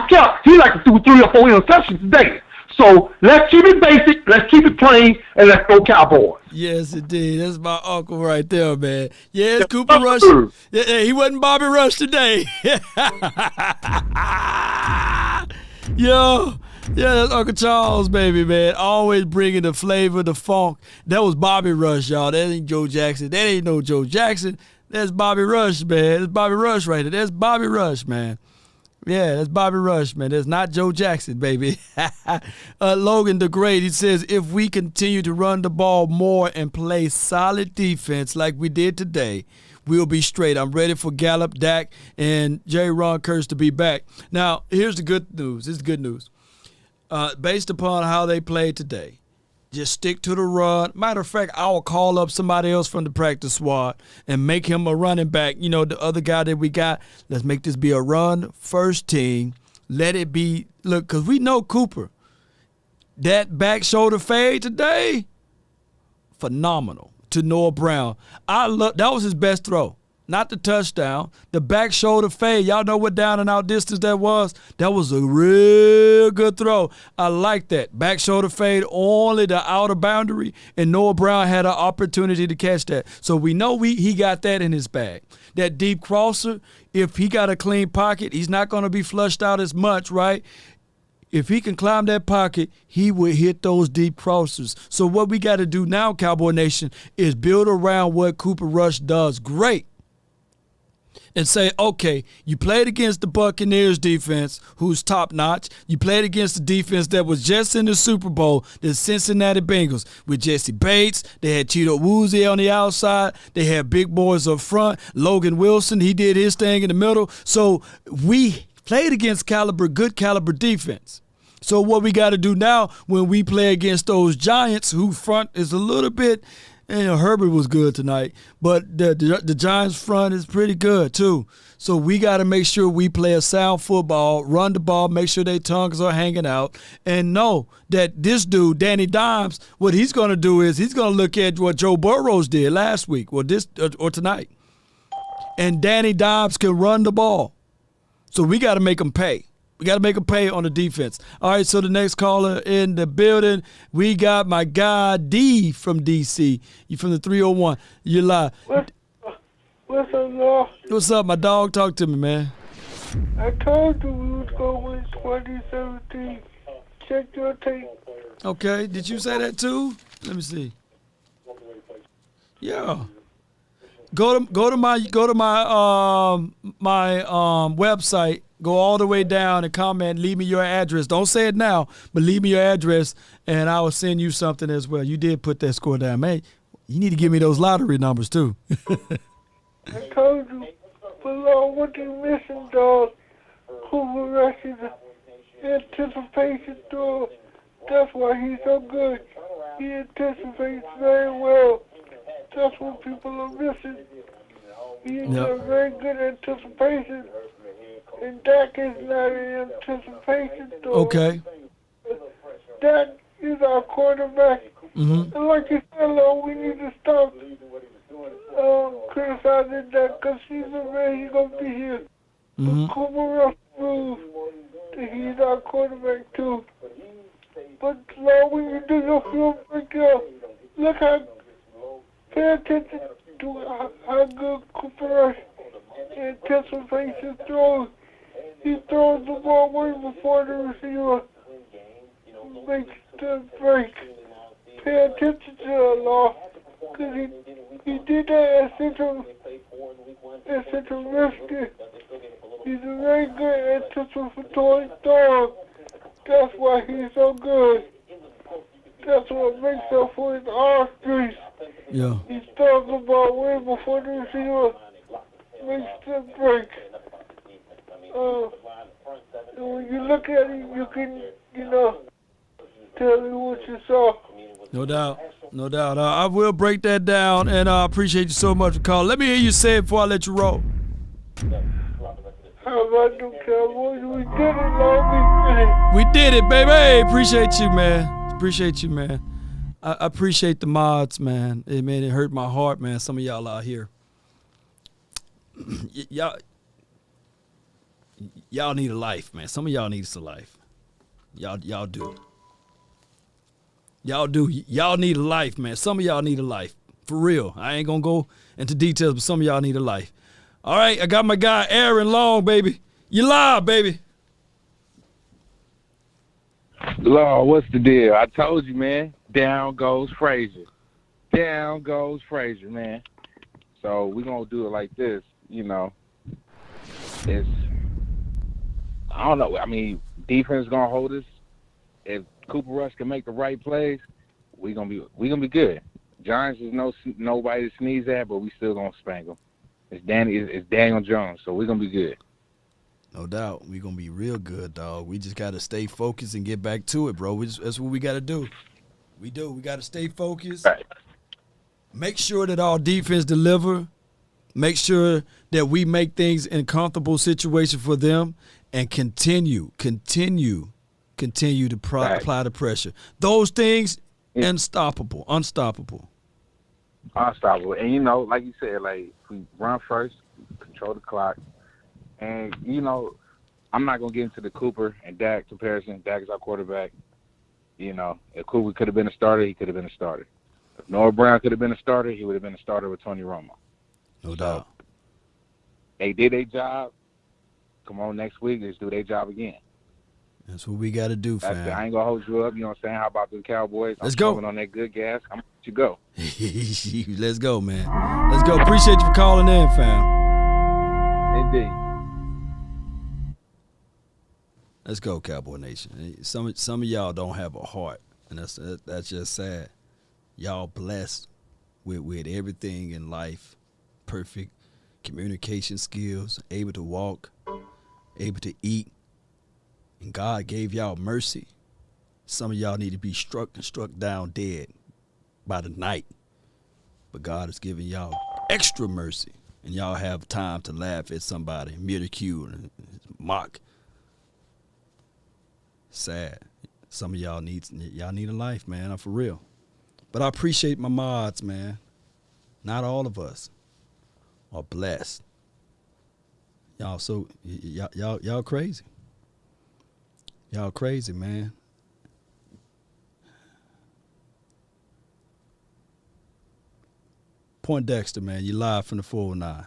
Speaker 22: kept, he like to do 3 or 4 interceptions today. So let's keep it basic, let's keep it plain, and let's go Cowboys.
Speaker 1: Yes, indeed. That's my uncle right there, man. Yes, Cooper Rush. Yeah, he wasn't Bobby Rush today. Yo. Yeah, that's Uncle Charles, baby, man. Always bringing the flavor, the funk. That was Bobby Rush, y'all. That ain't Joe Jackson. That ain't no Joe Jackson. That's Bobby Rush, man. That's Bobby Rush right there. That's Bobby Rush, man. Yeah, that's Bobby Rush, man. That's not Joe Jackson, baby. Logan the Great, he says, if we continue to run the ball more and play solid defense like we did today, we'll be straight. I'm ready for Gallup, Dak, and Jerry Ron Kurtz to be back. Now, here's the good news. This is good news. Based upon how they played today, just stick to the run. Matter of fact, I will call up somebody else from the practice squad and make him a running back. You know, the other guy that we got, let's make this be a run-first team. Let it be, look, because we know Cooper. That back shoulder fade today, phenomenal to Noah Brown. That was his best throw. Not the touchdown. The back shoulder fade. Y'all know what down and out distance that was? That was a real good throw. I like that. Back shoulder fade, only the outer boundary, and Noah Brown had an opportunity to catch that. So we know he got that in his bag. That deep crosser, if he got a clean pocket, he's not going to be flushed out as much, right? If he can climb that pocket, he will hit those deep crossers. So what we got to do now, Cowboy Nation, is build around what Cooper Rush does great. And say, okay, you played against the Buccaneers defense, who's top-notch. You played against the defense that was just in the Super Bowl, the Cincinnati Bengals, with Jesse Bates. They had Cheeto Woozy on the outside. They had big boys up front. Logan Wilson, he did his thing in the middle. So we played against good caliber defense. So what we got to do now when we play against those Giants, who front is a little bit – Herbert was good tonight, but the Giants front is pretty good too. So we got to make sure we play a sound football, run the ball, make sure their tongues are hanging out, and know that this dude, Danny Dimes, what he's going to do is he's going to look at what Joe Burrows did last week or tonight. And Danny Dimes can run the ball. So we got to make him pay. We got to make a pay on the defense. All right, so the next caller in the building, we got my guy D from D.C. You from the 301. You're live.
Speaker 15: What's up, y'all?
Speaker 1: What's up, my dog? Talk to me, man.
Speaker 15: I told you we was going to win 2017. Check your tape.
Speaker 1: Okay, did you say that too? Let me see. Yeah. Go to my website. Go all the way down and comment. Leave me your address. Don't say it now, but leave me your address, and I will send you something as well. You did put that score down, man. You need to give me those lottery numbers too.
Speaker 15: I told you, below what you missing, dog. Cooper Rush's anticipation through. That's why he's so good. He anticipates very well. That's what people are missing. He's got very good anticipation. And Dak is not in anticipation, though.
Speaker 1: Okay.
Speaker 15: Dak is our quarterback.
Speaker 1: Mm-hmm.
Speaker 15: And like you said, Lord, we need to stop criticizing Dak because he's going to be here.
Speaker 1: Mm-hmm.
Speaker 15: But Cooper Rush proves that he's our quarterback, too. But, Lord, when you do your film breakdown, look how, pay attention to how good Cooper Rush anticipates his throws. He throws the ball way before the receiver makes the break. Pay attention to that, Law, because he did that at Central Michigan. He's a very good anticipatory thrower. That's why he's so good. That's what makes up for his arteries.
Speaker 1: Yeah.
Speaker 15: He throws the ball way before the receiver makes the break. When you look at it, you can, tell me what you saw.
Speaker 1: No doubt. No doubt. I will break that down, and I appreciate you so much for calling. Let me hear you say it before I let you roll.
Speaker 15: How about them Cowboys? We did it, Long
Speaker 1: We did it, baby. Appreciate you, man. Appreciate you, man. I appreciate the mods, man. It hurt my heart, man. Some of y'all out here. Y'all need a life, man. Some of y'all need a life. Y'all do. Y'all do. Y'all need a life, man. Some of y'all need a life. For real. I ain't gonna go into details, but some of y'all need a life. All right, I got my guy Aaron Long, baby. You live, baby.
Speaker 4: Lord, what's the deal? I told you, man. Down goes Frazier. Down goes Frazier, man. So we're going to do it like this, you know. I don't know. I mean, defense going to hold us. If Cooper Rush can make the right plays, we're gonna be good. Giants is nobody to sneeze at, but we still going to spank them. It's Daniel Jones, so we're going to be good.
Speaker 1: No doubt. We're going to be real good, dog. We just got to stay focused and get back to it, bro. That's what we got to do. We got to stay focused.
Speaker 4: Right.
Speaker 1: Make sure that our defense deliver. Make sure that we make things in comfortable situations for them and continue to apply the pressure. Those things, unstoppable.
Speaker 4: And, you know, like you said, like, we run first, control the clock. And, you know, I'm not going to get into the Cooper and Dak comparison. Dak is our quarterback. You know, if Cooper could have been a starter, he could have been a starter. If Noah Brown could have been a starter, he would have been a starter with Tony Romo.
Speaker 1: No doubt.
Speaker 4: They did their job. Come on, next week, let's do their job again.
Speaker 1: That's what we got to do, fam.
Speaker 4: I ain't going to hold you up. You know what I'm saying? How about the Cowboys?
Speaker 1: Let's go.
Speaker 4: I'm on that good gas. I'm going to let you go.
Speaker 1: Let's go, man. Let's go. Appreciate you for calling in, fam.
Speaker 4: Indeed.
Speaker 1: Let's go, Cowboy Nation. Some of y'all don't have a heart, and that's just sad. Y'all blessed with everything in life, perfect communication skills, able to walk, able to eat, and God gave y'all mercy. Some of y'all need to be struck down dead by the night, but God has given y'all extra mercy, and y'all have time to laugh at somebody, ridicule, and mock. Sad. Some of y'all need a life, man. I'm for real. But I appreciate my mods, man. Not all of us are blessed. Y'all crazy. Y'all crazy, man. Point Dexter, man. You live from the 409.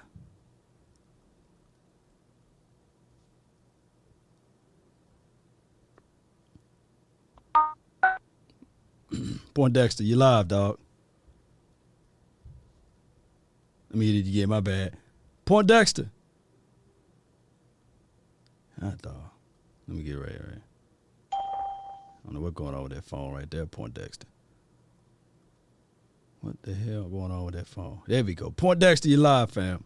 Speaker 1: Point Dexter, you live, dog. Let me get you, my bad. Point Dexter. Dog. Let me get right. I don't know what's going on with that phone right there, Point Dexter. What the hell going on with that phone? There we go. Point Dexter, you live, fam.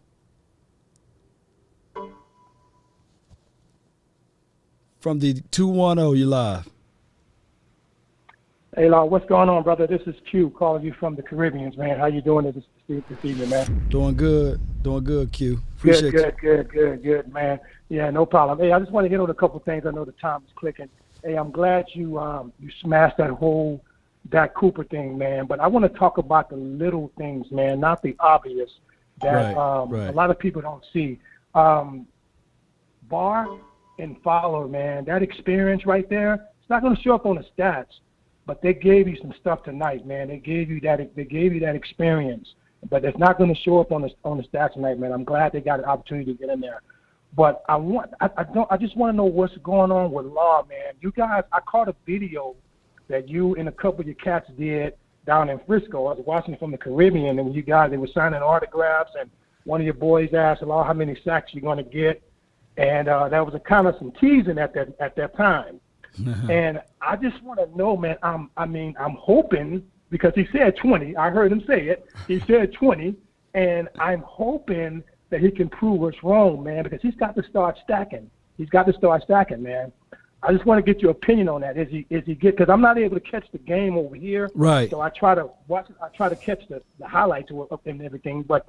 Speaker 1: From the 210, you live.
Speaker 6: Hey, Lord, what's going on, brother? This is Q calling you from the Caribbean, man. How you doing this evening, man?
Speaker 1: Doing good, Q. Appreciate
Speaker 6: Good, man. Yeah, no problem. Hey, I just want to hit on a couple things. I know the time is clicking. Hey, I'm glad you smashed that whole Dak Cooper thing, man. But I want to talk about the little things, man, not the obvious that
Speaker 1: right.
Speaker 6: A lot of people don't see. Barr and Fowler, man, that experience right there, it's not going to show up on the stats. But they gave you some stuff tonight, man. They gave you that experience, but it's not going to show up on the stats tonight, man. I'm glad they got an opportunity to get in there. But I just want to know what's going on with Law, man. You guys, I caught a video that you and a couple of your cats did down in Frisco. I was watching it from the Caribbean, and you guys, they were signing autographs, and one of your boys asked Law how many sacks you're going to get, and that was a kind of some teasing at that time. And I just want to know, man, I'm hoping, because he said 20. I heard him say it. He said 20, and I'm hoping that he can prove us wrong, man, because he's got to start stacking. Man. I just want to get your opinion on that. Is he because I'm not able to catch the game over here.
Speaker 1: Right.
Speaker 6: So I try to watch. I try to catch the highlights and everything. But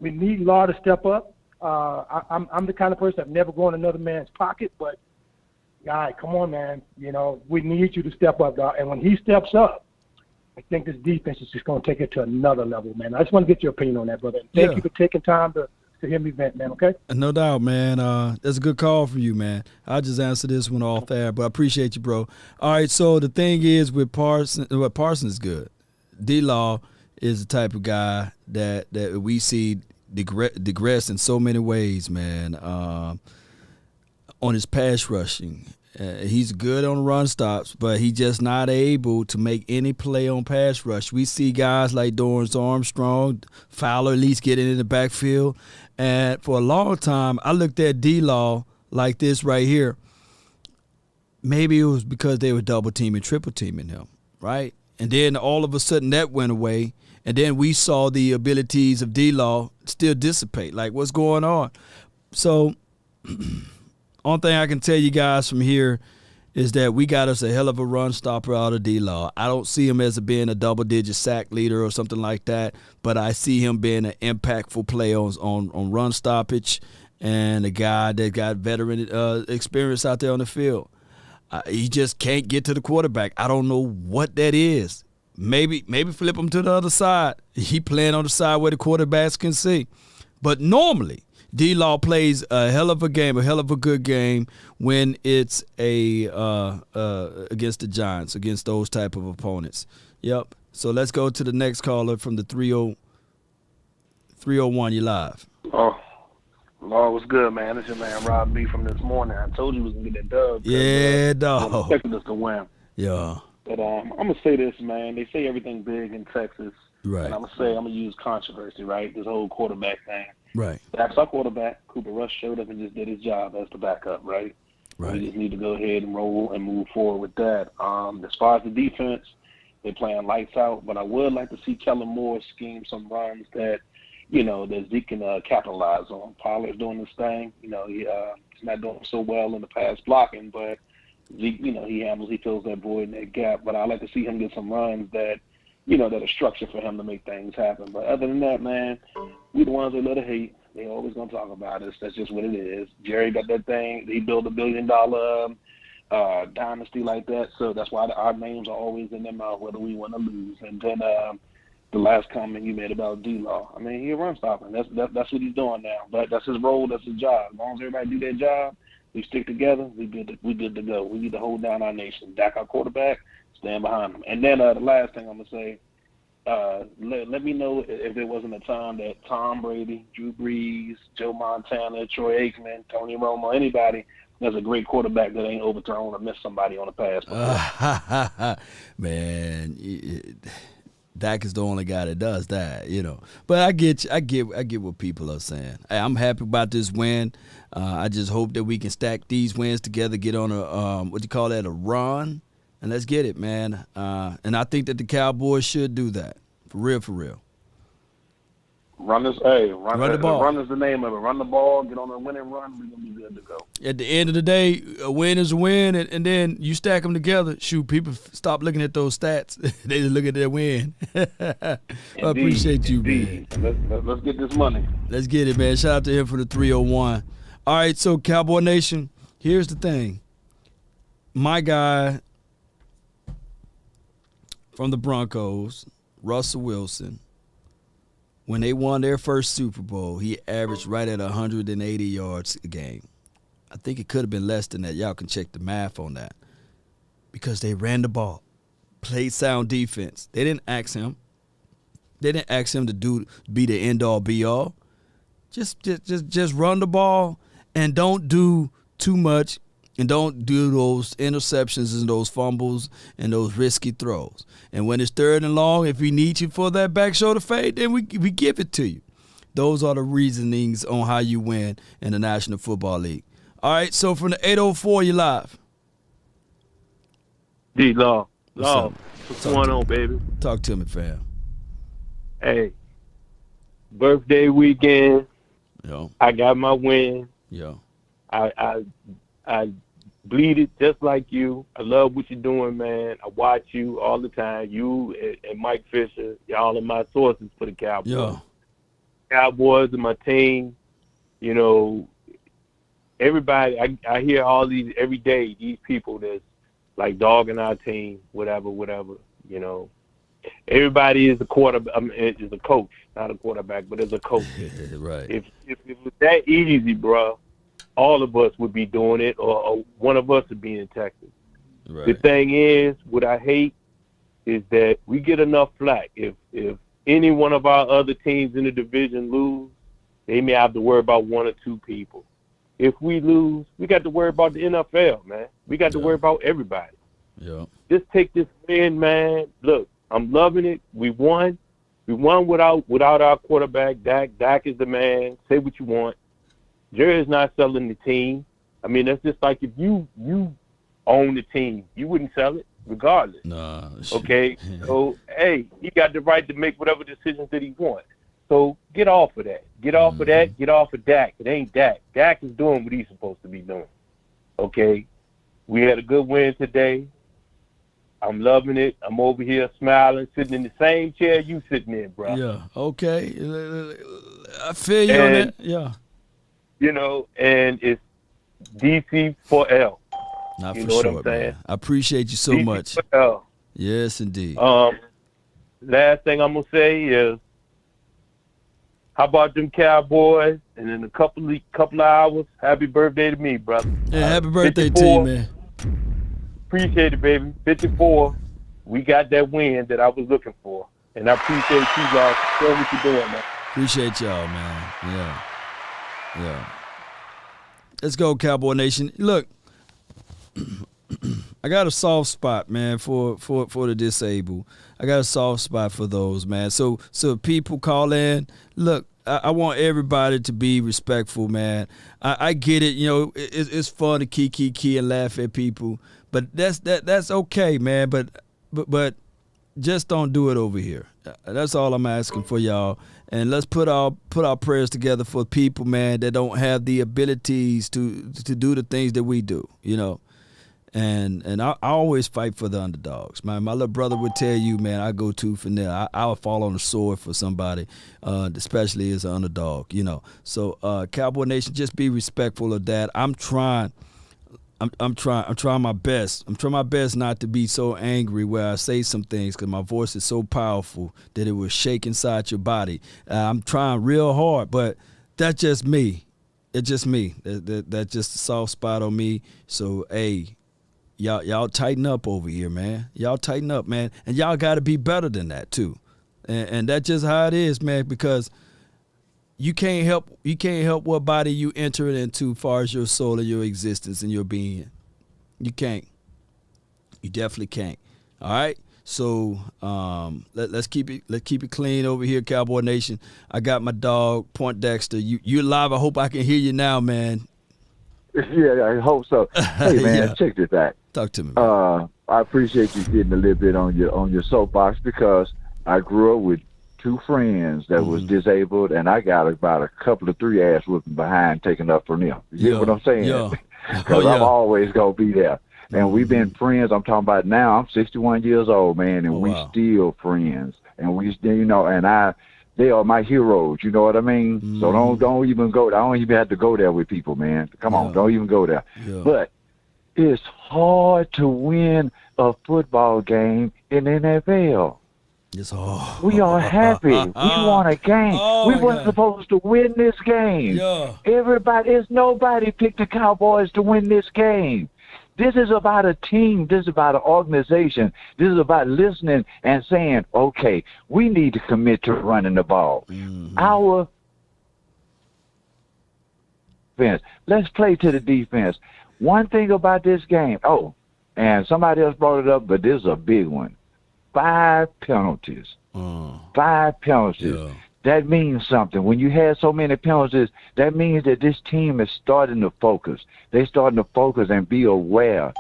Speaker 6: we need Law to step up. I'm the kind of person that never go in another man's pocket. But guy, come on, man. You know, we need you to step up, dog. And when he steps up, I think this defense is just going to take it to another level, man. I just want to get your opinion on that, brother. And thank you for taking time to hear me vent, man, okay?
Speaker 1: No doubt, man. That's a good call for you, man. I'll just answer this one off air, but I appreciate you, bro. All right, so the thing is with Parsons is good. D-Law is the type of guy that we see digress in so many ways, man, on his pass rushing. He's good on run stops, but he's just not able to make any play on pass rush. We see guys like Dorrance Armstrong, Fowler at least getting in the backfield. And for a long time, I looked at D-Law like this right here. Maybe it was because they were double teaming, triple teaming him, right? And then all of a sudden that went away. And then we saw the abilities of D-Law still dissipate. Like, what's going on? So only thing I can tell you guys from here is that we got us a hell of a run stopper out of D-Law. I don't see him as being a double-digit sack leader or something like that, but I see him being an impactful player on run stoppage and a guy that got veteran experience out there on the field. He just can't get to the quarterback. I don't know what that is. Maybe flip him to the other side. He playing on the side where the quarterbacks can see. But normally, D-Law plays a hell of a game, a hell of a good game when it's against the Giants, against those type of opponents. Yep. So let's go to the next caller from the 301. You live.
Speaker 7: Oh, Law was good, man. This is your man Rob B from this morning. I told you we was gonna get that dub.
Speaker 1: Yeah, dog.
Speaker 7: I expected us to win.
Speaker 1: Yeah.
Speaker 7: But I'm gonna say this, man. They say everything big in Texas.
Speaker 1: Right.
Speaker 7: And I'm gonna use controversy, right? This whole quarterback thing.
Speaker 1: Right.
Speaker 7: That's our quarterback. Cooper Rush showed up and just did his job as the backup, right?
Speaker 1: Right.
Speaker 7: We just need to go ahead and roll and move forward with that. As far as the defense, they're playing lights out, but I would like to see Kellen Moore scheme some runs that, that Zeke can capitalize on. Pollard's doing this thing. He's not doing so well in the pass blocking, but Zeke, he fills that void and that gap. But I'd like to see him get some runs that, that are structured for him to make things happen. But other than that, man, we the ones that love to hate. They always gonna talk about us. That's just what it is. Jerry got that thing. He built $1 billion dynasty like that. So that's why our names are always in their mouth, whether we win or lose. And then the last comment you made about D-Law. I mean, he's a run stopper. That's what he's doing now. But that's his role. That's his job. As long as everybody do their job, we stick together. We good to go. We need to hold down our nation. Dak our quarterback. Stand behind him. And then the last thing I'm going to say, let me know if there wasn't a time that Tom Brady, Drew Brees, Joe Montana, Troy Aikman, Tony Romo, anybody that's a great quarterback that ain't overthrown or missed somebody on the pass before.
Speaker 1: Man, Dak is the only guy that does that, But I get what people are saying. Hey, I'm happy about this win. I just hope that we can stack these wins together, get on a a run. And let's get it, man. And I think that the Cowboys should do that. For real.
Speaker 7: Run the ball. Run is the name of it. Run the ball, get on a winning run, we're going to be good to go.
Speaker 1: At the end of the day, a win is a win, and then you stack them together. Shoot, people stop looking at those stats. They just look at their win. I appreciate you, man.
Speaker 7: Let's get this money.
Speaker 1: Let's get it, man. Shout out to him for the 301. All right, so Cowboy Nation, here's the thing. My guy from the Broncos, Russell Wilson, when they won their first Super Bowl, he averaged right at 180 yards a game. I think it could have been less than that. Y'all can check the math on that. Because they ran the ball, played sound defense. They didn't ask him. They didn't ask him to be the end-all, be-all. Just run the ball and don't do too much. And don't do those interceptions and those fumbles and those risky throws. And when it's 3rd and long, if we need you for that back shoulder fade, then we give it to you. Those are the reasonings on how you win in the National Football League. All right, so from the 804, you live.
Speaker 22: D-Law. What's going on, baby?
Speaker 1: Talk to me, fam.
Speaker 22: Hey, birthday weekend.
Speaker 1: Yo.
Speaker 22: I got my win.
Speaker 1: Yo.
Speaker 22: I bleeded just like you. I love what you're doing, man. I watch you all the time. You and Mike Fisher, y'all are my sources for the Cowboys.
Speaker 1: Yeah.
Speaker 22: Cowboys are my team. You know, everybody, I hear all these every day, these people that's like dogging our team, whatever, you know. Everybody is a quarterback. Is a coach, not a quarterback, but is a coach.
Speaker 1: Right.
Speaker 22: If it was that easy, bro, all of us would be doing it, or one of us would be in Texas.
Speaker 1: Right.
Speaker 22: The thing is, what I hate is that we get enough flack. If any one of our other teams in the division lose, they may have to worry about one or two people. If we lose, we got to worry about the NFL, man. We got to worry about everybody.
Speaker 1: Yeah.
Speaker 22: Just take this win, man. Look, I'm loving it. We won. We won without our quarterback, Dak. Dak is the man. Say what you want. Jerry's not selling the team. I mean, that's just like if you own the team, you wouldn't sell it regardless.
Speaker 1: Nah.
Speaker 22: Okay? So, hey, he got the right to make whatever decisions that he wants. So get off of that. Get off of that. Get off of Dak. It ain't Dak. Dak is doing what he's supposed to be doing. Okay? We had a good win today. I'm loving it. I'm over here smiling, sitting in the same chair you sitting in, bro.
Speaker 1: Yeah. Okay. I feel you on that. Yeah.
Speaker 22: You know, and it's DC for L.
Speaker 1: Not
Speaker 22: you
Speaker 1: for
Speaker 22: know
Speaker 1: sure,
Speaker 22: what I'm saying?
Speaker 1: man. I appreciate you so
Speaker 22: DC
Speaker 1: much.
Speaker 22: for L.
Speaker 1: Yes, indeed.
Speaker 22: Last thing I'm gonna say is, how about them Cowboys? And in a couple of hours, happy birthday to me, brother.
Speaker 1: Yeah, happy birthday
Speaker 22: 54,
Speaker 1: to you, man.
Speaker 22: Appreciate it, baby. 54. We got that win that I was looking for, and I appreciate you guys for doing what you're doing, man.
Speaker 1: Appreciate y'all, man. Yeah. Yeah. Let's go, Cowboy Nation. Look, I got a soft spot, man, for the disabled. I got a soft spot for those, man. So people call in. Look, I want everybody to be respectful, man. I get it. You know, it's fun to key and laugh at people, but that's okay, man. But just don't do it over here. That's all I'm asking for y'all. And let's put our prayers together for people, man, that don't have the abilities to do the things that we do, you know. And I always fight for the underdogs. My little brother would tell you, man, I go tooth and nail. I would fall on the sword for somebody, especially as an underdog, you know. So Cowboy Nation, just be respectful of that. I'm trying my best. I'm trying my best not to be so angry where I say some things because my voice is so powerful that it will shake inside your body. I'm trying real hard, but that's just me. It's just me. That's just a soft spot on me. So, hey, y'all tighten up over here, man. Y'all tighten up, man. And y'all got to be better than that, too. And that's just how it is, man, because you can't help what body you enter into as far as your soul and your existence and your being. You can't. You definitely can't. All right? So let's keep it clean over here, Cowboy Nation. I got my dog, Point Dexter. You live. I hope I can hear you now, man.
Speaker 8: Yeah, I hope so. Hey, man,
Speaker 1: Yeah.
Speaker 8: check this out.
Speaker 1: Talk to me, man.
Speaker 8: I appreciate you getting a little bit on your soapbox because I grew up with two friends that was disabled, and I got about a couple of 3 ass whooping behind taking up for them. You get what I'm saying?
Speaker 1: Yeah.
Speaker 8: Because I'm always going to be there. And we've been friends. I'm talking about now. I'm 61 years old, man, and we still friends. And we still, you know, and they are my heroes. You know what I mean? So don't even go. I don't even have to go there with people, man. Come on, don't even go there.
Speaker 1: Yeah.
Speaker 8: But it's hard to win a football game in the NFL.
Speaker 1: It's hard.
Speaker 8: We are happy. We won a game.
Speaker 1: Oh,
Speaker 8: we weren't supposed to win this game.
Speaker 1: Yeah.
Speaker 8: Nobody picked the Cowboys to win this game. This is about a team. This is about an organization. This is about listening and saying, okay, we need to commit to running the ball. Our defense. Let's play to the defense. One thing about this game, and somebody else brought it up, but this is a big one. 5 penalties. 5 penalties.
Speaker 1: Yeah.
Speaker 8: That means something. When you have so many penalties, that means that this team is starting to focus. They're starting to focus and be aware.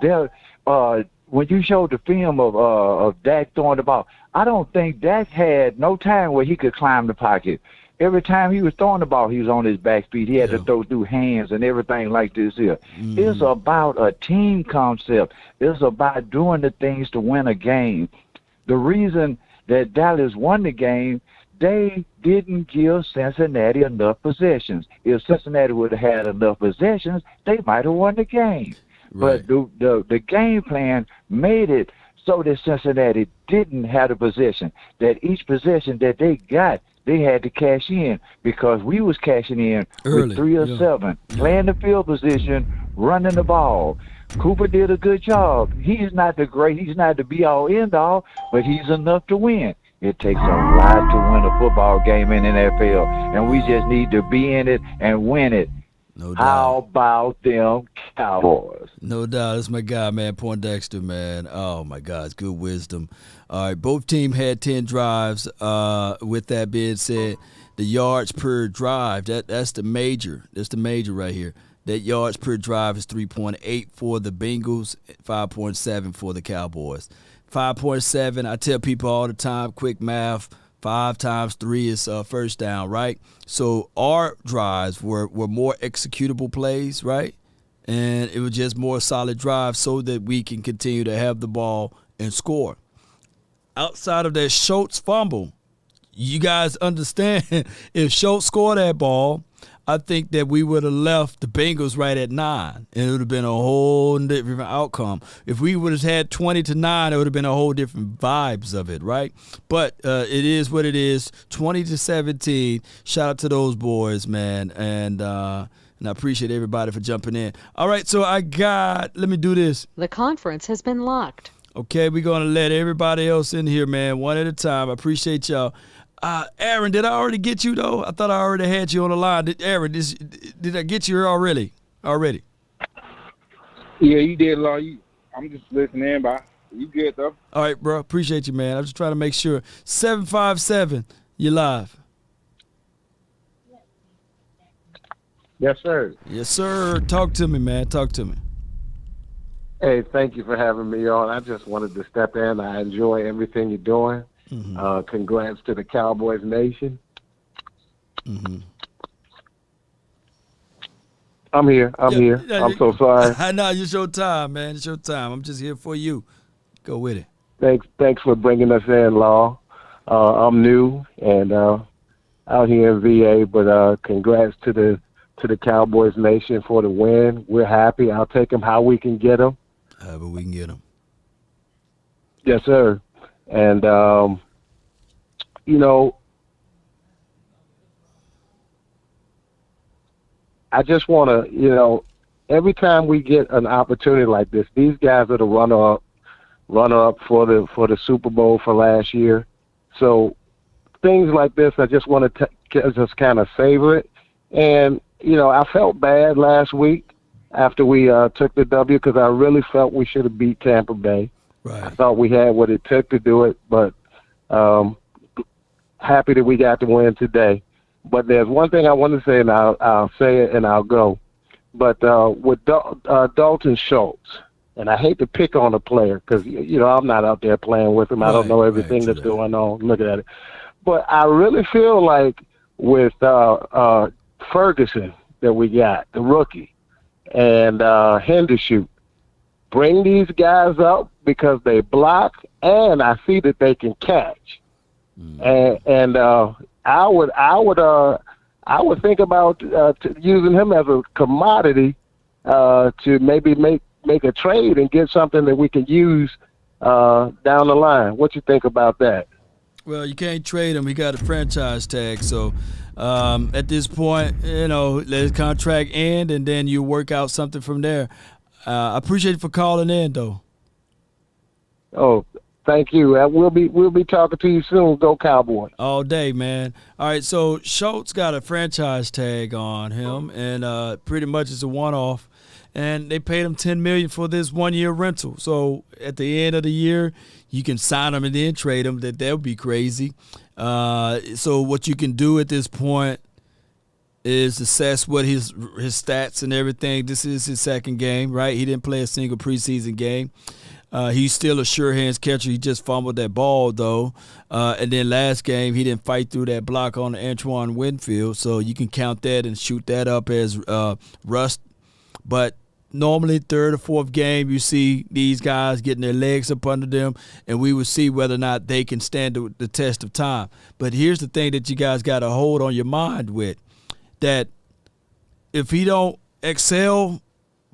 Speaker 8: When you showed the film of Dak throwing the ball, I don't think Dak had no time where he could climb the pocket. Every time he was throwing the ball, he was on his back feet. He had to throw through hands and everything like this here. It's about a team concept. It's about doing the things to win a game. The reason that Dallas won the game, they didn't give Cincinnati enough possessions. If Cincinnati would have had enough possessions, they might have won the game. Right. But the game plan made it so that Cincinnati didn't have the possession, that each possession that they got, they had to cash in, because we was cashing in early, with 3 or 7, playing the field position, running the ball. Cooper did a good job. He's not the be-all, end-all, but he's enough to win. It takes a lot to win a football game in the NFL, and we just need to be in it and win it.
Speaker 1: No doubt.
Speaker 8: How about them Cowboys?
Speaker 1: No doubt. That's my guy, man, Poindexter, man. Oh, my God. It's good wisdom. All right, both teams had 10 drives. With that being said, the yards per drive, that's the major. That's the major right here. That yards per drive is 3.8 for the Bengals, 5.7 for the Cowboys. 5.7, I tell people all the time, quick math, 5 times 3 is first down, right? So our drives were more executable plays, right? And it was just more solid drives so that we can continue to have the ball and score. Outside of that Schultz fumble, you guys understand, if Schultz scored that ball, I think that we would have left the Bengals right at 9, and it would have been a whole different outcome. If we would have had 20-9, it would have been a whole different vibes of it, right? But it is what it is, 20-17. Shout out to those boys, man, and I appreciate everybody for jumping in. All right, so let me do this.
Speaker 13: The conference has been locked.
Speaker 1: Okay, we're going to let everybody else in here, man, one at a time. I appreciate y'all. Aaron, did I already get you, though? I thought I already had you on the line. Aaron, did I get you already?
Speaker 4: Yeah, you did, Law. I'm just listening, but you good, though.
Speaker 1: All right, bro. Appreciate you, man. I'm just trying to make sure. 757, you live.
Speaker 22: Yes, sir.
Speaker 1: Yes, sir. Talk to me, man. Talk to me.
Speaker 22: Hey, thank you for having me on. I just wanted to step in. I enjoy everything you're doing. Mm-hmm. Congrats to the Cowboys Nation.
Speaker 1: Mm-hmm.
Speaker 22: I'm here. I'm so sorry.
Speaker 1: I know, it's your time, man. It's your time. I'm just here for you. Go with it.
Speaker 22: Thanks for bringing us in, Law. I'm new and out here in VA, but congrats to the Cowboys Nation for the win. We're happy. I'll take them how we can get them.
Speaker 1: However we can get them.
Speaker 22: Yes, sir. And, I just want to, every time we get an opportunity like this, these guys are the runner-up for the Super Bowl for last year. So things like this, I just want to just kind of savor it. And, I felt bad last week after we took the W because I really felt we should have beat Tampa Bay.
Speaker 1: Right.
Speaker 22: I thought we had what it took to do it, but happy that we got the win today. But there's one thing I want to say, and I'll say it and I'll go. But with Dalton Schultz, and I hate to pick on a player because, I'm not out there playing with him. I don't know everything that's going on looking at it. But I really feel like with Ferguson that we got, the rookie, and Hendershot, bring these guys up because they block, and I see that they can catch. And I would think about using him as a commodity to maybe make a trade and get something that we can use down the line. What you think about that?
Speaker 1: Well, you can't trade him. He got a franchise tag, so at this point, let his contract end, and then you work out something from there. I appreciate you for calling in, though.
Speaker 22: Oh, thank you. We'll be talking to you soon. Go Cowboys.
Speaker 1: All day, man. All right, so Schultz got a franchise tag on him, and pretty much it's a one-off. And they paid him $10 million for this 1-year rental. So at the end of the year, you can sign him and then trade him. That would be crazy. So what you can do at this point is assess what his stats and everything. This is his second game, right? He didn't play a single preseason game. He's still a sure hands catcher. He just fumbled that ball though, and then last game he didn't fight through that block on Antoine Winfield, so you can count that and shoot that up as rust. But normally third or fourth game you see these guys getting their legs up under them, and we will see whether or not they can stand the test of time. But here's the thing that you guys got to hold on your mind with, that if he don't excel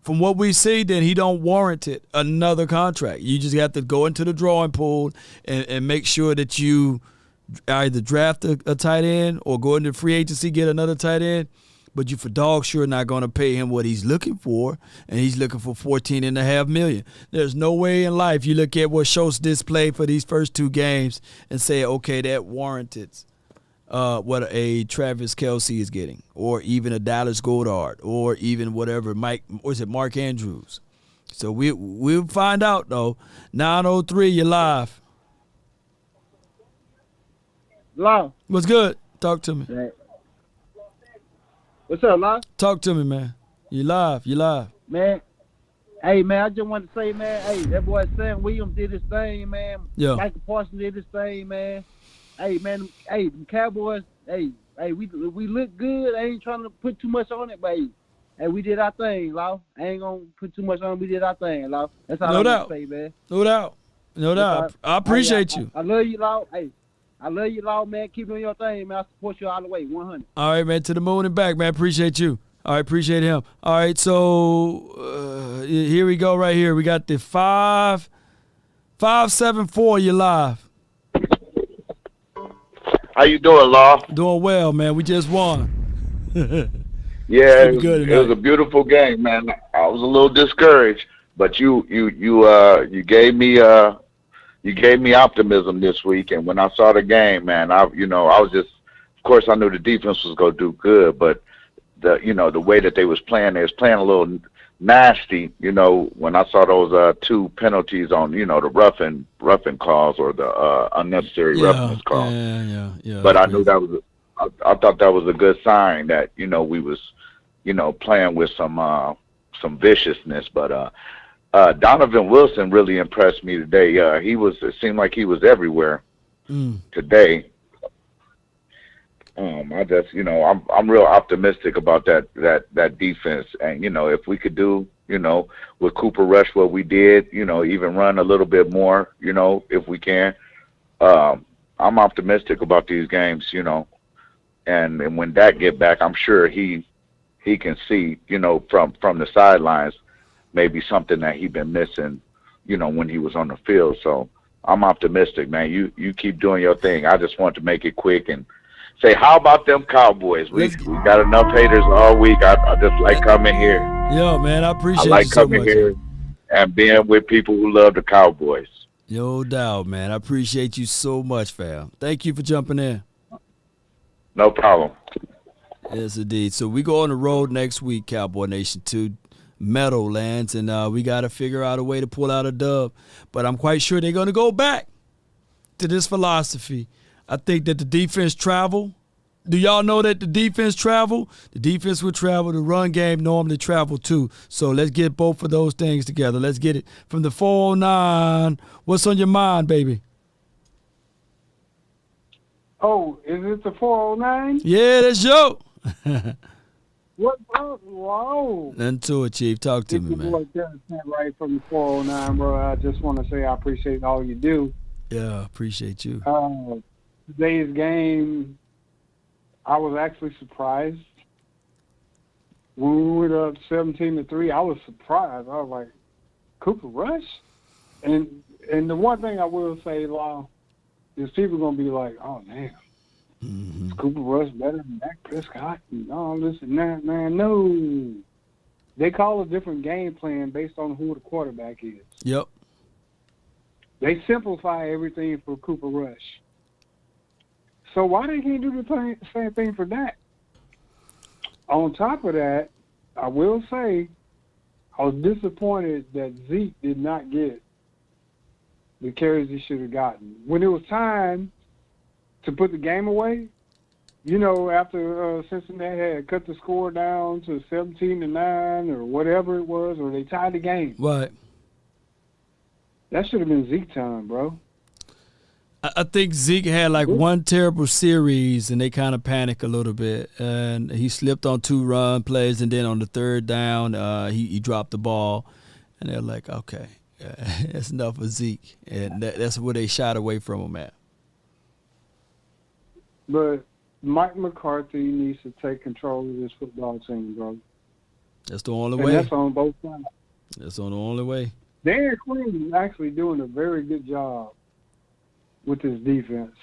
Speaker 1: from what we see, then he don't warrant it another contract. You just have to go into the drawing pool and make sure that you either draft a tight end or go into free agency, get another tight end. But you for dog sure not going to pay him what he's looking for, and he's looking for $14.5 million. There's no way in life you look at what Schultz displayed for these first two games and say, okay, that warranted what a Travis Kelce is getting, or even a Dallas Goedert, or even whatever Mark Andrews. So we'll find out though. 9:03, you're live.
Speaker 9: Law.
Speaker 1: What's good? Talk to me.
Speaker 9: What's up, Law?
Speaker 1: Talk to me, man. You live.
Speaker 9: Man, hey, man, I just want to say, man, hey, that boy Sam Williams did his thing, man.
Speaker 1: Yeah.
Speaker 9: Michael Parsons did his thing, man. Hey, man, hey, the Cowboys, hey, we look good. I ain't trying to put too much on it, but hey, we did our thing, Law. I ain't going to put too much on it. We did our thing, Law. That's all I want to say, man.
Speaker 1: No doubt. I appreciate you.
Speaker 9: I love you, Law. Hey, I love you, Law, man. Keep doing your thing, man. I support you all the way, 100.
Speaker 1: All right, man, to the moon and back, man. Appreciate you. All right, appreciate him. All right, so here we go right here. We got the 574, you're live.
Speaker 8: How you doing, Law?
Speaker 1: Doing well, man. We just won.
Speaker 8: Yeah, it was a beautiful game, man. I was a little discouraged, but you gave me optimism this week, and when I saw the game, man, I was just, of course, I knew the defense was gonna do good, but the way that they was playing a little nasty. When I saw those two penalties on the roughing calls or the unnecessary roughness calls. Yeah. But I knew that was. I thought that was a good sign that we was playing with some viciousness, but. Donovan Wilson really impressed me today. It seemed like he was everywhere today. I just, I'm real optimistic about that defense. And, if we could do, with Cooper Rush what we did, even run a little bit more, if we can. I'm optimistic about these games, and when Dak get back, I'm sure he can see, from the sidelines, maybe something that he been missing, when he was on the field. So I'm optimistic, man. You keep doing your thing. I just want to make it quick and say, how about them Cowboys? We got enough haters all week. I just like coming here.
Speaker 1: Yo, man, I appreciate
Speaker 8: you so much. I like coming here and being with people who love the Cowboys.
Speaker 1: No doubt, man. I appreciate you so much, fam. Thank you for jumping in.
Speaker 8: No problem.
Speaker 1: Yes, indeed. So we go on the road next week, Cowboy Nation, to Meadowlands, and we got to figure out a way to pull out a dub. But I'm quite sure they're going to go back to this philosophy. I think that the defense travel. Do y'all know that the defense travel? The defense will travel. The run game normally travel too. So let's get both of those things together. Let's get it from the 409. What's on your mind, baby?
Speaker 11: Oh, is it the 409?
Speaker 1: Yeah, that's Joe.
Speaker 11: What? Whoa.
Speaker 1: Nothing to it, Chief. Talk to me, man.
Speaker 11: Right from the 409, bro. I just want to say I appreciate all you do.
Speaker 1: Yeah, appreciate you.
Speaker 11: Today's game, I was actually surprised. When we went up 17-3, I was surprised. I was like, Cooper Rush? And the one thing I will say, Law, is people going to be like, oh, damn. Is Cooper Rush better than Dak Prescott and all this and that? Man, no. They call a different game plan based on who the quarterback is.
Speaker 1: Yep.
Speaker 11: They simplify everything for Cooper Rush. So why they can't do the same thing for Dak? On top of that, I will say I was disappointed that Zeke did not get the carries he should have gotten. When it was time to put the game away, after Cincinnati had cut the score down to 17-9 or whatever it was, or they tied the game.
Speaker 1: Right.
Speaker 11: That should have been Zeke time, bro.
Speaker 1: I think Zeke had like one terrible series, and they kind of panicked a little bit. And he slipped on 2 run plays, and then on the 3rd down, he dropped the ball. And they're like, okay, that's enough for Zeke. And that's where they shied away from him at.
Speaker 11: But Mike McCarthy needs to take control of this football team, bro.
Speaker 1: That's the only
Speaker 11: And
Speaker 1: way.
Speaker 11: that's on both sides.
Speaker 1: That's on the only way.
Speaker 11: Dan Quinn is actually doing a very good job with his defense.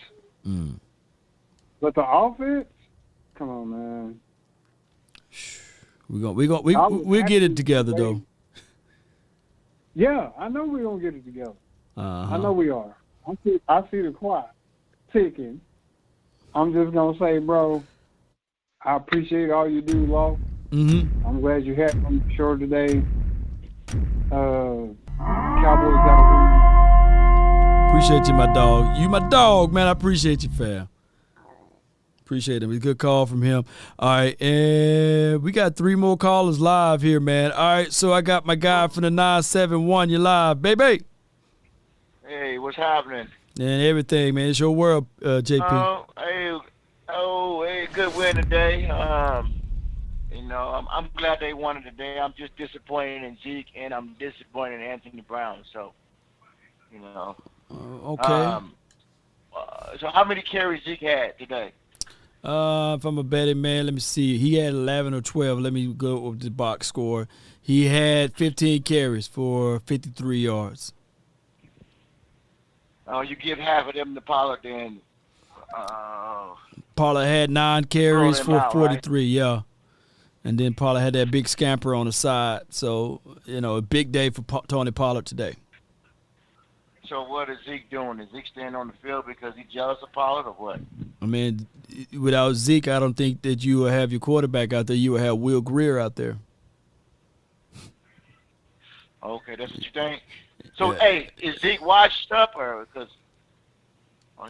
Speaker 11: But the offense, come on, man.
Speaker 1: We'll get it together though.
Speaker 11: Yeah, I know we're gonna get it together.
Speaker 1: Uh-huh.
Speaker 11: I know we are. I see the clock ticking. I'm just gonna say, bro, I appreciate all you do, Law.
Speaker 1: Mm-hmm.
Speaker 11: I'm glad you had me on the show today. Cowboys got to win.
Speaker 1: Appreciate you, my dog. You my dog, man. I appreciate you, fam. Appreciate him. It's a good call from him. All right, and we got 3 more callers live here, man. All right, so I got my guy from the 971. You live, baby.
Speaker 5: Hey, what's happening?
Speaker 1: And everything, man. It's your world, JP.
Speaker 5: Hey, good win today. I'm glad they won it today. I'm just disappointed in Zeke, and I'm disappointed in Anthony Brown. So,
Speaker 1: Okay.
Speaker 5: So how many carries Zeke had today?
Speaker 1: If I'm a betting man, let me see. He had 11 or 12. Let me go over the box score. He had 15 carries for 53 yards.
Speaker 5: Oh, you give half of them to Pollard, then.
Speaker 1: Pollard had 9 carries for
Speaker 5: out,
Speaker 1: 43, yeah. And then Pollard had that big scamper on the side. So, a big day for Tony Pollard today.
Speaker 5: So what is Zeke doing? Is Zeke staying on the field because he's jealous of Pollard or what?
Speaker 1: I mean, without Zeke, I don't think that you will have your quarterback out there. You will have Will Greer out there.
Speaker 5: Okay, that's what you think? So, hey, is Zeke washed up or because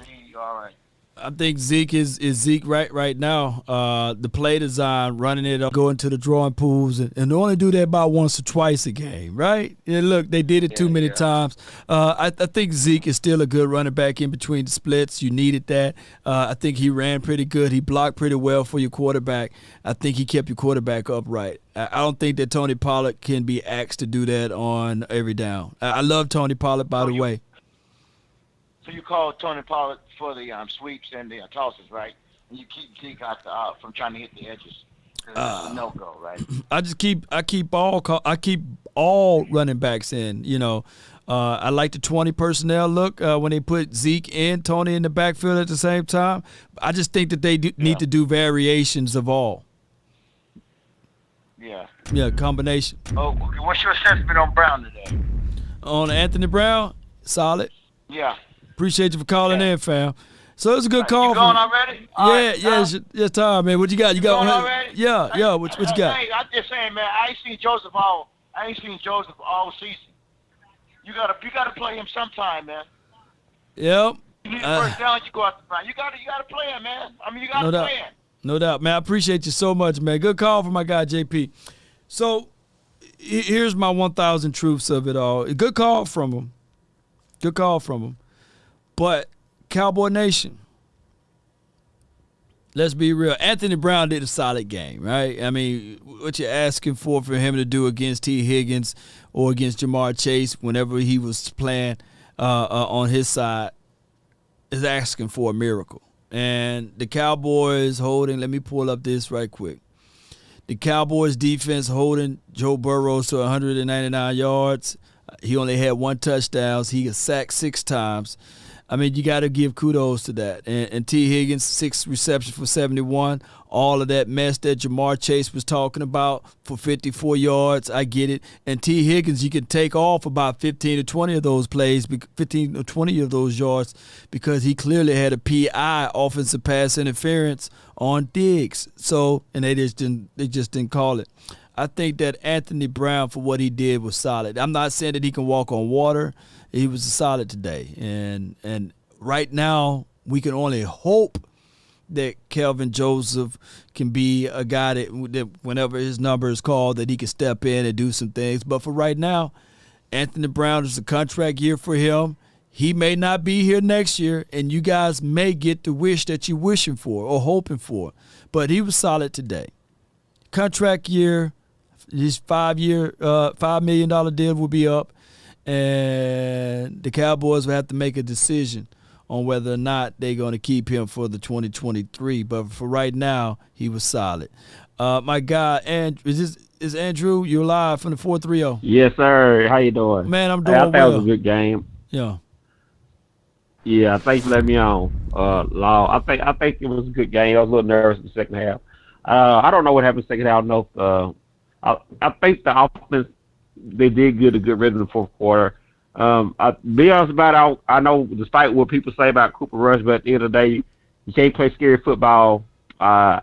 Speaker 5: he all right?
Speaker 1: I think Zeke is Zeke right now. The play design, running it up, going to the drawing pools, and only do that about once or twice a game, right? And look, they did it too many times. I think Zeke is still a good running back in between the splits. You needed that. I think he ran pretty good. He blocked pretty well for your quarterback. I think he kept your quarterback upright. I don't think that Tony Pollard can be asked to do that on every down. I love Tony Pollard, by the way.
Speaker 5: So you call Tony Pollard for the sweeps and the tosses, right? And you keep Zeke out from trying to hit the edges. It's a no-go, right?
Speaker 1: I keep all running backs in. I like the 20 personnel look when they put Zeke and Tony in the backfield at the same time. I just think that they need to do variations of all.
Speaker 5: Yeah.
Speaker 1: Yeah, combination.
Speaker 5: Oh, okay. What's your assessment on Brown today?
Speaker 1: On Anthony Brown, solid.
Speaker 5: Yeah.
Speaker 1: Appreciate you for calling in, fam. So it's a good call.
Speaker 5: You going already?
Speaker 1: It's time, man. What you got? You got
Speaker 5: going already?
Speaker 1: Yeah. What you got?
Speaker 5: Hey, I'm just saying, man. I ain't seen Joseph all season. You gotta play him sometime, man.
Speaker 1: Yep.
Speaker 5: You need a first down, you go out the ground. You gotta play him, man. I mean, you gotta play him.
Speaker 1: No doubt, man. I appreciate you so much, man. Good call from my guy JP. So here's my 1,000 truths of it all. Good call from him. But Cowboy Nation, let's be real. Anthony Brown did a solid game, right? I mean, what you're asking for him to do against T. Higgins or against Jamar Chase whenever he was playing on his side is asking for a miracle. And the Cowboys holding, let me pull up this right quick. The Cowboys defense holding Joe Burrow to 199 yards. He only had 1 touchdown. He got sacked 6 times. I mean, you got to give kudos to that. And T. Higgins, 6 receptions for 71. All of that mess that Jamar Chase was talking about for 54 yards. I get it. And T. Higgins, you can take off about 15 to 20 of those plays, 15 or 20 of those yards, because he clearly had a PI, offensive pass interference, on Diggs. So, and they just didn't call it. I think that Anthony Brown, for what he did, was solid. I'm not saying that he can walk on water. He was solid today. And right now, we can only hope that Kelvin Joseph can be a guy that whenever his number is called, that he can step in and do some things. But for right now, Anthony Brown is a contract year for him. He may not be here next year, and you guys may get the wish that you're wishing for or hoping for. But he was solid today. Contract year, his $5 million deal will be up, and the Cowboys will have to make a decision on whether or not they're going to keep him for the 2023. But for right now, he was solid. My guy, is Andrew, you're live from the 430.
Speaker 22: Yes, sir. How you doing?
Speaker 1: Man, I'm doing
Speaker 22: I think
Speaker 1: well.
Speaker 22: it was a good game.
Speaker 1: Yeah.
Speaker 22: Yeah, thanks for letting me on, Law. I think it was a good game. I was a little nervous in the second half. I don't know what happened in the second half. No, I think the offense, they did get a good rhythm in the fourth quarter. Be honest about it, I know despite what people say about Cooper Rush, but at the end of the day, you can't play scary football. I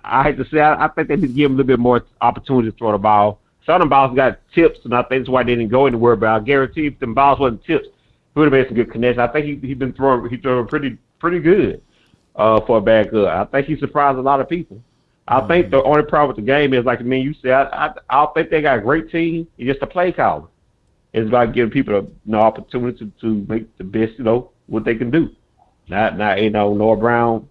Speaker 22: hate to say, I think they need to give him a little bit more opportunity to throw the ball. Some of them balls got tips, and I think that's why they didn't go anywhere. But I guarantee if them balls wasn't tips, he would have made some good connection. I think he's been throwing pretty good for a backup. I think he surprised a lot of people. I think the only problem with the game is, like you said, I don't think they got a great team. It's just a play caller. It's about giving people the opportunity to make the best, what they can do. Not Noah Brown.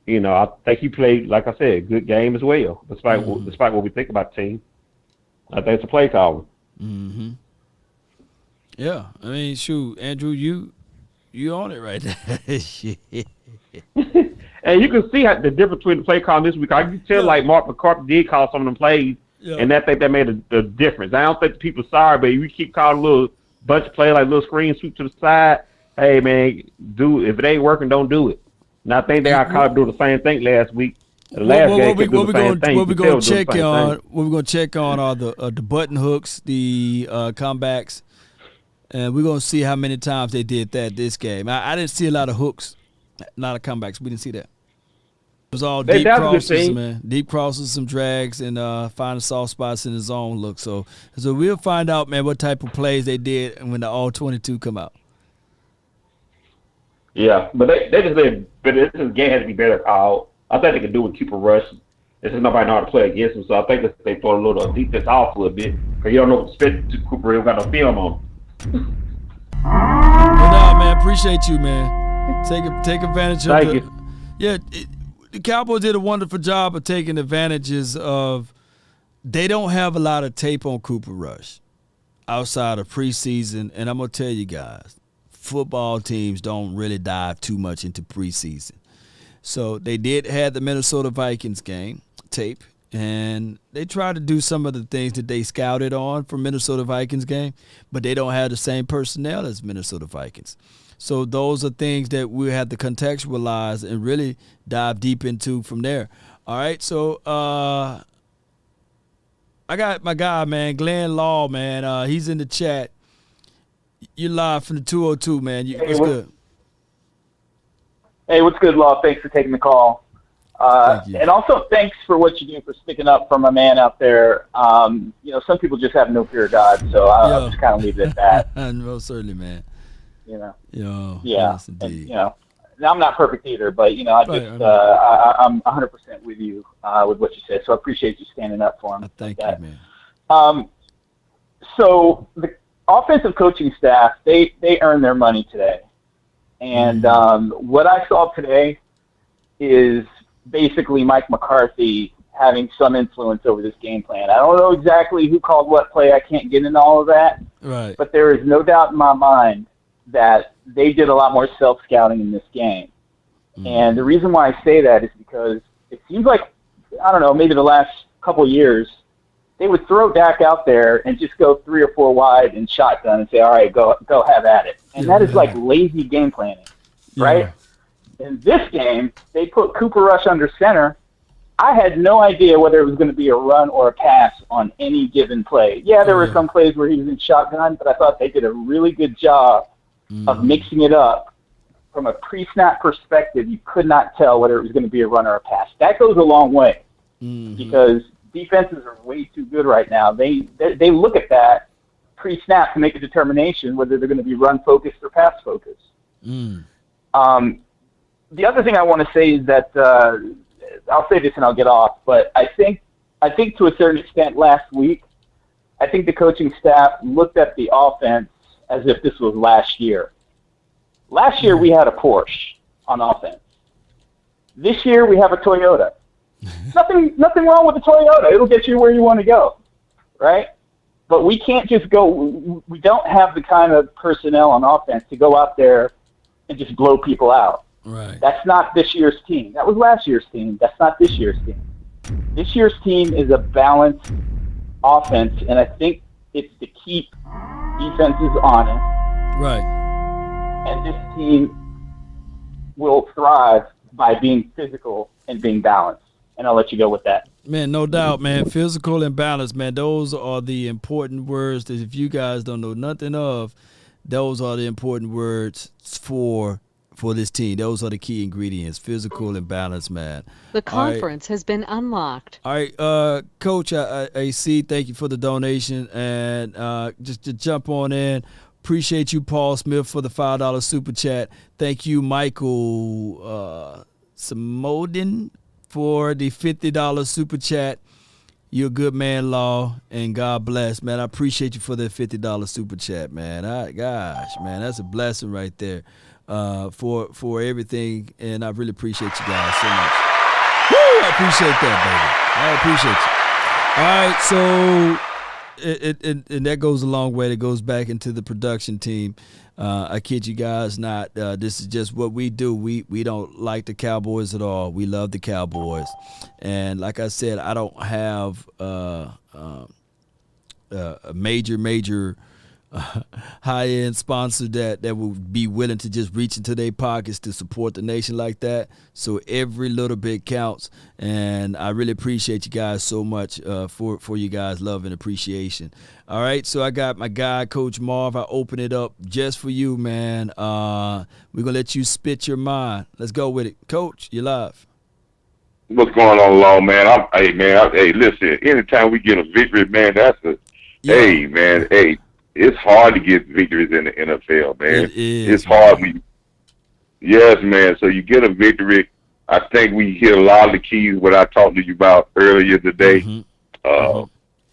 Speaker 22: I think he played, like I said, a good game as well, despite what we think about the team. I think it's a play caller.
Speaker 1: Mm-hmm. Yeah, I mean, shoot, Andrew, you on it right there. Shit.
Speaker 22: And you can see the difference between the play call this week. I can tell, like, Mark McCarthy did call some of them plays, and I think that made a difference. I don't think the people sorry, but we keep calling a little bunch of plays, like little screen sweep to the side. Hey, man, if it ain't working, don't do it. And I think they got caught up doing the same thing last week. The last game kept doing the same thing.
Speaker 1: What we're going to check on are the button hooks, the comebacks, and we're going to see how many times they did that this game. I didn't see a lot of hooks, a lot of comebacks. We didn't see that. It was all deep crosses, man. Deep crosses, some drags, and finding soft spots in the zone look. So we'll find out, man, what type of plays they did when the all 22 come out.
Speaker 22: Yeah, but they just did. But this game has to be better called. I think they can do with Cooper Rush. This is nobody know how to play against him, so I think they throw a little defense off a little bit because you don't know what to expect to Cooper. He don't got no film on him.
Speaker 1: Well, man, appreciate you, man. Take advantage of
Speaker 22: Thank you.
Speaker 1: Yeah, the Cowboys did a wonderful job of taking advantages of. They don't have a lot of tape on Cooper Rush outside of preseason, and I'm gonna tell you guys, football teams don't really dive too much into preseason. So they did have the Minnesota Vikings game tape, and they tried to do some of the things that they scouted on for Minnesota Vikings game, but they don't have the same personnel as Minnesota Vikings. So those are things that we have to contextualize and really dive deep into from there. All right, so I got my guy, man, Glenn Law, man. He's in the chat. You're live from the 202, man. What's good?
Speaker 3: Hey, what's good, Law? Thanks for taking the call. And also, thanks for what you do for sticking up for my man out there. Some people just have no fear of God, so I'll just kind of leave it at that.
Speaker 1: Most certainly, man.
Speaker 3: Yeah.
Speaker 1: Yes, indeed.
Speaker 3: And, I'm not perfect either, but I'm 100% with you with what you said. So I appreciate you standing up for him.
Speaker 1: Thank you, man.
Speaker 3: So the offensive coaching staff, they earned their money today. And what I saw today is basically Mike McCarthy having some influence over this game plan. I don't know exactly who called what play. I can't get into all of that.
Speaker 1: Right.
Speaker 3: But there is no doubt in my mind that they did a lot more self-scouting in this game. And the reason why I say that is because it seems like, I don't know, maybe the last couple of years, they would throw Dak out there and just go 3 or 4 wide and shotgun and say, all right, go have at it. And that is like lazy game planning, right? In this game, they put Cooper Rush under center. I had no idea whether it was going to be a run or a pass on any given play. Yeah, there were some plays where he was in shotgun, but I thought they did a really good job of mixing it up. From a pre-snap perspective, you could not tell whether it was going to be a run or a pass. That goes a long way because defenses are way too good right now. They look at that pre-snap to make a determination whether they're going to be run-focused or pass-focused. The other thing I want to say is that I'll say this and I'll get off, but I think to a certain extent last week, I think the coaching staff looked at the offense as if this was last year. Last year we had a Porsche on offense. This year we have a Toyota. Nothing wrong with the Toyota. It'll get you where you want to go, right? But we can't just go. We don't have the kind of personnel on offense to go out there and just blow people out.
Speaker 1: Right.
Speaker 3: That's not this year's team. That was last year's team. That's not this year's team. This year's team is a balanced offense, and I think it's to keep defenses honest.
Speaker 1: Right.
Speaker 3: And this team will thrive by being physical and being balanced. And I'll let you go with that.
Speaker 1: Man, no doubt, man. Physical and balance, man. Those are the important words that if you guys don't know nothing of, those are the important words for this team. Those are the key ingredients, physical and balance, man.
Speaker 13: The conference has been unlocked.
Speaker 1: All right, Coach, I see. Thank you for the donation. And just to jump on in, appreciate you, Paul Smith, for the $5 super chat. Thank you, Michael Samodin, for the $50 super chat. You're a good man, Law, and God bless, man. I appreciate you for the $50 super chat, man. Gosh, man, that's a blessing right there for everything, and I really appreciate you guys so much. Woo! I appreciate that, baby. I appreciate you. All right, so and that goes a long way. That goes back into the production team. I kid you guys not. This is just what we do. We don't like the Cowboys at all. We love the Cowboys. And like I said, I don't have a major high-end sponsor that would be willing to just reach into their pockets to support the nation like that. So every little bit counts, and I really appreciate you guys so much for you guys' love and appreciation. All right, so I got my guy, Coach Marv. I open it up just for you, man. We're going to let you spit your mind. Let's go with it. Coach, you're live.
Speaker 10: What's going on, Law, man? Hey, listen, anytime we get a victory, man, hey, man, hey, it's hard to get victories in the NFL, man.
Speaker 1: It is.
Speaker 10: It's hard. Yes, man. So you get a victory. I think we hit a lot of the keys, what I talked to you about earlier today.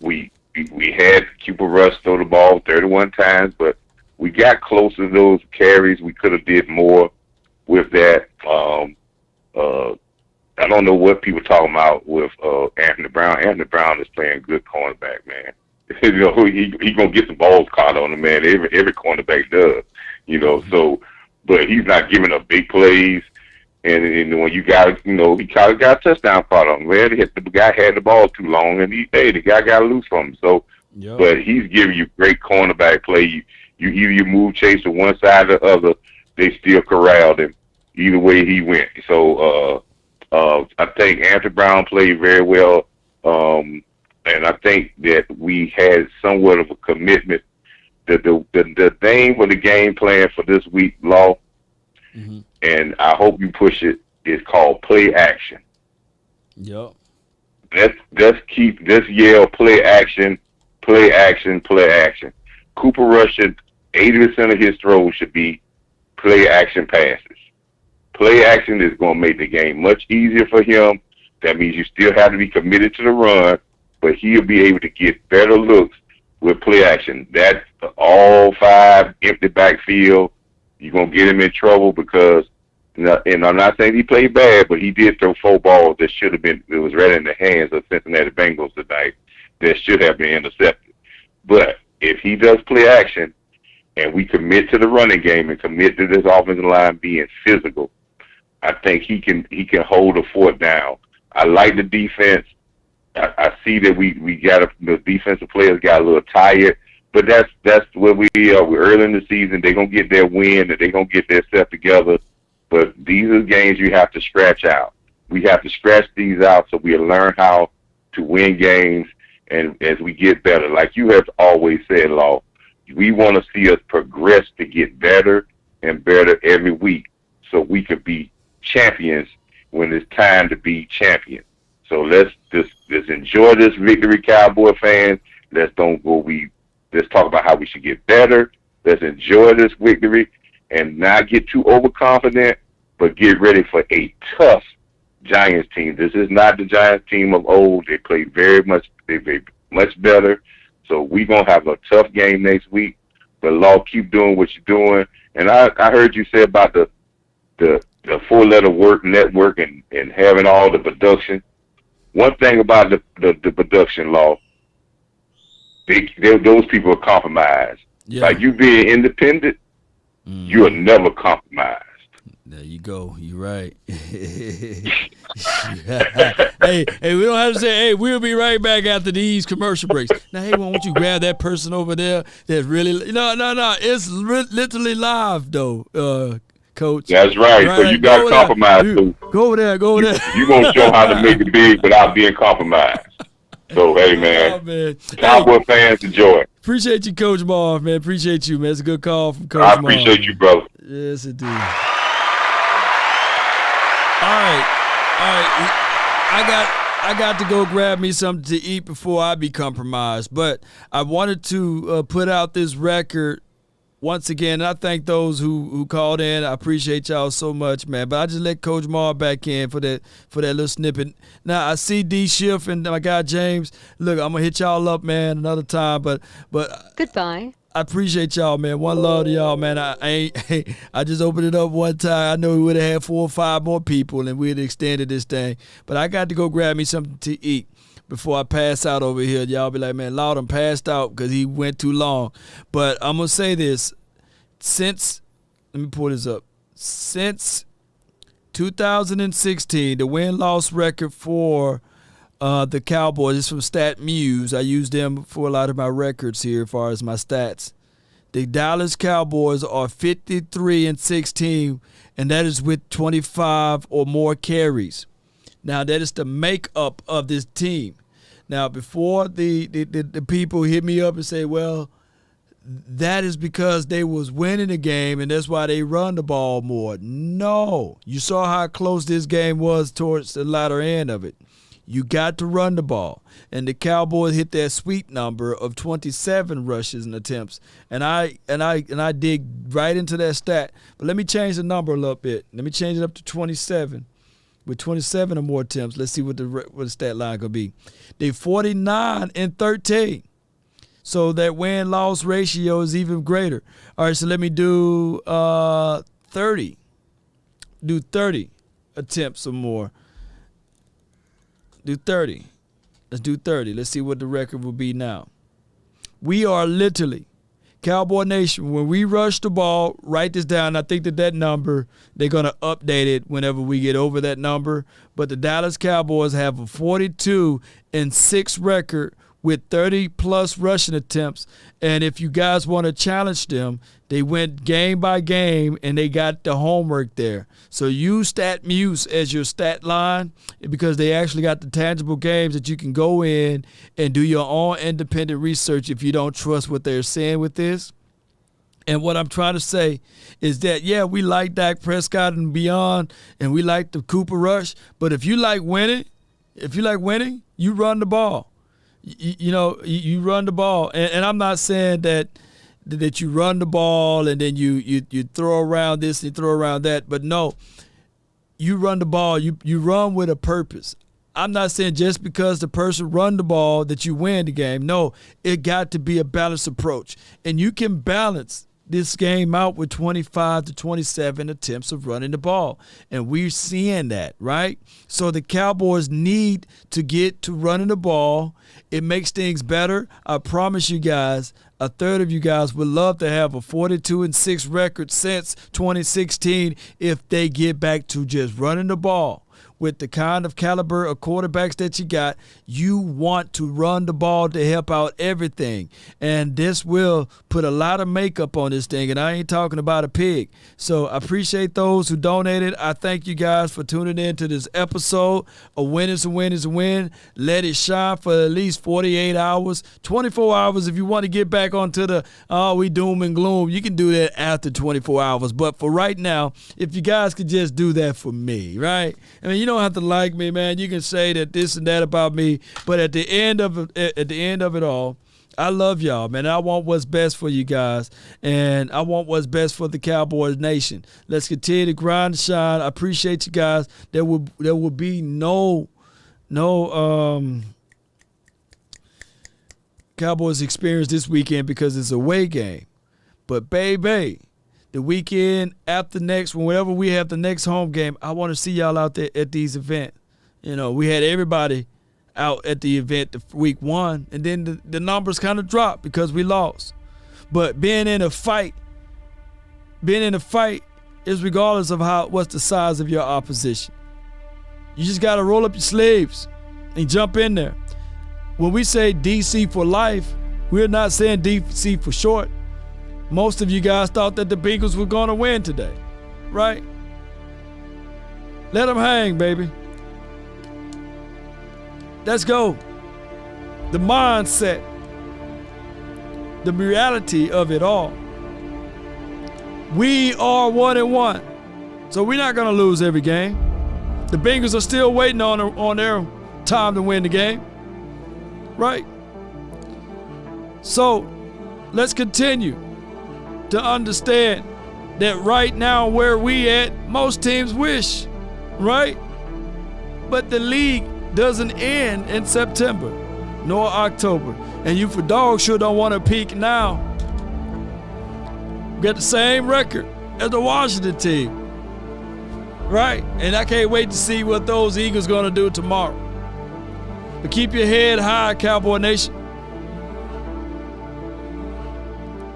Speaker 10: We had Cooper Rush throw the ball 31 times, but we got close to those carries. We could have did more with that. I don't know what people talking about with Anthony Brown. Anthony Brown is playing good cornerback, man. You know, he gonna get the balls caught on him, man. Every cornerback does, you know. So, but he's not giving up big plays. And when you got, you know, he kind of got a touchdown caught on him. Man, the guy had the ball too long, and the guy got loose from him. So, but he's giving you great cornerback play. You either you move Chase to one side or the other, they still corralled him. Either way he went. So, I think Anthony Brown played very well. And I think that we had somewhat of a commitment. The thing for the game plan for this week, Law, and I hope you push it, is called play action.
Speaker 1: Yep.
Speaker 10: Let's yell play action, play action, play action. Cooper Rush should 80% of his throws should be play action passes. Play action is going to make the game much easier for him. That means you still have to be committed to the run, but he'll be able to get better looks with play action. That's all 5 empty backfield. You're going to get him in trouble because, and I'm not saying he played bad, but he did throw 4 balls that should have been, it was right in the hands of Cincinnati Bengals tonight that should have been intercepted. But if he does play action and we commit to the running game and commit to this offensive line being physical, I think he can hold the fort down. I like the defense. I see that we got the defensive players got a little tired, but that's where we are. We're early in the season. They're gonna get their win, and they're gonna get their stuff together. But these are games you have to scratch out. We have to scratch these out so we learn how to win games, and as we get better, like you have always said, Law, we want to see us progress to get better and better every week, so we could be champions when it's time to be champions. So let's enjoy this victory, Cowboy fans. Let's talk about how we should get better. Let's enjoy this victory and not get too overconfident, but get ready for a tough Giants team. This is not the Giants team of old. They play much better. So we're going to have a tough game next week. But, Law, keep doing what you're doing. And I heard you say about the four-letter word network and having all the production. One thing about the production, Law, those people are compromised.
Speaker 1: Yeah.
Speaker 10: Like you being independent, you are never compromised.
Speaker 1: There you go. You're right. Hey, we don't have to say, hey, we'll be right back after these commercial breaks. Now, hey, why don't you grab that person over there that's really, no. It's literally live, though, Coach.
Speaker 10: That's right. So you got to compromise. So
Speaker 1: go over there.
Speaker 10: You're going to show how to make it big without being compromised. So, hey, man.
Speaker 1: Oh, man.
Speaker 10: Cowboy fans, enjoy.
Speaker 1: Appreciate you, Coach Marv, man. Appreciate you, man. It's a good call from Coach Marv.
Speaker 10: I appreciate you, brother.
Speaker 1: Yes, indeed. All right. I got to go grab me something to eat before I be compromised. But I wanted to put out this record once again. And I thank those who called in. I appreciate y'all so much, man. But I just let Coach Marv back in for that little snippet. Now I see D Schiff and my guy James. Look, I'm gonna hit y'all up, man, another time. But
Speaker 13: goodbye.
Speaker 1: I appreciate y'all, man. One love to y'all, man. I just opened it up one time. I know we would have had 4 or 5 more people and we'd extended this thing. But I got to go grab me something to eat before I pass out over here. Y'all be like, man, Loudon passed out because he went too long. But I'm going to say this. Let me pull this up. Since 2016, the win-loss record for the Cowboys is from StatMuse. I use them for a lot of my records here as far as my stats. The Dallas Cowboys are 53-16, and that is with 25 or more carries. Now, that is the makeup of this team. Now, before the people hit me up and say, well, that is because they was winning the game, and that's why they run the ball more. No. You saw how close this game was towards the latter end of it. You got to run the ball. And the Cowboys hit that sweet number of 27 rushes and attempts. And I dig right into that stat. But let me change the number a little bit. Let me change it up to 27. With 27 or more attempts, let's see what the stat line could be. They 49-13. So that win-loss ratio is even greater. All right, so let me do 30. Do 30 attempts or more. Do 30. Let's do 30. Let's see what the record will be now. We are literally, Cowboy Nation, when we rush the ball, write this down. I think that number, they're going to update it whenever we get over that number. But the Dallas Cowboys have a 42-6 record with 30-plus rushing attempts. And if you guys want to challenge them, they went game by game, and they got the homework there. So use StatMuse as your stat line because they actually got the tangible games that you can go in and do your own independent research if you don't trust what they're saying with this. And what I'm trying to say is that, yeah, we like Dak Prescott and beyond, and we like the Cooper Rush. But if you like winning, you run the ball. You run the ball. And I'm not saying that you run the ball and then you throw around this and throw around that. But no, you run the ball. You run with a purpose. I'm not saying just because the person run the ball that you win the game. No, it got to be a balanced approach. And you can balance this game out with 25 to 27 attempts of running the ball. And we're seeing that, right? So the Cowboys need to get to running the ball. It makes things better. I promise you guys, a third of you guys would love to have a 42-6 record since 2016 if they get back to just running the ball. With the kind of caliber of quarterbacks that you got, you want to run the ball to help out everything. And this will put a lot of makeup on this thing, and I ain't talking about a pig. So I appreciate those who donated. I thank you guys for tuning in to this episode. A win is a win is a win. Let it shine for at least 48 hours, 24 hours if you want to get back onto the, we doom and gloom. You can do that after 24 hours. But for right now, if you guys could just do that for me, right? I mean, you don't have to like me, man. You can say that this and that about me, but at the end of it all, I love y'all, man. I want what's best for you guys, and I want what's best for the Cowboys Nation. Let's continue to grind and shine. I appreciate you guys. There will be no Cowboys Experience this weekend because it's a away game. But, baby, the weekend after next, whenever we have the next home game, I want to see y'all out there at these events. You know, we had everybody out at the event week 1, and then the numbers kind of dropped because we lost. But being in a fight is regardless of what's the size of your opposition. You just got to roll up your sleeves and jump in there. When we say DC for life, we're not saying DC for short. Most of you guys thought that the Bengals were going to win today, right? Let them hang, baby. Let's go. The mindset, the reality of it all. We are 1-1, so we're not going to lose every game. The Bengals are still waiting on their time to win the game, right? So let's continue to understand that right now where we at, most teams wish, right? But the league doesn't end in September nor October. And you for dog sure don't want to peak now. We got the same record as the Washington team, right? And I can't wait to see what those Eagles going to do tomorrow. But keep your head high, Cowboy Nation.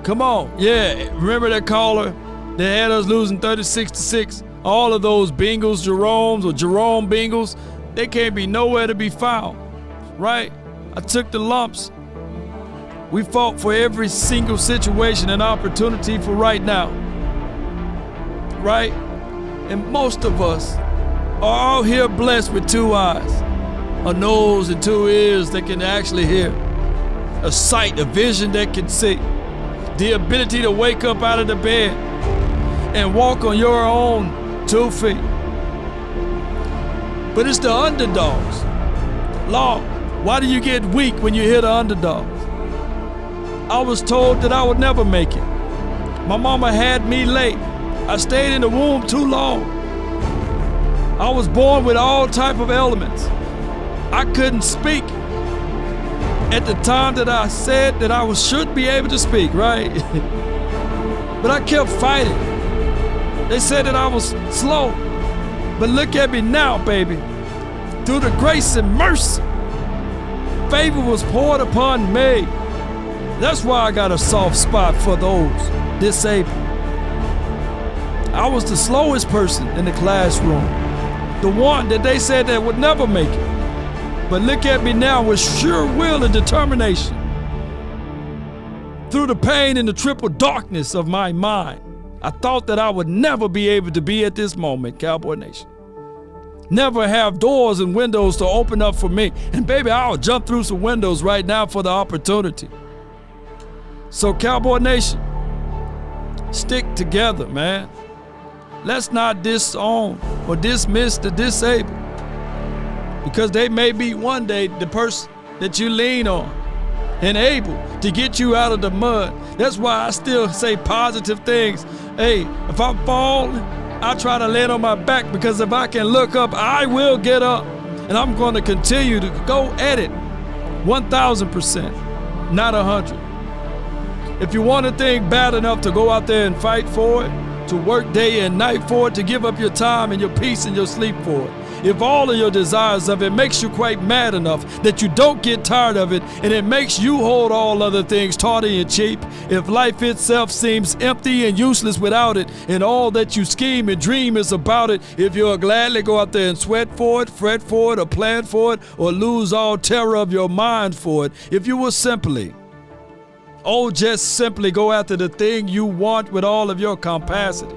Speaker 1: Come on. Yeah, remember that caller that had us losing 36-6? All of those Bengals, Jerome Bengals, they can't be nowhere to be found, right? I took the lumps. We fought for every single situation and opportunity for right now, right? And most of us are out here blessed with 2 eyes, a nose and 2 ears that can actually hear, a sight, a vision that can see, the ability to wake up out of the bed and walk on your own 2 feet. But it's the underdogs. Lord, why do you get weak when you hear the underdogs? I was told that I would never make it. My mama had me late. I stayed in the womb too long. I was born with all type of ailments. I couldn't speak at the time that I said that I should be able to speak, right? But I kept fighting. They said that I was slow. But look at me now, baby. Through the grace and mercy, favor was poured upon me. That's why I got a soft spot for those disabled. I was the slowest person in the classroom, the one that they said that would never make it. But look at me now with sure will and determination. Through the pain and the triple darkness of my mind, I thought that I would never be able to be at this moment, Cowboy Nation. Never have doors and windows to open up for me. And baby, I'll jump through some windows right now for the opportunity. So Cowboy Nation, stick together, man. Let's not disown or dismiss the disabled, because they may be one day the person that you lean on and able to get you out of the mud. That's why I still say positive things. Hey, if I fall, I try to land on my back, because if I can look up, I will get up. And I'm going to continue to go at it 1,000%, not 100. If you want a thing bad enough to go out there and fight for it, to work day and night for it, to give up your time and your peace and your sleep for it, if all of your desires of it makes you quite mad enough that you don't get tired of it, and it makes you hold all other things tawdry and cheap, if life itself seems empty and useless without it, and all that you scheme and dream is about it, if you'll gladly go out there and sweat for it, fret for it, or plan for it, or lose all terror of your mind for it, if you will simply, just simply go after the thing you want with all of your capacity,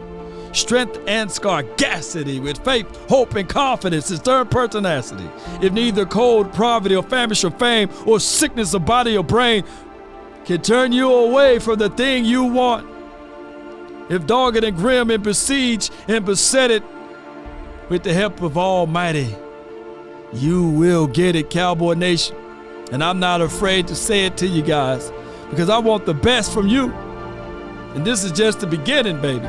Speaker 1: strength and sagacity, with faith, hope, and confidence, and stern pertinacity. If neither cold, poverty, or famish, or fame, or sickness of body or brain can turn you away from the thing you want, if dogged and grim and besieged and beset it, with the help of Almighty, you will get it, Cowboy Nation. And I'm not afraid to say it to you guys, because I want the best from you. And this is just the beginning, baby.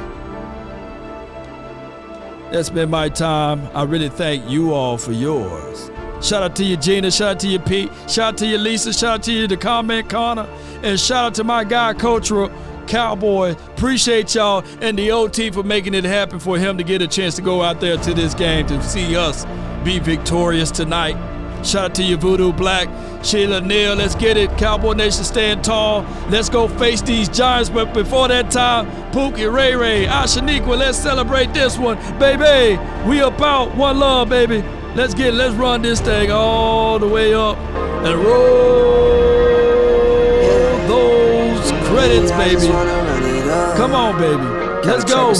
Speaker 1: That's been my time. I really thank you all for yours. Shout out to you, Gina. Shout out to you, Pete. Shout out to you, Lisa. Shout out to you, the comment corner. And shout out to my guy, Cultural Cowboy. Appreciate y'all and the OT for making it happen for him to get a chance to go out there to this game to see us be victorious tonight. Shout out to you, Voodoo Black, Sheila Neal. Let's get it. Cowboy Nation stand tall. Let's go face these Giants. But before that time, Pookie, Ray Ray, Ashaniqua, let's celebrate this one. Baby, we about one love, baby. Let's get it. Let's run this thing all the way up and roll those credits, baby. Come on, baby. Let's go.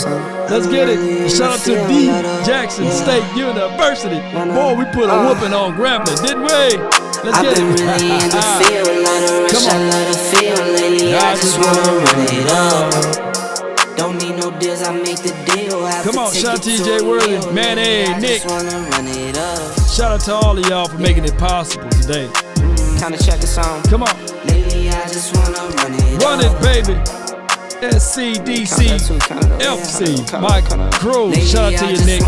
Speaker 1: Let's get it. And shout out to D. Jackson State University. Boy, we put a whooping on Grambling, didn't we? Let's get it. Come on. I just wanna run it up. Don't need no deals, I make the deal. Come on, shout out to TJ Worthy, Man A, Nick. Shout out to all of y'all for making it possible today.
Speaker 2: Kinda check a song.
Speaker 1: Come on.
Speaker 2: Lately I just wanna run it
Speaker 1: Run it, baby. SCDC, FC, my crew. Shout out to you, Nick.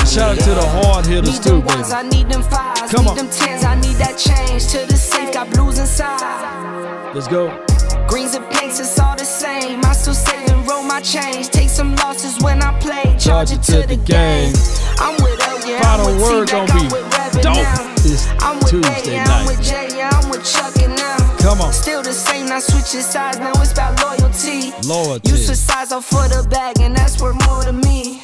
Speaker 1: Shout out to the hard hitters too, baby.
Speaker 2: I need them fives,
Speaker 1: Come
Speaker 2: need
Speaker 1: on.
Speaker 2: them tens, I need that change to the safe, got blues inside.
Speaker 1: Let's go.
Speaker 2: Greens and pinks, it's all the same. I still save and roll my change. Take some losses when I play, charge it to the game. I'm with L, yeah,
Speaker 1: Final
Speaker 2: I'm with
Speaker 1: word
Speaker 2: T-Mac,
Speaker 1: gonna
Speaker 2: I'm
Speaker 1: be
Speaker 2: with Reverend
Speaker 1: dope
Speaker 2: now.
Speaker 1: this
Speaker 2: I'm with
Speaker 1: Tuesday
Speaker 2: Bay, yeah, I'm with
Speaker 1: night.
Speaker 2: Jay, yeah, I'm with Chuck and now.
Speaker 1: Come on.
Speaker 2: Still the same, not switching sides, now it's about loyalty.
Speaker 1: Loyalty.
Speaker 2: You switch sides off for the bag, and that's worth more to me.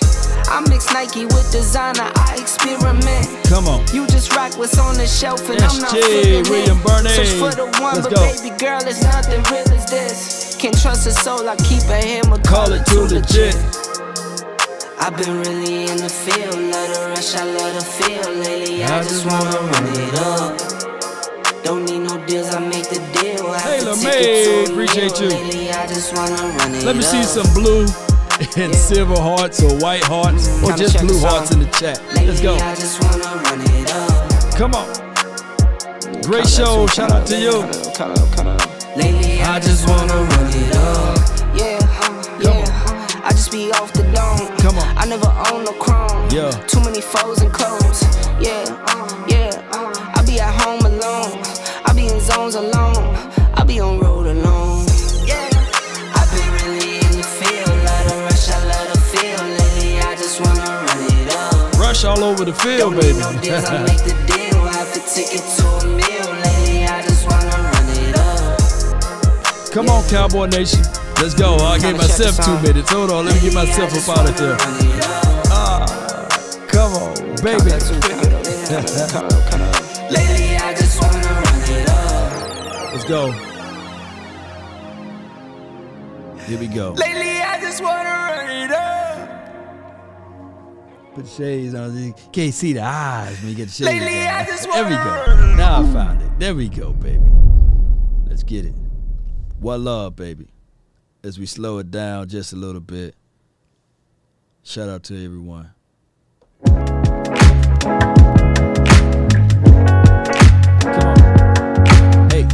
Speaker 2: I mix Nike with designer, I experiment.
Speaker 1: Come on.
Speaker 2: You just rock what's on the shelf, and I'm not
Speaker 1: SJ,
Speaker 2: feeling
Speaker 1: William
Speaker 2: it.
Speaker 1: Burnett.
Speaker 2: Search for the one,
Speaker 1: Let's
Speaker 2: but
Speaker 1: go.
Speaker 2: baby girl, it's nothing real as this. Can't trust a soul, I keep a hammer,
Speaker 1: Call it too legit.
Speaker 2: I've been really in the field, love the rush, I love the feel. Lately, I just wanna run it up. Don't need no deals, I make the deal.
Speaker 1: Hey, LeMay, appreciate you.
Speaker 2: Lately, I just wanna run it
Speaker 1: Let me see
Speaker 2: up.
Speaker 1: some blue and silver hearts or white hearts or
Speaker 2: Kinda
Speaker 1: just
Speaker 2: check
Speaker 1: blue
Speaker 2: this
Speaker 1: hearts
Speaker 2: out.
Speaker 1: in the chat. Let's go.
Speaker 2: Lately, I just wanna run it up.
Speaker 1: Come on. Great show. Shout out to you.
Speaker 2: Lately, I just wanna run it up. Yeah, I just be off the dome.
Speaker 1: Come on.
Speaker 2: I never own no chrome.
Speaker 1: Yeah.
Speaker 2: Too many foes and clothes. Yeah, I be at home alone. I be in zones alone. I be on road alone. Yeah, I've been really in the field. Love the rush, I love the feel. Lately, I just wanna run it up.
Speaker 1: Rush all over the field,
Speaker 2: Don't
Speaker 1: baby.
Speaker 2: need no deals, I make the deal. Have to take it to a meal. Lately, I just wanna run it up.
Speaker 1: Come on, Cowboy Nation. Let's go. I gave myself 2 minutes. Hold on. Let me get myself up out of here. Come on, baby.
Speaker 2: Lately, I just wanna run it up.
Speaker 1: Let's go. Here we go.
Speaker 2: Lately, I just wanna run it up.
Speaker 1: Put the shades on. You can't see the eyes when you get the shades
Speaker 2: Lately,
Speaker 1: on.
Speaker 2: I just
Speaker 1: There we
Speaker 2: wanna
Speaker 1: go. Now I found it. There we go, baby. Let's get it. One love, baby. As we slow it down just a little bit. Shout out to everyone. Come on. Hey.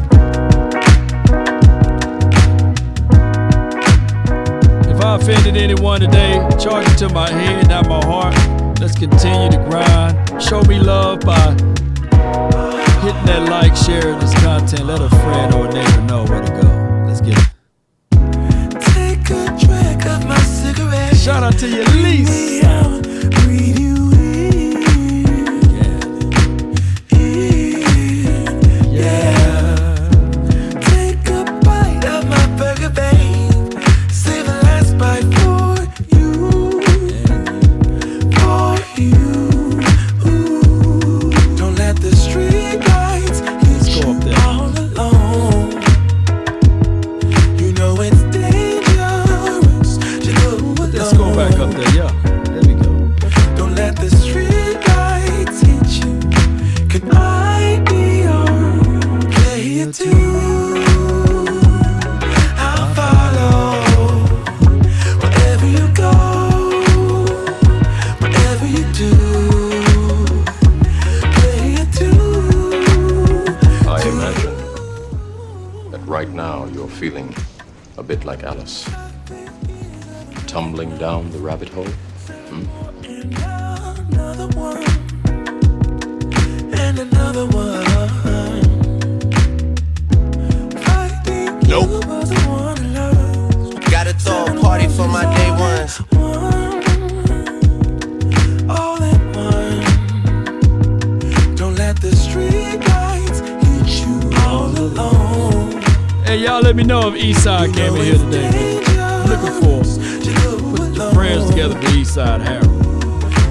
Speaker 1: If I offended anyone today, charge it to my head, not my heart. Let's continue to grind. Show me love by hitting that like, sharing this content. Let a friend or a neighbor know where to go. Let's get it.
Speaker 2: Take a drag of my cigarette.
Speaker 1: Shout out to you, Lise.
Speaker 2: Breathe you in. Yeah. Take a bite of my burger, babe. Save a last bite for you. For you. Ooh. Don't let the street lights get you all alone. You know it's dangerous to go alone.
Speaker 1: Let's go back up there, yeah. There we go.
Speaker 2: Don't let the street lights hit you. Can I be your player too? I'll follow wherever you go, whatever you do. Player too.
Speaker 12: I imagine that right now you're feeling a bit like Alice. Tumbling down the rabbit hole.
Speaker 2: Another one, and another one.
Speaker 16: Nope. Gotta throw a party for my day ones.
Speaker 2: All in one. Don't let the street lights hit you all alone.
Speaker 1: Hey, y'all let me know if Eastside came in here today, man. I'm looking for put the friends together for Eastside Harold.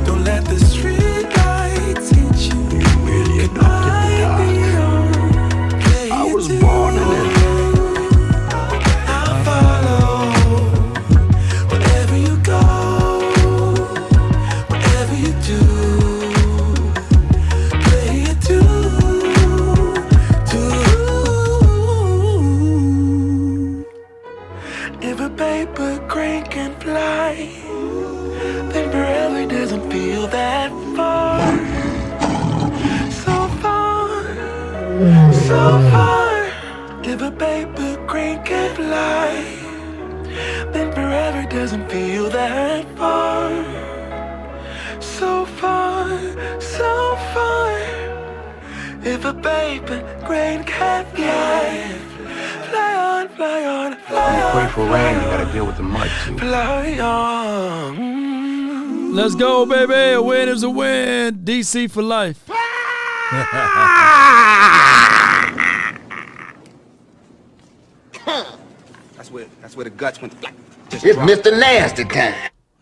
Speaker 2: Don't let the street lights hit you. Really I was born in it. I'll follow wherever you go, whatever you do. Play it too. If a paper crane can fly, then forever doesn't feel that far. So far, so far. If a paper crane can fly, then forever doesn't feel that far. So far, so far. If a paper crane can fly, fly on, fly on, fly on.
Speaker 12: Pray for rain, you gotta deal with the mud too.
Speaker 2: Fly on.
Speaker 1: Let's go, baby. A win is a win. DC for life.
Speaker 16: That's where the guts went.
Speaker 17: It's Mr. Nasty time.